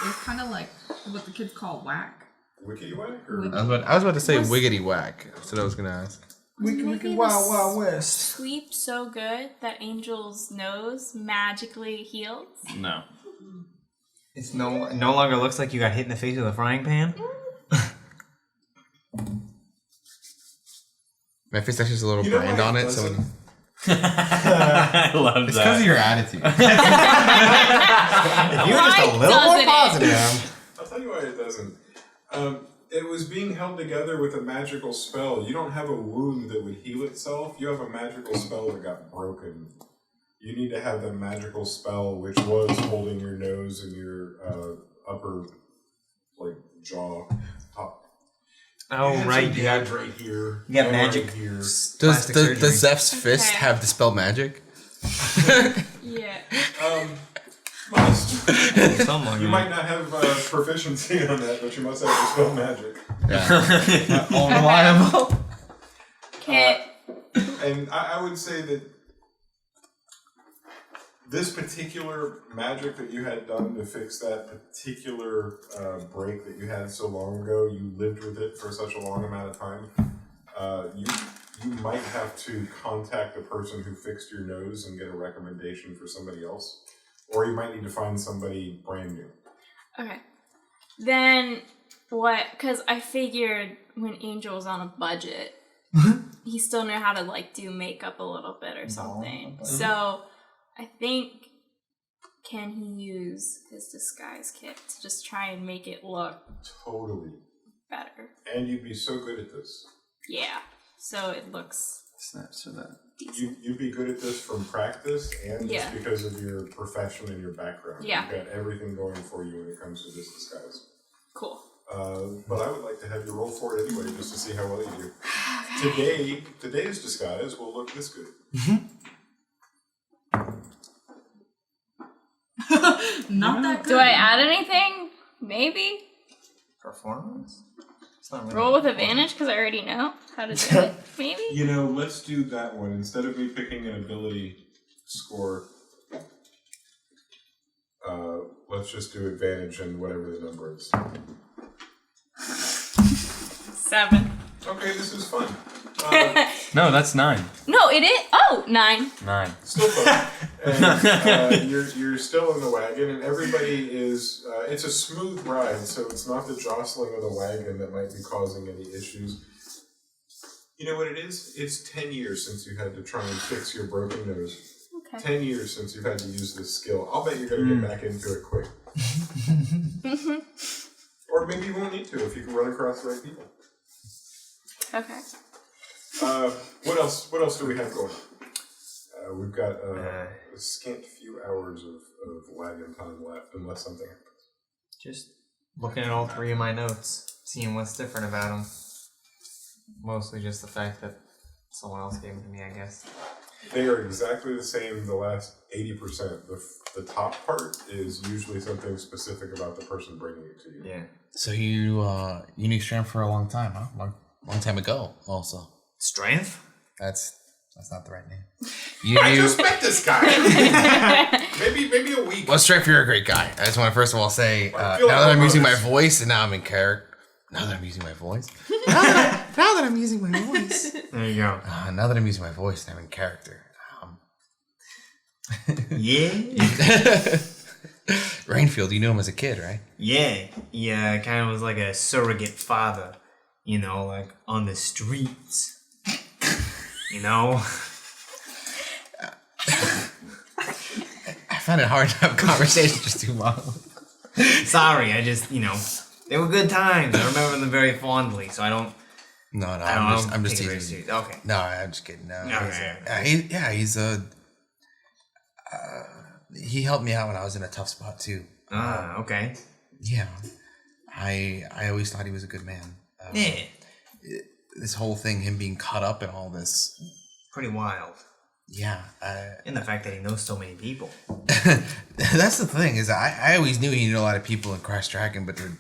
It's kind of like what the kids call whack. Wiki whack? Or? Wiki. I was about to say Was- wiggity whack. That's what I was gonna ask. Maybe Wild the Wild West. Sweep so good that Angel's nose magically heals. No. It's no longer looks like you got hit in the face with a frying pan. My face actually has a little You know brand why on it it, so doesn't? I love It's that. because of your attitude. If you were just a Why little more doesn't it? positive. I'll tell you why it doesn't. It was being held together with a magical spell. You don't have a wound that would heal itself. You have a magical spell that got broken. You need to have the magical spell, which was holding your nose and your upper, jaw, top. Oh had right, some you got damage right here. you got and magic. right here. Does plastic surgery. Zeph's fist Okay. have dispel magic? Yeah. Must. Someone, You might not have proficiency on that, but you must have dispel magic. Yeah. All reliable. Okay. And I would say that this particular magic that you had done to fix that particular break that you had so long ago, you lived with it for such a long amount of time. You might have to contact the person who fixed your nose and get a recommendation for somebody else. Or you might need to find somebody brand new. Okay. Then what? Because I figured when Angel was on a budget, he still knew how to do makeup a little bit or something. So I think can he use his disguise kit to just try and make it look Totally. better? And you'd be so good at this. Yeah. So it looks Snaps for that. decent. You'd be good at this from practice and Yeah. just because of your profession and your background. Yeah. You've got everything going for you when it comes to this disguise. Cool. But I would like to have you roll for it anyway, just to see how well you do. Today's disguise will look this good. Not that good. Do I add anything? Maybe. Performance? It's not really Roll with advantage because I already know how to do it. Maybe. You know, let's do that one. Instead of me picking an ability score, let's just do advantage and whatever the number is. 7. Okay, this is fun. No, that's 9. No, it is. Oh, 9. 9. Still fun. And you're still in the wagon, and everybody is. It's a smooth ride, so it's not the jostling of the wagon that might be causing any issues. You know what it is? It's 10 years since you had to try and fix your broken nose. Okay. 10 years since you've had to use this skill. I'll bet you're going to get back into it quick. Or maybe you won't need to if you can run across the right people. Okay. What else? What else do we have going? We've got a scant few hours of wagon time left, unless something happens. Just looking at all three of my notes, seeing what's different about them. Mostly just the fact that someone else gave them to me, I guess. They are exactly the same. The last 80%. The top part is usually something specific about the person bringing it to you. Yeah. So you knew Strand for a long time, huh? Long time ago, also. Strength? That's not the right name. I just met this guy. maybe a week. Well, Strand, you're a great guy. I just want to first of all say, I now feel like that I'm I'm using my honest. voice and now I'm in character. Now that I'm using my voice. Now that I'm using my voice. There you go. Now that I'm using my voice and I'm in character. Yeah? Rainfield, you knew him as a kid, right? Yeah. Yeah, kind of was like a surrogate father. You know, like on the streets. You know? I find it hard to have conversations just too long. Sorry, I just, they were good times. I remember them very fondly, so I don't. No, I'm just take it very teasing. serious. Okay. No, I'm just kidding. No, Okay. he's he helped me out when I was in a tough spot too. Okay. Yeah, I always thought he was a good man. Yeah, This whole thing, him being caught up in all this, pretty wild. yeah. And the fact that he knows so many people. That's the thing, is I always knew he knew a lot of people in Crash Dragon, but for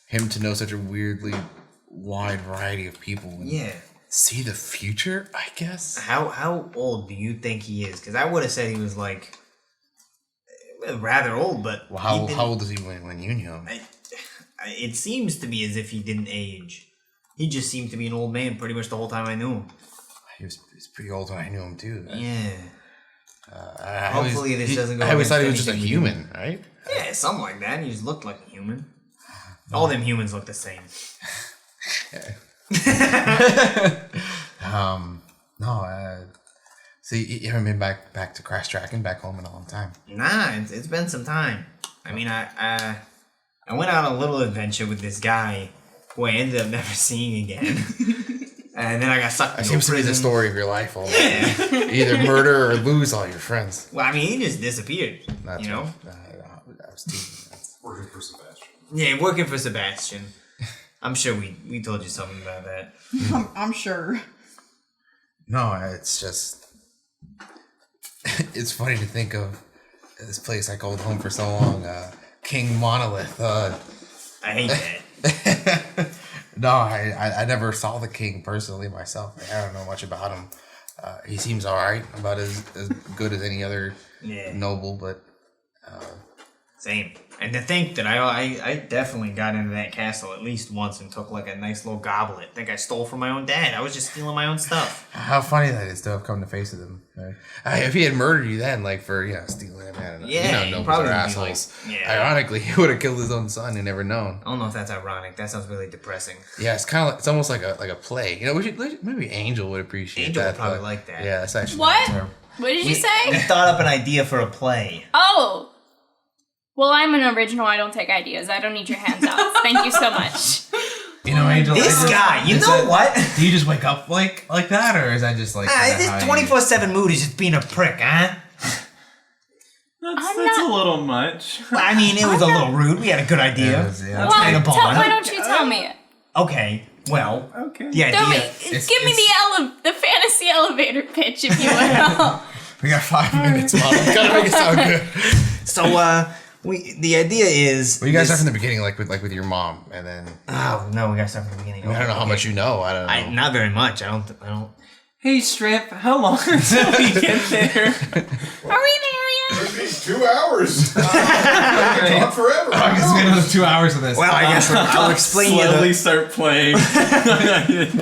him to know such a weirdly wide variety of people and Yeah. see the future, I guess. How old do you think he is? Because I would have said he was like rather old, but Well, he didn't- how old is he when you knew him? it seems to be as if he didn't age. He just seemed to be an old man pretty much the whole time I knew him. He was pretty old when I knew him too. Yeah. I Hopefully this doesn't go I always thought he was against just a anything we do. human, right? Yeah, something like that. He just looked like a human. All them humans look the same. No. So you haven't been back to Crash Dragon back home in a long time. Nah, it's been some time. I mean, I went on a little adventure with this guy who I ended up never seeing again. And then I got sucked That into seems to be the prison. story of your life. All either murder or lose all your friends. Well, I mean, he just disappeared. That's you know? I was teasing. Working for Sebastian. Yeah, working for Sebastian. I'm sure we told you something about that. I'm sure. No, it's just it's funny to think of this place I called home for so long, King Monolith. I hate that. No, I never saw the king personally myself. I don't know much about him. He seems all right, about as good as any other Yeah. noble, but Same. And to think that I definitely got into that castle at least once and took like a nice little goblet. I think I stole from my own dad. I was just stealing my own stuff. how funny that is to have come to face with him. If he had murdered you then, like for stealing him, man, Yeah, he nobles probably are would be like- assholes. yeah. Ironically, he would have killed his own son and never known. I don't know if that's ironic. That sounds really depressing. Yeah, it's kind of it's almost like a play. You know, maybe Angel would appreciate Angel that. would probably but- like that. Yeah, that's actually What? the term. What did you We say? thought up an idea for a play. Oh. Well, I'm an original. I don't take ideas. I don't need your hands out. Thank you so much. You know, Angel. This guy, you is know it- what? Do you just wake up like that, or is that just like This 24/7 mood is just being a prick, huh? That's a little much. Well, I mean, it was a little rude. We had a good idea. Yeah. Well, kind of bond. why don't you tell me it? Okay, well, Okay. the Tell me, idea. give me the fantasy elevator pitch, if you will. We got 5 minutes, Mom. Gotta make it sound good. So, the idea is. Well, you guys this- start from the beginning, like with your mom, and then Oh no, we gotta start from the beginning. I don't know how much you know. I don't know. Not very much. I don't. Hey, Strip, how long until we get there? Are we there yet? Could be 2 hours. Talk forever. I guess we got another 2 hours of this. Well, I guess I'll explain you. Slowly start playing.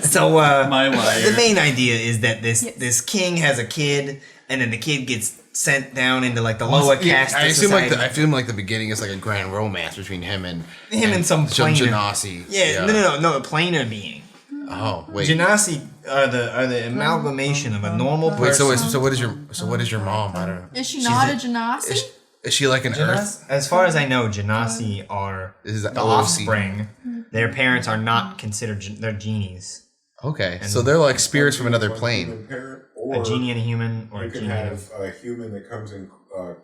So, My liar. the main idea is that this king has a kid, and then the kid gets sent down into like the lower caste. I of assume society. I feel like the beginning is like a grand romance between him and some plainer. Genasi. Yeah, no, a plainer being. Oh wait. Genasi are the amalgamation of a normal person. Wait. So what is your mom? I don't know. Is she not a Genasi? Is she like an Earth? As far as I know, Genasi are Is that the OOC? offspring. Their parents are not considered. They're genies. Okay, so they're like spirits from another plane. Human parent, or A genie and a human, or you a can genie. have a human that comes in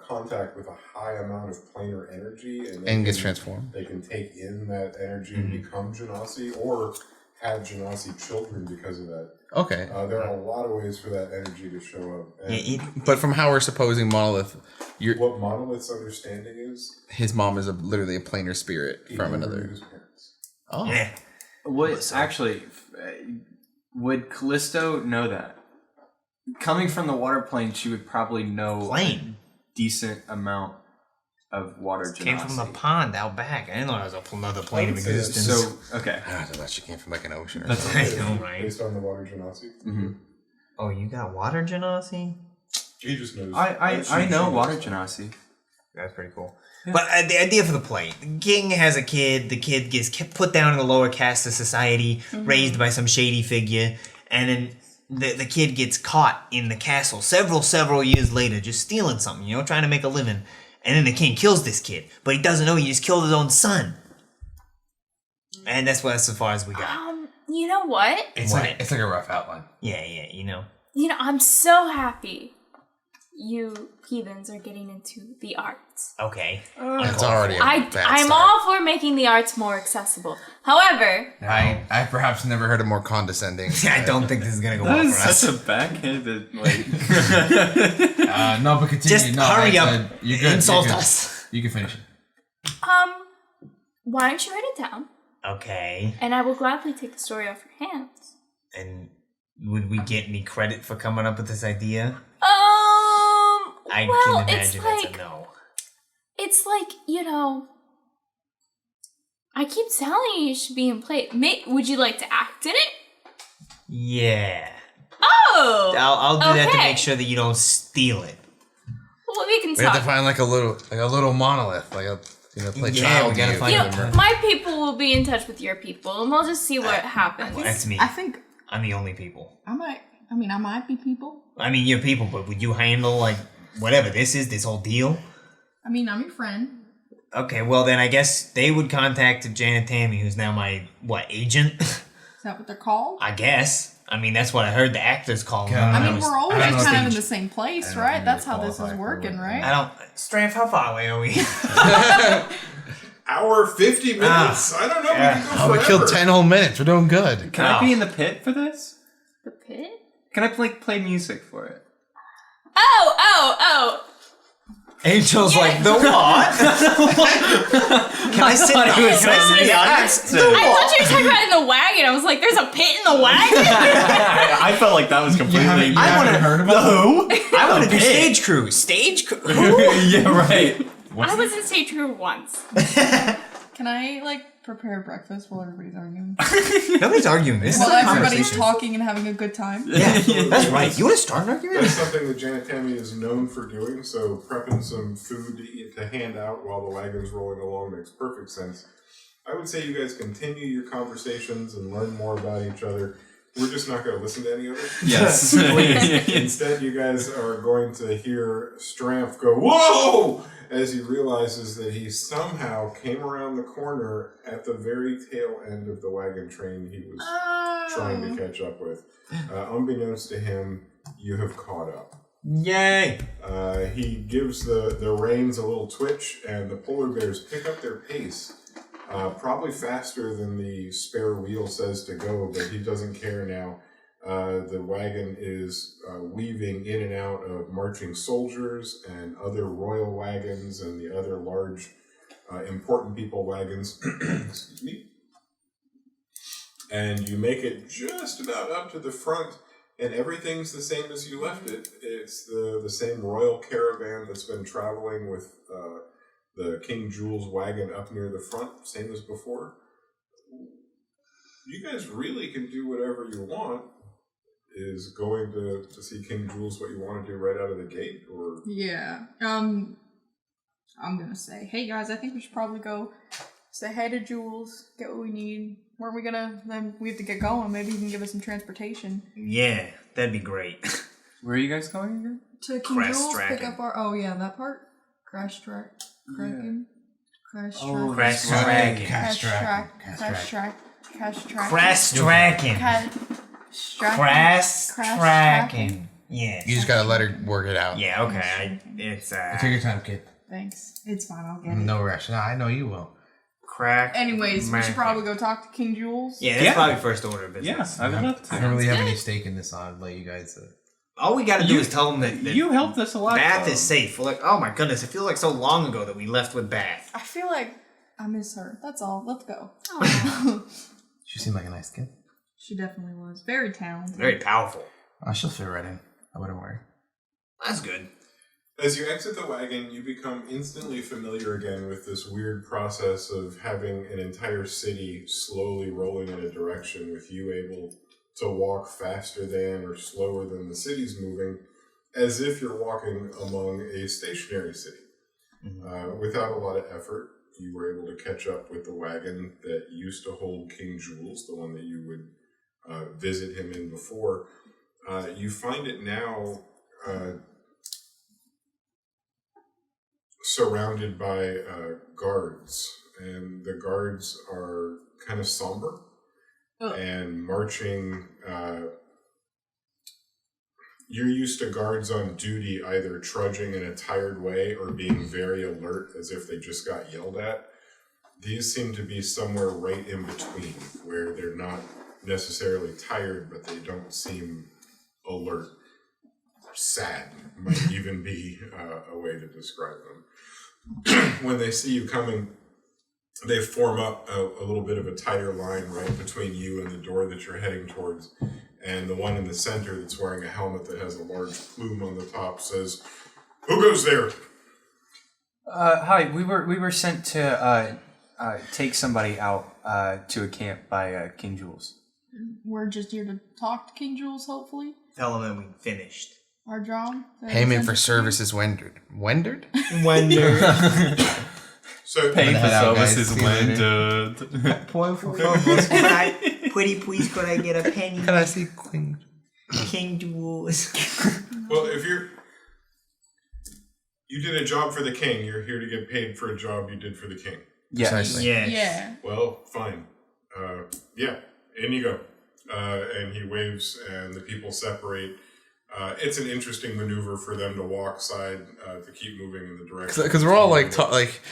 contact with a high amount of planar energy and, they And gets can- transformed. They can take in that energy and become Genasi, or have Genasi children because of that. Okay, There are a lot of ways for that energy to show up. And but from how we're supposing Monolith, what Monolith's understanding is, his mom is literally a planar spirit he from never knew another. his parents. Oh, Yeah. Would Callisto know that? Coming from the water plane, she would probably know Plane. a decent amount of water Came from the genasi. pond out back. I didn't know there was another plane of would say that's existence. So, okay. I thought she came from like an ocean. Or That's something. I know, right? Based on the water Genasi. Oh, you got water genasi? He just knows. I know water genasi. That's pretty cool. But the idea for the play, the king has a kid. The kid gets put down in the lower caste of society, raised by some shady figure, and then the kid gets caught in the castle several years later, just stealing something, trying to make a living. And then the king kills this kid, but he doesn't know he just killed his own son. And that's as far as we got. You know what? It's like a rough outline. Yeah, I'm so happy you heathens are getting into the arts. Okay. That's already a I'm bad start. all for making the arts more accessible. However, I perhaps never heard it more condescending. I don't think this is gonna go That well is for us. such a backhanded, like. No, but continue. Just no, hurry I up. said, you're good. Insult you're good. us. You can finish it. why don't you write it down? Okay. And I will gladly take the story off your hands. And would we get any credit for coming up with this idea? I well, can it's imagine like, that's a no. It's like, I keep telling you should be in play. Would you like to act in it? Yeah. Oh! I'll do that to okay. make sure that you don't steal it. Well, we can We have talk. to find like a little monolith, like a play Yeah, child we gotta game. find My people will be in touch with your people, and we'll just see what happens. That's me. I think I'm the only people. I might be people. I mean, you're people, but would you handle, like, whatever this is, this whole deal? I mean, I'm your friend. Okay, well then I guess they would contact Janet Tammy, who's now my, agent? Is that what they're called? I guess. I mean, that's what I heard the actors call them. I when mean, was- we're always I don't know kind of in if the same place, don't right? know That's if how they this is qualify for working, what- right? I don't... Straff, how far away are we? Hour 50 minutes. I don't know. yeah. We can go Oh, we forever. killed 10 whole minutes. We're doing good. Can I be in the pit for this? The pit? Can I play music for it? Oh! Angel's like, the what? Can I sit in the audience? I thought you were talking about in the wagon. I was like, there's a pit in the wagon? I felt like that was completely. I wanna heard about who? I want to do stage crew. Stage crew? Yeah, right. I was in stage crew once. Can I, prepare breakfast while everybody's arguing? Nobody's arguing this. While is a everybody's conversation. talking and having a good time? Yeah, that's right. You want to start an argument? That's something that Janet Tammy is known for doing, so prepping some food to eat to hand out while the wagon's rolling along makes perfect sense. I would say you guys continue your conversations and learn more about each other. We're just not going to listen to any of it. Yes. Instead, you guys are going to hear Stramph go, "Whoa!" as he realizes that he somehow came around the corner at the very tail end of the wagon train he was trying to catch up with. Unbeknownst to him, you have caught up. Yay! He gives the reins a little twitch, and the polar bears pick up their pace. Probably faster than the spare wheel says to go, but he doesn't care now. The wagon is weaving in and out of marching soldiers and other royal wagons and the other large important people wagons. Excuse me. And you make it just about up to the front, and everything's the same as you left it. It's the same royal caravan that's been traveling with the King Jules wagon up near the front, same as before. You guys really can do whatever you want. Is going to see King Jules what you want to do right out of the gate, or Yeah. I'm gonna say, hey guys, I think we should probably go say hey to Jules, get what we need. Weren't we gonna, then we have to get going. Maybe he can give us some transportation. Yeah, that'd be great. Where are you guys going again? To King Crash Jules, tracking. pick up our, that part? Crash track, cracking, crash track, Crash Right. tracking. crash track, Crash crash track, crash track, Crash tracking. Crash Tracking. Yeah. You just gotta let her work it out. Yeah, okay. It's Take your time, kid. Thanks. It's fine, I'll get it. No rush. No, I know you will. crack. Anyways, we should probably go talk to King Jules. Yeah, that's Yeah. probably first order of Yeah, business. I would love I to. don't really have good. any stake in this. I'll let you guys. All we gotta do is tell them that You helped us a lot. Bath though. is safe. We're like, oh my goodness, it feels like so long ago that we left with Bath. I feel like I miss her. That's all. Let's go. She seemed like a nice kid. She definitely was. Very talented. Very powerful. She'll fit right in. I wouldn't worry. That's good. as you exit the wagon, you become instantly familiar again with this weird process of having an entire city slowly rolling in a direction, with you able to walk faster than or slower than the city's moving, as if you're walking among a stationary city. Without a lot of effort, you were able to catch up with the wagon that used to hold King Jules, the one that you would visit him in before. You find it now surrounded by guards, and the guards are kind of somber and marching you're used to guards on duty either trudging in a tired way or being very alert as if they just got yelled at. These seem to be somewhere right in between, where they're not necessarily tired, but they don't seem alert. Sad might even be a way to describe them. When they see you coming, they form up a little bit of a tighter line right between you and the door that you're heading towards. And the one in the center that's wearing a helmet that has a large plume on the top says, "Who goes there?" Hi, we were sent to take somebody out to a camp by King Jules. We're just here to talk to King Jules, hopefully. Tell them that we finished. Our job. Payment for services rendered. Rendered? So Paying for Head out, guys. services See you later. rendered. Please, could I get a penny? Can I see Queen? King Jules. well, if you did a job for the king, you're here to get paid for a job you did for the king. Yeah. Precisely. Yes. Yeah. Well, fine. Yeah, in you go. And he waves, and the people separate. It's an interesting maneuver for them to walk side to keep moving in the direction. Because we're all like, It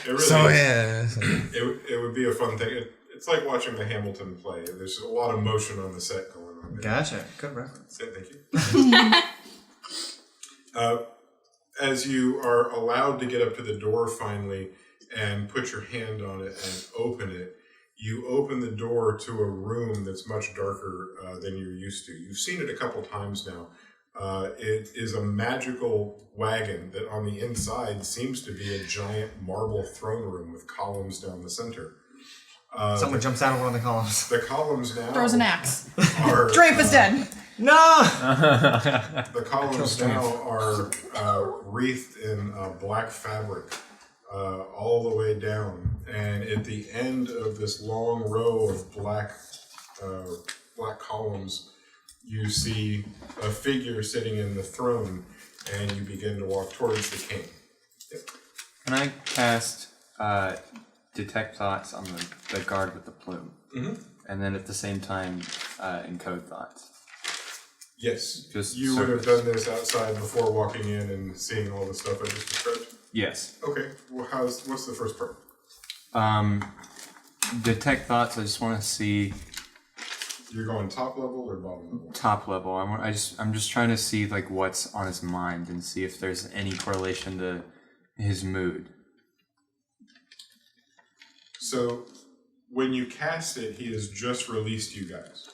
really so is. yeah. It would be a fun thing. It's like watching the Hamilton play. There's a lot of motion on the set going on. Gotcha. Good reference. Yeah, thank you. As you are allowed to get up to the door finally and put your hand on it and open it, you open the door to a room that's much darker than you're used to. You've seen it a couple times now. It is a magical wagon that on the inside seems to be a giant marble throne room with columns down the center. Someone jumps out of one of the columns. The columns now Throws an axe. are Drape is dead. No! the columns now are wreathed in black fabric all the way down, and at the end of this long row of black columns, you see a figure sitting in the throne, and you begin to walk towards the king. Yep. Can I cast Detect Thoughts on the guard with the plume? Mm-hmm. And then at the same time, encode thoughts. Yes. Just you would have surface. done this outside before walking in and seeing all the stuff I just described? Yes. Okay. Well, what's the first part? Detect Thoughts, I just want to see You're going top level or bottom level? top level. I'm just trying to see like what's on his mind and see if there's any correlation to his mood. So, when you cast it, he has just released you guys.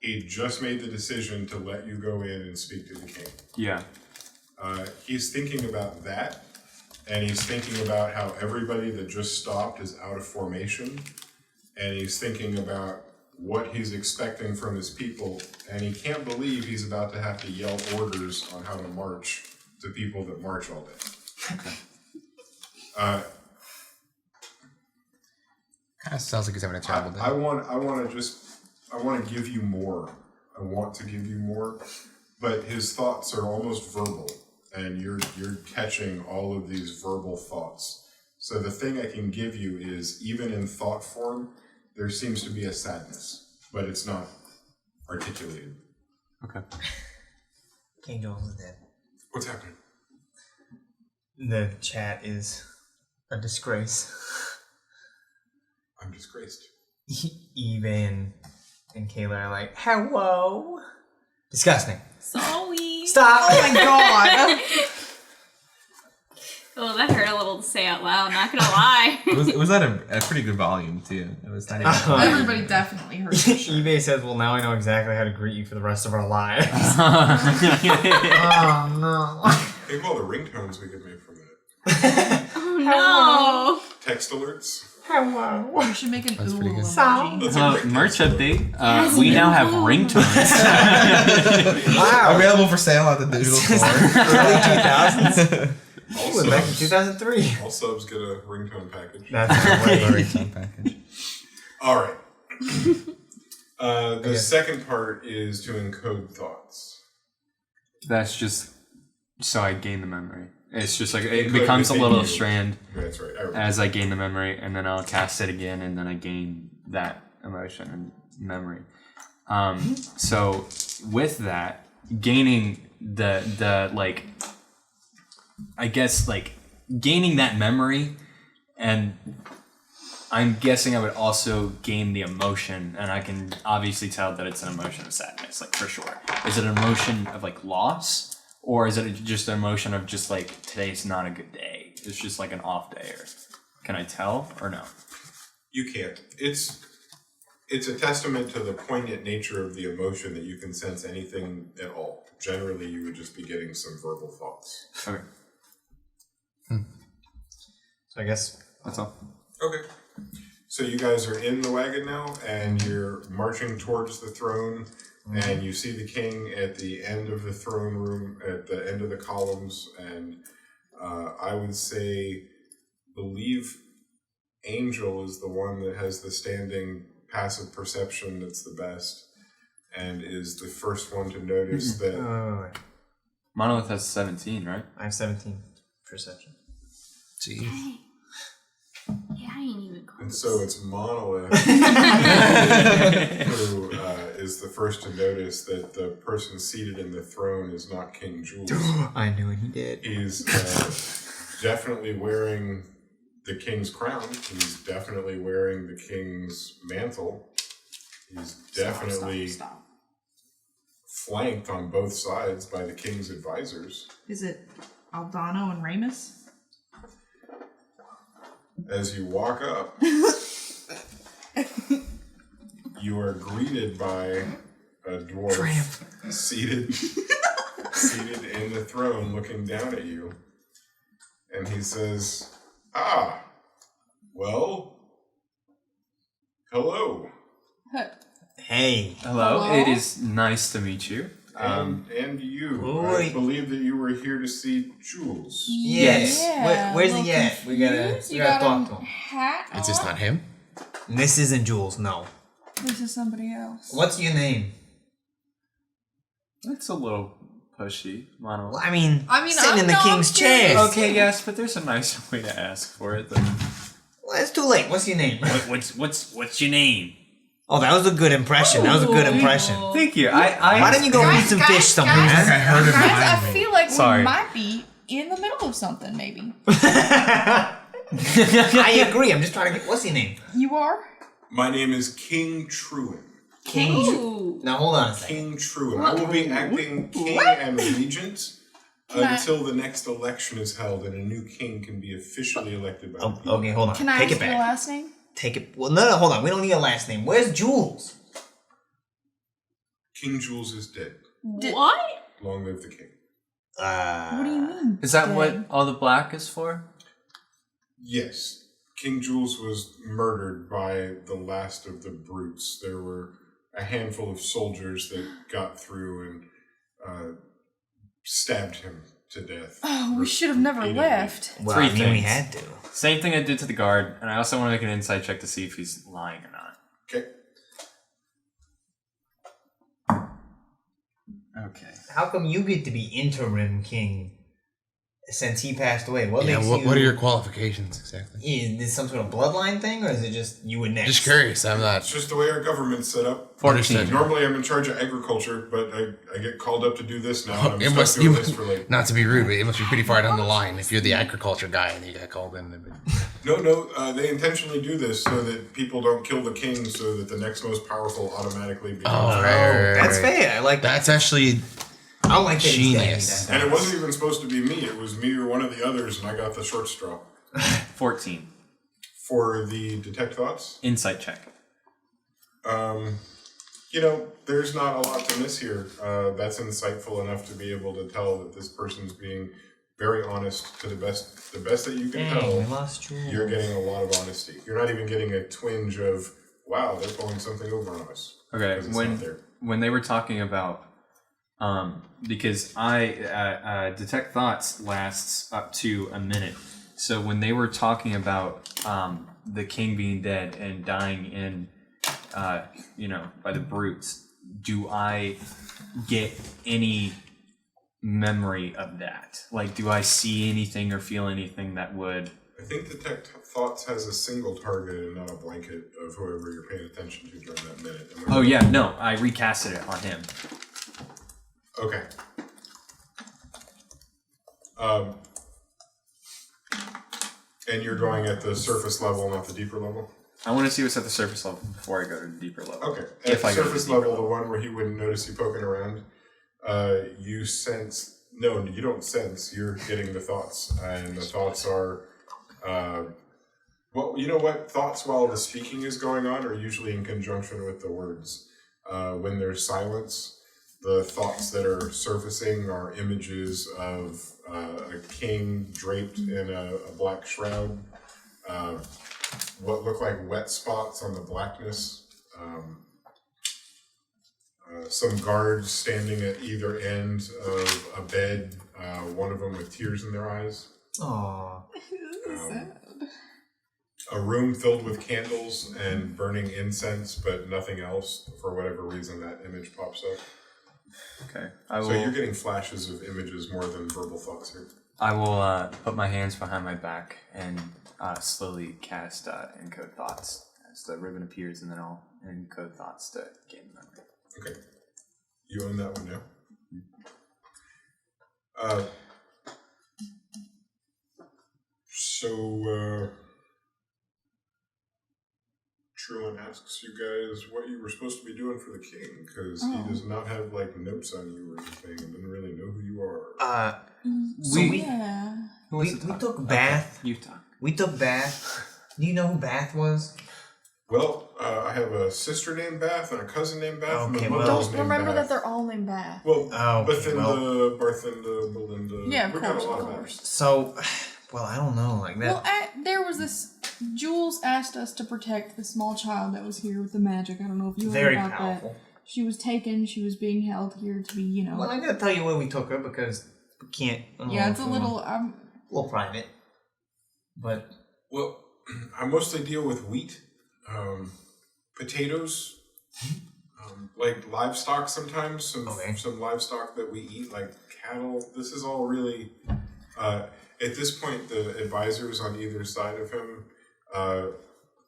He just made the decision to let you go in and speak to the king. Yeah. He's thinking about that, and he's thinking about how everybody that just stopped is out of formation, and he's thinking about what he's expecting from his people, and he can't believe he's about to have to yell orders on how to march to people that march all day. Kind of sounds like he's having a terrible day. I want to give you more. I want to give you more, but his thoughts are almost verbal, and you're catching all of these verbal thoughts. So the thing I can give you is, even in thought form, there seems to be a sadness, but it's not articulated. Okay. King Jules is dead. What's happening? The chat is a disgrace. I'm disgraced. Even and Kayla are like, hello. Disgusting. Sorry. Stop! Oh my god! Oh, that hurt a little to say out loud, not gonna lie. It was at a pretty good volume too. It was not even Everybody definitely heard it. For sure. eBay says, well, now I know exactly how to greet you for the rest of our lives. Oh no. Think of all the ringtones we could make from that. Oh Text alerts. Hello. We should make an That's pretty ooh good. emoji. That's a great Merch text update. We now have ringtones. Wow. available for sale at the digital store. Early 2000s. All He was back in subs, 2003. all subs get a ringtone package. That's great. Ringtone package. All right. The second part is to encode thoughts. That's just so I gain the memory. It's just like it Encode becomes a within little you. strand That's right. I remember. as I gain the memory, and then I'll cast it again, and then I gain that emotion and memory. So with that, gaining the like, I guess like gaining that memory, and I'm guessing I would also gain the emotion, and I can obviously tell that it's an emotion of sadness, like for sure. Is it an emotion of like loss, or is it just an emotion of just like today's not a good day? It's just like an off day, or can I tell or no? You can't. It's a testament to the poignant nature of the emotion that you can sense anything at all. Generally, you would just be getting some verbal thoughts. Okay. So I guess That's all. Okay. So you guys are in the wagon now, and you're marching towards the throne, and you see the king at the end of the throne room, at the end of the columns, and I would say, believe Angel is the one that has the standing passive perception that's the best, and is the first one to notice that... Monolith has 17, right? I have 17 perception. Jeez. Yeah, I ain't even close. And so it's Monolith who is the first to notice that the person seated in the throne is not King Jules. I knew it, he did. He's definitely wearing the king's crown. He's definitely wearing the king's mantle. He's definitely flanked on both sides by the king's advisors. Is it Aldano and Ramus? As you walk up, you are greeted by a dwarf seated in the throne looking down at you. And he says, "Ah, well, hello. Hey. Hello. Hello? It is nice to meet you. And you. Wait. I believe that you were here to see Jules." Yes. Yeah, Where's a he little at? We gotta confused. You talk got to a him. hat Is this on? not him? This isn't Jules, no. This is somebody else. What's your name? That's a little pushy, Monolith. Well, I mean sitting I'm in the not king's curious. chair. Okay, yes, but there's a nicer way to ask for it. Than... Well, it's too late. What's your name? What's your name? Oh, that was a good impression. That was a good impression. Thank you. Why don't you go eat some fish somewhere? I heard it Guys, behind I me. feel like Sorry. we might be in the middle of something, maybe. I agree. I'm just trying to get. What's your name? You are? My name is King Truin. Ooh. Now hold on a second. King Truin. I will be acting king and regent until the next election is held and a new king can be officially elected by the people. Okay, hold on. Can I Take ask it your back. last name? Take it. Well, no, hold on. We don't need a last name. Where's Jules? King Jules is dead. What? Long live the king. What do you mean? Is that dead? what all the black is for? Yes. King Jules was murdered by the last of the brutes. There were a handful of soldiers that got through and stabbed him to death. Oh, we should have never Repeatedly. left. Well, Three I mean, we things. had to. Same thing I did to the guard, and I also want to make an insight check to see if he's lying or not. Okay. Okay. How come you get to be interim king since he passed away? What Yeah, makes you? what are your qualifications exactly? Is this some sort of bloodline thing, or is it just you and next? Just curious. I'm not. It's just the way our government's set up. 14. Normally I'm in charge of agriculture, but I get called up to do this now. And I'm It stuck must, doing you, this for like... not to be rude, but it must be pretty far down the line if you're the agriculture guy and you got called in. No, they intentionally do this so that people don't kill the king so that the next most powerful automatically becomes right. That's fair. I like that. That's actually I don't like that he's gotta be genius. that And it fast. wasn't even supposed to be me. It was me or one of the others, and I got the short straw. 14. For the detect thoughts, Insight check. there's not a lot to miss here. That's insightful enough to be able to tell that this person's being very honest to the best that you can Dang, we tell. lost Jules. You're getting a lot of honesty. You're not even getting a twinge of, wow, they're pulling something over on us. Okay, 'Cause it's not there. when they were talking about, because I detect thoughts lasts up to a minute. So when they were talking about the king being dead and dying in, by the brutes, do I get any memory of that? Like, do I see anything or feel anything that would? I think detect thoughts has a single target and not a blanket of whoever you're paying attention to during that minute. And Oh yeah, no, I recasted it on him. Okay. And you're going at the surface level, not the deeper level? I want to see what's at the surface level before I go to the deeper level. Okay. If At I the go to surface the deeper level, the one where he wouldn't notice you poking around, you sense... No, you don't sense. You're getting the thoughts. And the thoughts are... well, you know what? Thoughts while the speaking is going on are usually in conjunction with the words. When there's silence, the thoughts that are surfacing are images of a king draped in a black shroud, what look like wet spots on the blackness, some guards standing at either end of a bed, one of them with tears in their eyes. Aww. A room filled with candles and burning incense, but nothing else. For whatever reason, that image pops up. Okay. So you're getting flashes of images more than verbal thoughts here. I will put my hands behind my back and slowly cast encode thoughts as the ribbon appears, and then I'll encode thoughts to gain the memory. Okay. You own that one now? So, Truant asks you guys what you were supposed to be doing for the king, because he does not have, like, notes on you or anything, and doesn't really know who you are. We took Bath. Okay. You talk. We took Bath. Do you know who Bath was? Well, I have a sister named Bath and a cousin named Bath. Okay, and a well- mother's Don't named remember Bath. that they're all named Bath. Well, Okay, Bathinda, Barthinda, Belinda. Yeah, of we got course, a lot of of course. So, well, I don't know, like that. Well, there was this. Jules asked us to protect the small child that was here with the magic. I don't know if you heard Very about powerful. that. She was taken. She was being held here to be, you know. Well, I gotta tell you where we took her because we can't. I don't yeah, know it's a if we little. want- little private. But Well, I mostly deal with wheat, potatoes, like livestock sometimes, some livestock that we eat, like cattle. This is all really, at this point, the advisors on either side of him,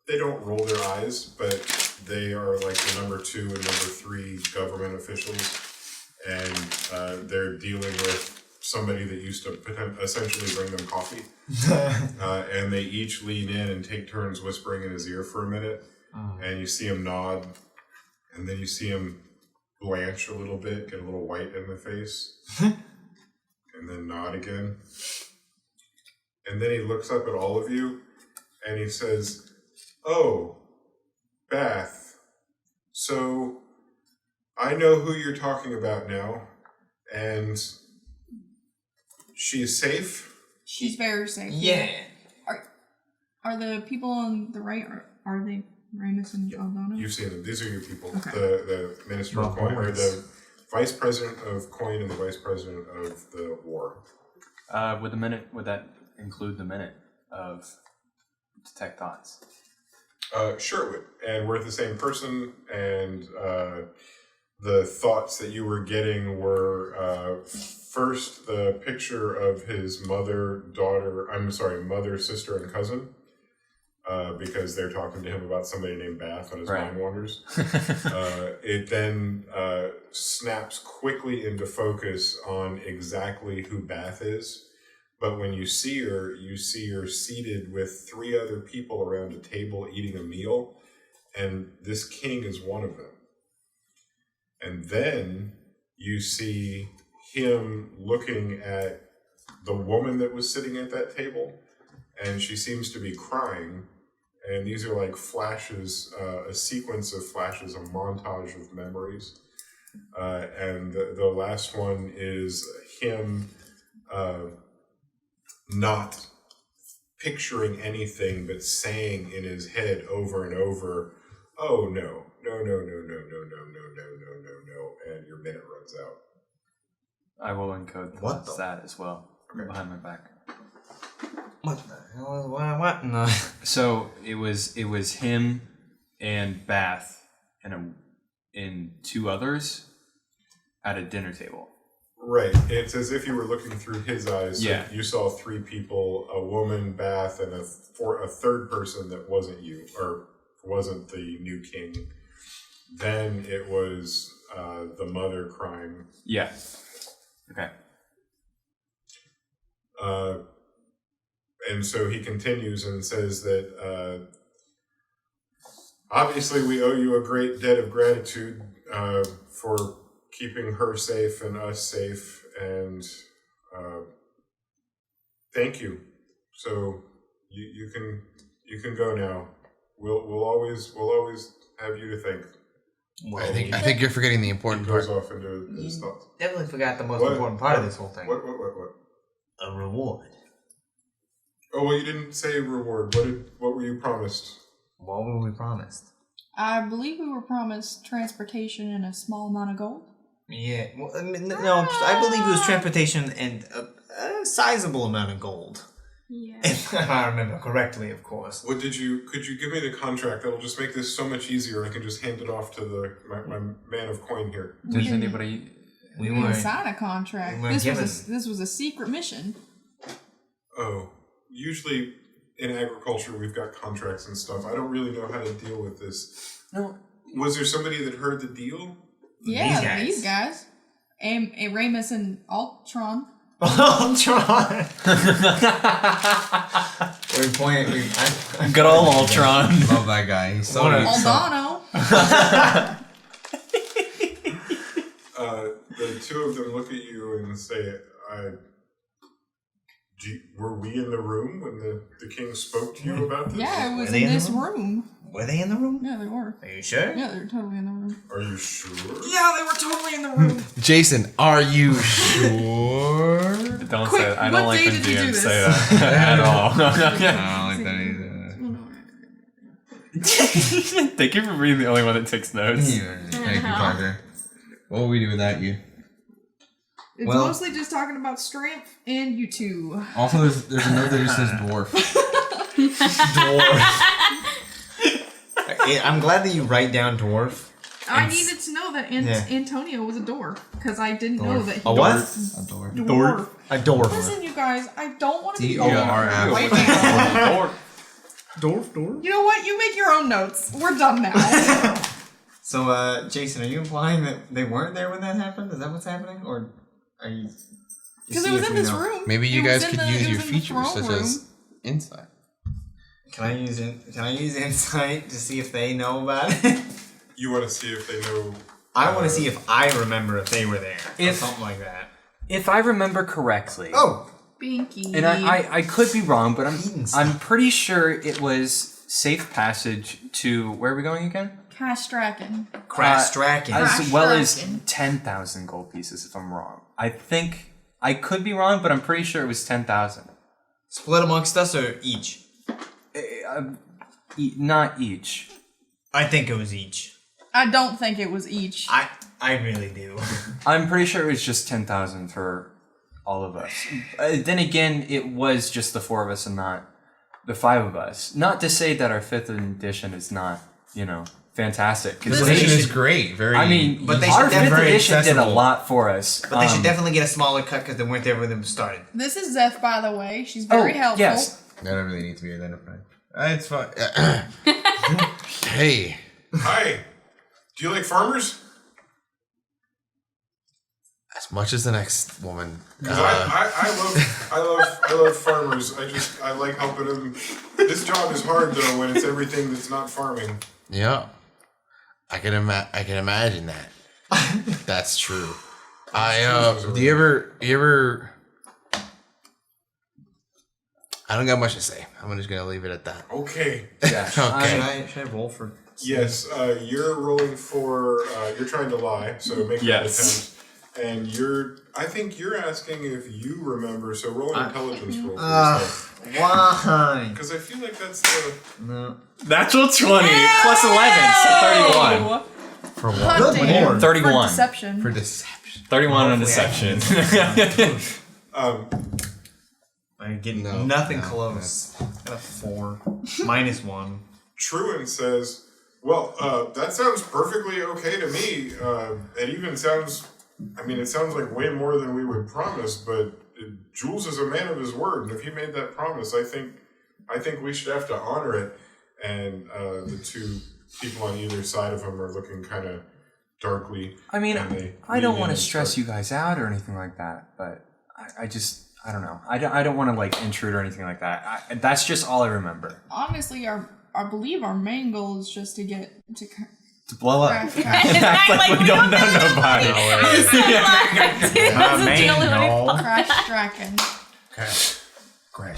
they don't roll their eyes, but they are like the number 2 and number 3 government officials, and they're dealing with somebody that used to essentially bring them coffee. And they each lean in and take turns whispering in his ear for a minute. And you see him nod, and then you see him blanch a little bit, get a little white in the face, and then nod again. And then he looks up at all of you, and he says, "Oh, Bath. So I know who you're talking about now, and she is safe." She's very safe. yeah. Are the people on the right? Are they Ramus and Aldana? You've seen them. These are your people. Okay. The Minister of My Coin, or boys. the Vice President of Coin and the Vice President of the War. Would that include the minute of detect thoughts? Sure it would. And we're the same person, and the thoughts that you were getting were first the picture of his mother, sister, and cousin, because they're talking to him about somebody named Bath on his Right. mind wanders. It then snaps quickly into focus on exactly who Bath is. But when you see her seated with 3 other people around a table eating a meal, and this king is one of them. And then you see him looking at the woman that was sitting at that table, and she seems to be crying. And these are like flashes, a sequence of flashes, a montage of memories. And the last one is him not picturing anything, but saying in his head over and over, "Oh no, no, no, no, no, no, no, no, no, no, no, no," and your minute runs out. I will encode What that as well behind my back. What the hell? What? No. So it was him and Bath and 2 others at a dinner table. Right. It's as if you were looking through his eyes. So Yeah. you saw 3 people, a woman, Bath, and a third person that wasn't you, or wasn't the new king. Then it was the mother crime. Yeah. Okay. And so he continues and says that obviously we owe you a great debt of gratitude for keeping her safe and us safe, and thank you. So you can go now. We'll always have you to thank. Well, I think you're forgetting the He important goes part. off into his thoughts. definitely forgot the most What? important part of this whole thing. What? A reward. Oh, well, you didn't say reward. What were you promised? What were we promised? I believe we were promised transportation and a small amount of gold. Yeah, well, I mean, no, I believe it was transportation and a sizable amount of gold. Yeah. If I remember correctly, of course. What did you? Could you give me the contract? That'll just make this so much easier. I can just hand it off to my man of coin here. Does anybody? We We didn't weren't. sign a contract. we weren't This was a secret mission. Oh, usually in agriculture we've got contracts and stuff. I don't really know how to deal with this. No. Was there somebody that heard the deal? Yeah, These these guys. And Ramus and Ultron. Ultron. we point. Good old Ultron. Love that guy. He's so Aldano. The two of them look at you and say, were we in the room when the king spoke to you about this? Yeah, it was Were they in in the this room. Were they in the room? Yeah, they were. Are you sure? Yeah, they were totally in the room. Are you sure? Yeah, they were totally in the room. Jason, are you sure? Don't Quick, say that. I what don't like day when did you do DMs this? say that at all. I don't like that either. Thank you for being the only one that takes notes. Thank you, Parker. What would we do without you? It's Well- mostly just talking about strength and you two. Also, there's a note that just says dwarf. I'm glad that you write down dwarf. I needed to know that Yeah. Antonio was a dwarf because I didn't know that he A what? A dwarf. Dwarf. A dwarf. Listen, you guys, I don't want to be D-O-R-F. right now. Or You know what? You make your own notes. We're done now. So, Jason, are you implying that they weren't there when that happened? Is that what's happening, or are you? Because it was in this room. Maybe you It was guys in could the- use it your was in the features throne such room. as insight. Can I use insight to see if they know about it? You want to see if they know? I want to see if I remember if they were there, or If- something like that. if I remember correctly, Oh, Binky. and I could be wrong, but Eating stuff. I'm pretty sure it was safe passage to where are we going again? Castraken. Crastraken. As well as Crastraken. 10,000 gold pieces, if I'm wrong. I think I could be wrong, but I'm pretty sure it was 10,000. Split amongst us or each? Not each. I think it was each. I don't think it was each. I really do. I'm pretty sure it was just 10,000 for all of us. Then again, it was just the four of us and not the five of us. Not to say that our 5th edition is not, fantastic. 'cause This they edition is should- great. Very. I mean, But they our should 5th definitely edition did a accessible. lot for us. But they should definitely get a smaller cut because they weren't there when it started. This is Zeph, by the way. She's very helpful. Yes. They don't really need to be identified. It's fine. Hey, Hi. Do you like farmers? as much as the next woman. 'Cause I love farmers. I like helping them. This job is hard though when it's everything that's not farming. Yeah, I can imagine that. That's true. Do you ever? I don't got much to say. I'm just gonna leave it at that. Okay. Yeah. Okay. Should I roll for? Yes, you're rolling for. You're trying to lie, so make that Yes. attempt. And I think you're asking if you remember. So roll an intelligence roll. Why? Because I feel like that's the. No. Natural 20 plus 11, so 31. For what? Hot damn. Lord. 31. For deception. For deception. 31 on deception. I'm getting No, nothing no, close. Got a 4. -1. Truant says, "Well, that sounds perfectly okay to me. It even sounds. It sounds like way more than we would promise. But Jules is a man of his word, and if he made that promise, I think we should have to honor it." And the two people on either side of him are looking kind of darkly. I mean, and they I don't lean want in to and stress start- you guys out or anything like that, but I just, I don't know. I don't want to like intrude or anything like that. That's just all I remember. Honestly, I believe our main goal is just to get to. To blow up. Crash. Act like we don't know nobody. Crash Draken. Crash. We're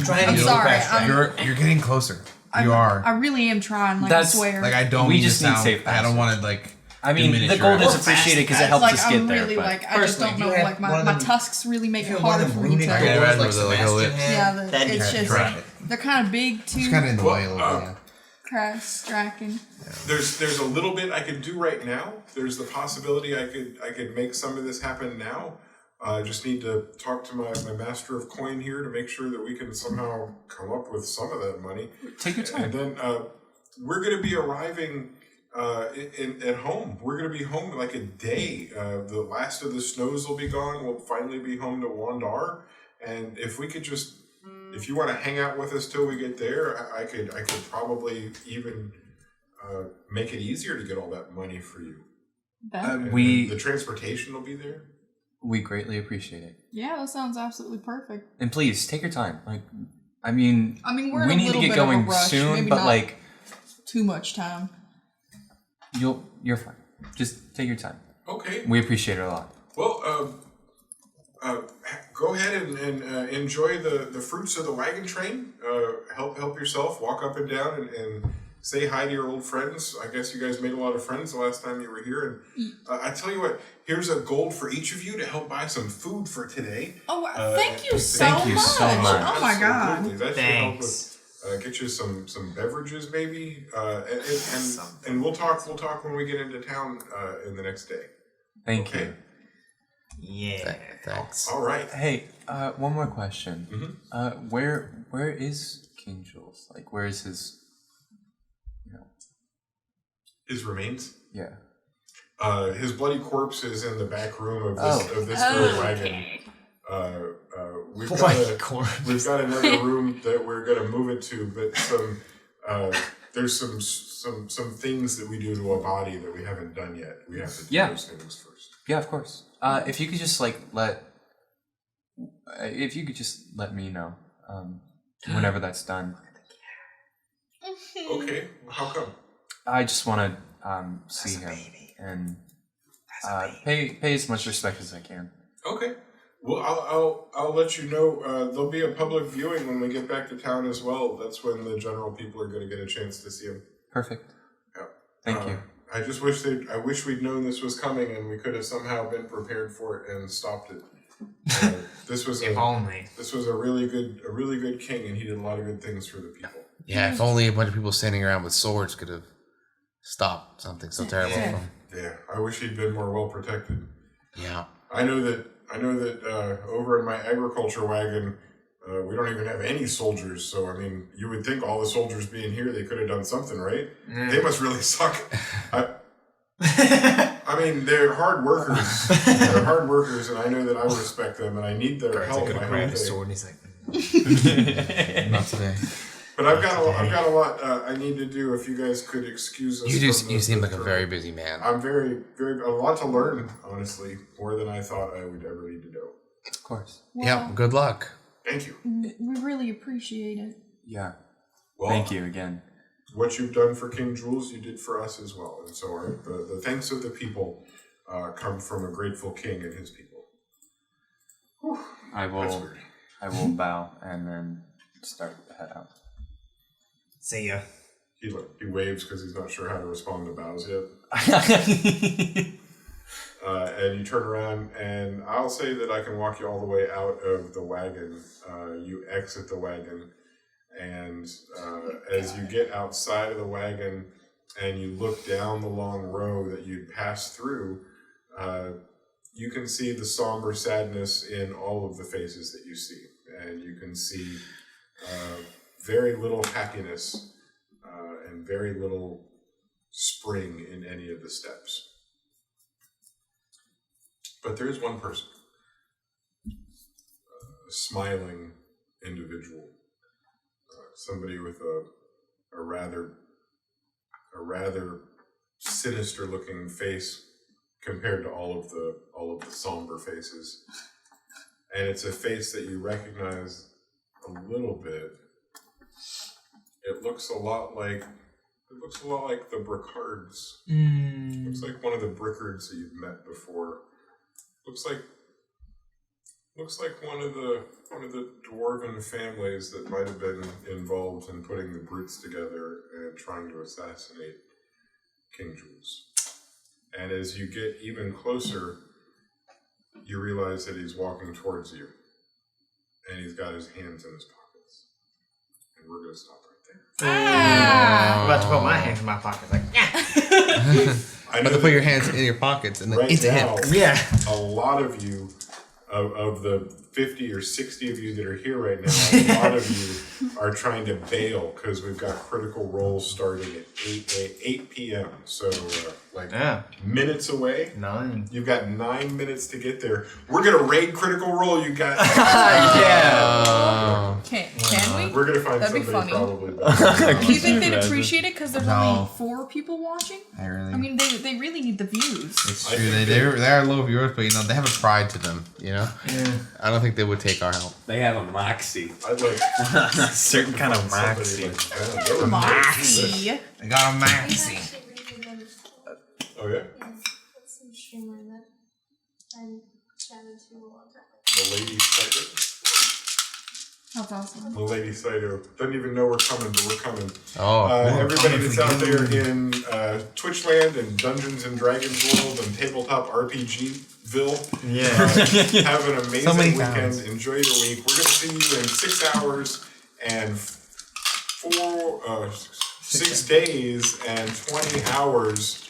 trying to I'm get sorry, crash back. You're getting closer. You are. I really am trying. Like That's- I swear. Like I don't. We mean just to need sound, safe I don't want to like. I mean, diminish the your gold is efforts. appreciated because it helps like us get I'm there. really but like I just Personally, don't do know. you have Like one my of them- tusks really make If you it have one harder of for them me runic to. I can doors imagine like with the, like, a Sebastian li- had, Yeah, that'd be it's just fantastic. they're kind of big too. It's kind of in the way a little bit. Yeah. Crash Draken. There's a little bit I could do right now. There's the possibility I could make some of this happen now. I just need to talk to my master of coin here to make sure that we can somehow come up with some of that money. Take your time. And then we're going to be arriving at home. We're going to be home in like a day. The last of the snows will be gone. We'll finally be home to Wandar. And if we could just, if you want to hang out with us till we get there, I could probably even make it easier to get all that money for you. And we the transportation will be there. we greatly appreciate it, Yeah, that sounds absolutely perfect. and please take your time. Like, I mean, we're in we a need to little get bit going of a rush. soon, Maybe but not like, too much time. you're fine. Just take your time. Okay. We appreciate it a lot. Well, go ahead and enjoy the fruits of the wagon train. Help yourself. Walk up and down and say hi to your old friends. I guess you guys made a lot of friends the last time you were here. And I tell you what, here's a gold for each of you to help buy some food for today. Oh, thank you so Thank you much. so much. Oh my god. Absolutely. That should help Thanks. with get you some beverages maybe, and we'll talk when we get into town in the next day. Thank Okay. you. Yeah. Thanks. All right. Hey, one more question. Where is King Jules? Like, where is his? His remains. Yeah. His bloody corpse is in the back room of this Oh, little wagon. okay. We've Bloody we've got another room that we're gonna move it to, but there's some things that we do to a body that we haven't done yet. We have to do Yeah. those things first. Yeah, of course. If you could just let me know whenever that's done. Okay. How come? I just want to see him and pay as much respect as I can. Okay. Well, I'll let you know. There'll be a public viewing when we get back to town as well. That's when the general people are going to get a chance to see him. Perfect. Yeah. Thank you. I just wish I wish we'd known this was coming and we could have somehow been prepared for it and stopped it. This was If only. This was a really good king, and he did a lot of good things for the people. Yeah, if only a bunch of people standing around with swords could have stopped something so terrible from. Yeah, I wish he'd been more well protected. Yeah. I know that over in my agriculture wagon, we don't even have any soldiers. So I mean, you would think all the soldiers being here, they could have done something, right? They must really suck. I mean, they're hard workers. They're hard workers, and I know that I respect them, and I need their help. Could I have hope grabbed his they- sword and he's like, Not today. But I've got a lot I need to do. If you guys could excuse us. You from you seem the like a very busy man. I'm very a lot to learn, honestly, more than I thought I would ever need to know. Of course. Yep. Good luck. Thank you. We really appreciate it. Yeah. Well, Thank you again. What you've done for King Jules, you did for us as well, and so the thanks of the people come from a grateful king and his people. Whew, I that's will. weird. I will bow and then start to head out. see ya. He waves because he's not sure how to respond to bows yet. And you turn around, and I'll say that I can walk you all the way out of the wagon. You exit the wagon, and as you get outside of the wagon and you look down the long row that you'd passed through, you can see the somber sadness in all of the faces that you see. And you can see very little happiness and very little spring in any of the steps. But there is one person, a smiling individual, somebody with a rather sinister looking face compared to all of the somber faces. And it's a face that you recognize a little bit. It looks a lot like the Brickards. Looks like one of the Brickards that you've met before. Looks like one of the dwarven families that might have been involved in putting the brutes together and trying to assassinate King Jules. And as you get even closer, you realize that he's walking towards you, and he's got his hands in his pockets. And we're gonna stop right there. I'm about to put my hands in my pockets, like, yeah. I But to put your hands in your pockets and then right into now, him. Yeah. a lot of you, of the 50 or 60 of you that are here right now, a lot of you are trying to bail because we've got critical roles starting at 8 p.m. So, minutes away. 9. You've got 9 minutes to get there. We're going to raid critical role, you guys. Yeah. Can we? We're going to find That'd be somebody funny. probably better. Do you think they'd appreciate it because there's No. only 4 people watching? I really. I mean, they really need the views. It's I true. think They are low viewers, but they have a pride to them. Yeah. I don't think they would take our help. They have a moxie. I'd like A certain kind of somebody moxie. like that. They were Moxie. They got a maxi. Oh, yeah? Some streamer that I chatted to a long time ago. The Lady Cider. That's awesome. The Lady Cider. Doesn't even know we're coming, but we're coming. Oh, Everybody that's out there in Twitchland and Dungeons and Dragons World and Tabletop RPGville, Yeah. have an amazing So many weekend. times. Enjoy your week. We're going to see you in 6 hours and 6 days and 20 hours.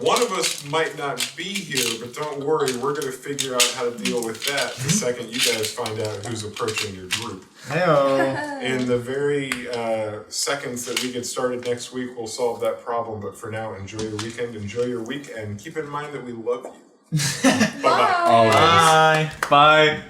One of us might not be here, but don't worry, we're going to figure out how to deal with that the second you guys find out who's approaching your group. Hello. In the very seconds that we get started next week, we'll solve that problem. But for now, enjoy your weekend, enjoy your week, and keep in mind that we love you. Bye-bye. Bye. Bye.